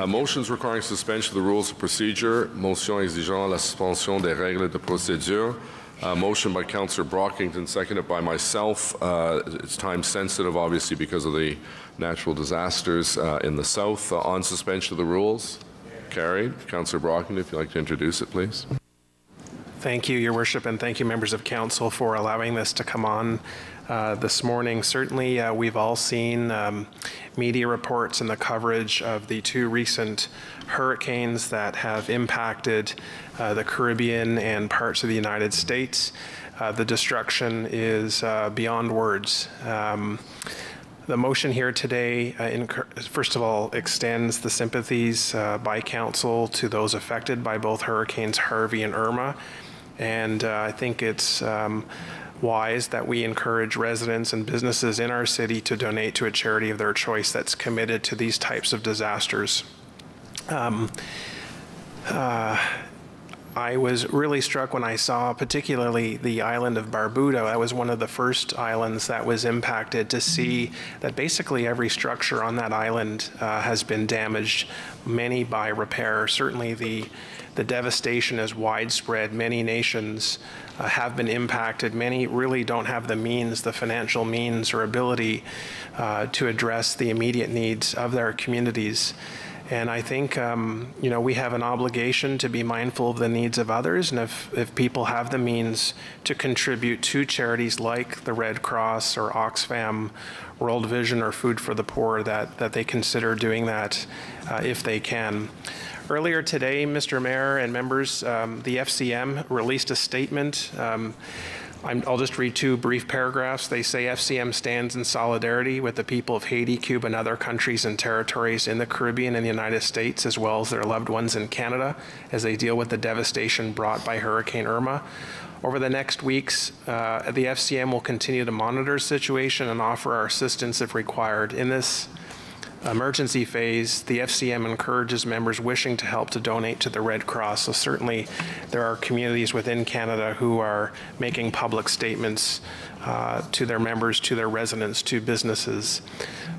Y: Motions requiring suspension of the rules of procedure. Motion exigeant la suspension des règles de procédure. Motion by Councillor Brockington, seconded by myself. It's time sensitive, obviously, because of the natural disasters in the south. On suspension of the rules, carried. Councillor Brockington, if you'd like to introduce it, please.
B: Thank you, Your Worship, and thank you, members of Council, for allowing this to come on this morning. Certainly, we've all seen media reports and the coverage of the two recent hurricanes that have impacted the Caribbean and parts of the United States. The destruction is beyond words. The motion here today, first of all, extends the sympathies by Council to those affected by both Hurricanes Harvey and Irma. And I think it's wise that we encourage residents and businesses in our city to donate to a charity of their choice that's committed to these types of disasters. I was really struck when I saw particularly the island of Barbuda. That was one of the first islands that was impacted, to see that basically every structure on that island has been damaged, many by repair. Certainly the devastation is widespread. Many nations have been impacted. Many really don't have the means, the financial means or ability to address the immediate needs of their communities. And I think, you know, we have an obligation to be mindful of the needs of others. And if people have the means to contribute to charities like the Red Cross or Oxfam, World Vision, or Food for the Poor, that they consider doing that if they can. Earlier today, Mr. Mayor and members, the FCM released a statement. I'll just read two brief paragraphs. They say FCM stands in solidarity with the people of Haiti, Cuba, and other countries and territories in the Caribbean and the United States, as well as their loved ones in Canada, as they deal with the devastation brought by Hurricane Irma. Over the next weeks, the FCM will continue to monitor the situation and offer our assistance if required. In this emergency phase, the FCM encourages members wishing to help to donate to the Red Cross. So certainly there are communities within Canada who are making public statements to their members, to their residents, to businesses.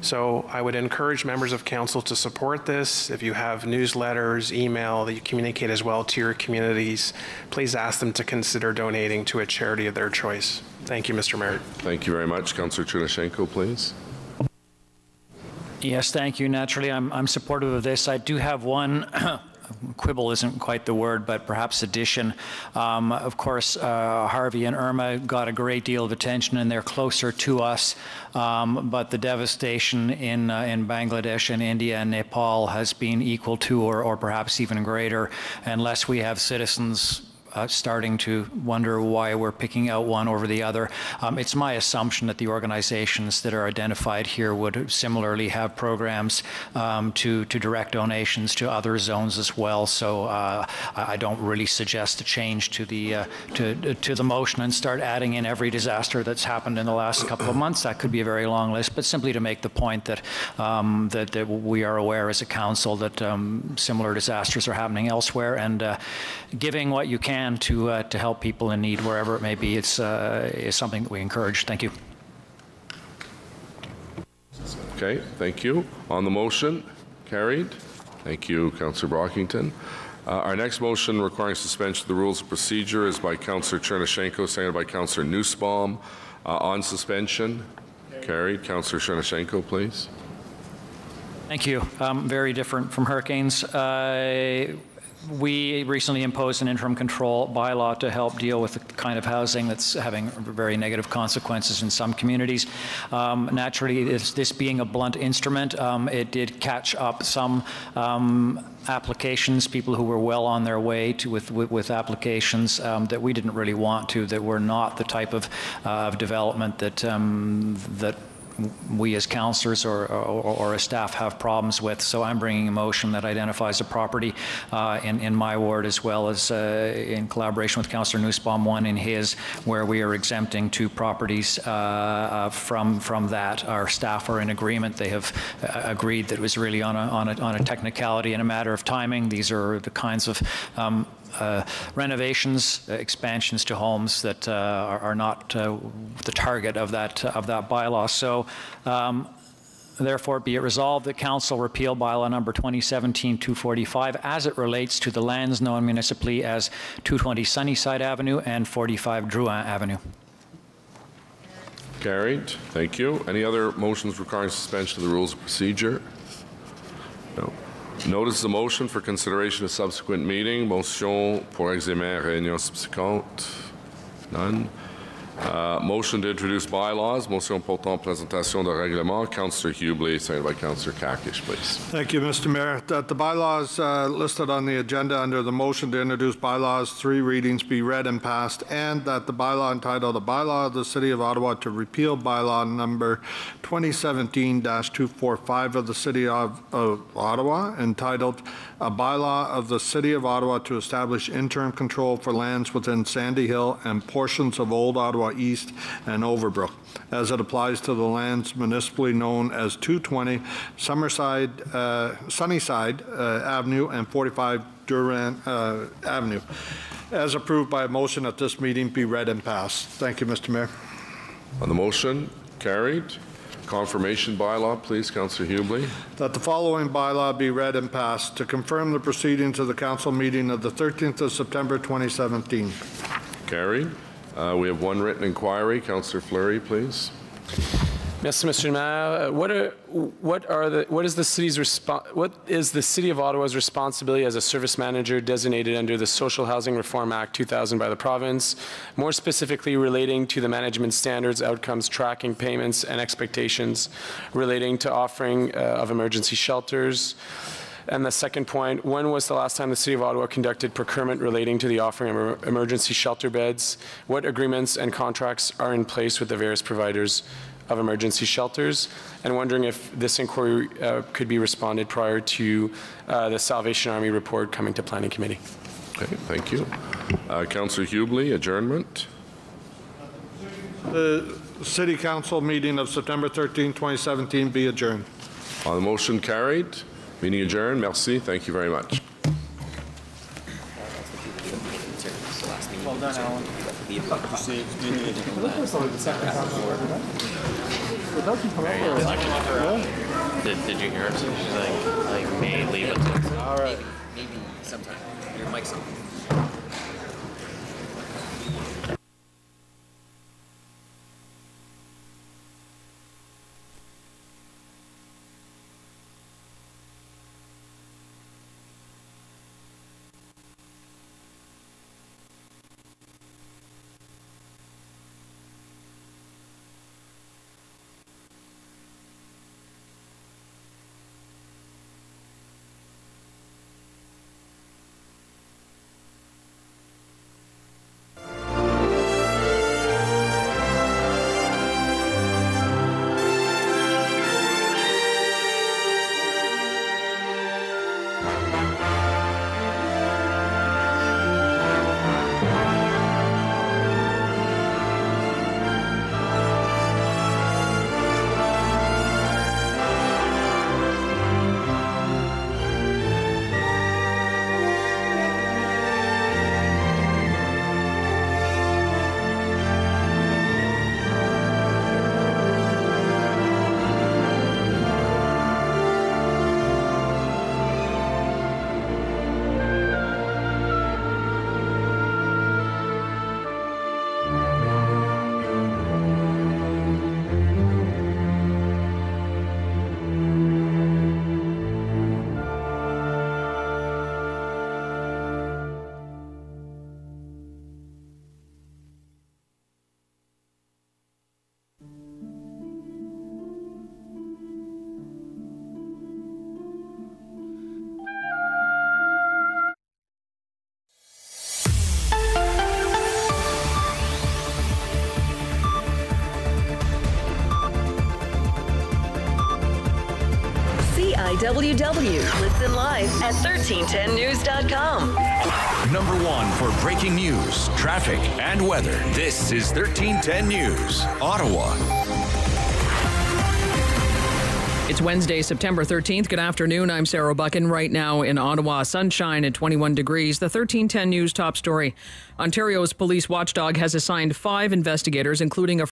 B: So I would encourage members of council to support this. If you have newsletters, email that you communicate as well to your communities, please ask them to consider donating to a charity of their choice. Thank you, Mr. Mayor.
Y: Thank you very much. Councillor Chernushenko, please.
P: Yes, thank you. Naturally, I'm supportive of this. I do have one quibble isn't quite the word, but perhaps addition. Of course, Harvey and Irma got a great deal of attention, and they're closer to us. But the devastation in Bangladesh and India and Nepal has been equal to, or perhaps even greater, unless we have citizens starting to wonder why we're picking out one over the other. It's my assumption that the organizations that are identified here would similarly have programs to direct donations to other zones as well. So I don't really suggest a change to the motion and start adding in every disaster that's happened in the last couple of months. That could be a very long list, but simply to make the point that that we are aware as a council that similar disasters are happening elsewhere, and giving what you can to help people in need wherever it may be is something that we encourage. Thank you.
Y: Okay, thank you. On the motion, carried. Thank you, Councillor Brockington. Our next motion requiring suspension of the rules of procedure is by Councillor Chernushenko, seconded by Councillor Nussbaum. On suspension, carried. Councillor Chernushenko, please.
P: Thank you. Very different from hurricanes. We recently imposed an interim control bylaw to help deal with the kind of housing that's having very negative consequences in some communities. Naturally, this being a blunt instrument, it did catch up some applications, people who were well on their way to with applications that we didn't really want to, that were not the type of development that that we as councillors or as staff have problems with. So I'm bringing a motion that identifies a property in my ward, as well as in collaboration with Councillor Nussbaum, one in his, where we are exempting 2 properties from that. Our staff are in agreement. They have agreed that it was really on a technicality and a matter of timing. These are the kinds of renovations, expansions to homes that are not the target of that bylaw. So therefore be it resolved that Council repeal bylaw number 2017-245 as it relates to the lands known municipally as 220 Sunnyside Avenue and 45 Drouin Avenue.
Y: Carried. Thank you. Any other motions requiring suspension of the rules of procedure? No. Notice the motion for consideration of subsequent meeting. Motion pour examen réunion subséquente. None. Motion to introduce bylaws. Motion portant présentation de règlement. Councillor Hubley, seconded by Councillor Kakish, please.
O: Thank you, Mr. Mayor. That the bylaws listed on the agenda under the motion to introduce bylaws, 3 readings be read and passed, and that the bylaw entitled "A Bylaw of the City of Ottawa to Repeal Bylaw Number 2017-245 of the City of Ottawa, entitled A Bylaw of the City of Ottawa to Establish Interim Control for Lands Within Sandy Hill and Portions of Old Ottawa East and Overbrook, as it applies to the lands municipally known as 220 Sunnyside Avenue and 45 Drouin Avenue, as approved by a motion at this meeting, be read and passed. Thank you, Mr. Mayor.
Y: On the motion, carried. Confirmation bylaw, please, Councillor Hubley.
O: That the following bylaw be read and passed to confirm the proceedings of the council meeting of the 13th of September 2017.
Y: Carried. We have 1 written inquiry. Councillor Fleury, please.
C: Merci, Mr. Mayor. What is the City of Ottawa's responsibility as a service manager designated under the Social Housing Reform Act 2000 by the province, more specifically relating to the management standards, outcomes, tracking, payments, and expectations relating to offering of emergency shelters? And the second point, when was the last time the City of Ottawa conducted procurement relating to the offering of emergency shelter beds? What agreements and contracts are in place with the various providers of emergency shelters? And wondering if this inquiry could be responded prior to the Salvation Army report coming to Planning Committee.
Y: Okay, thank you. Councillor Hubley, adjournment.
O: The City Council meeting of September 13, 2017 be adjourned.
Y: On the motion, carried. Meeting adjourned. Merci. Thank you very much.
L: Well done, Alan.
J: Did you hear her? She's like may leave it. All right. Maybe sometime. Your mic's on.
N: CIWW. Listen live at 1310news.com.
T: Number one for breaking news, traffic, and weather. This is 1310 News, Ottawa.
W: It's Wednesday, September 13th. Good afternoon. I'm Sarah Buchan. Right now in Ottawa, sunshine at 21 degrees. The 1310 News top story. Ontario's police watchdog has assigned 5 investigators, including a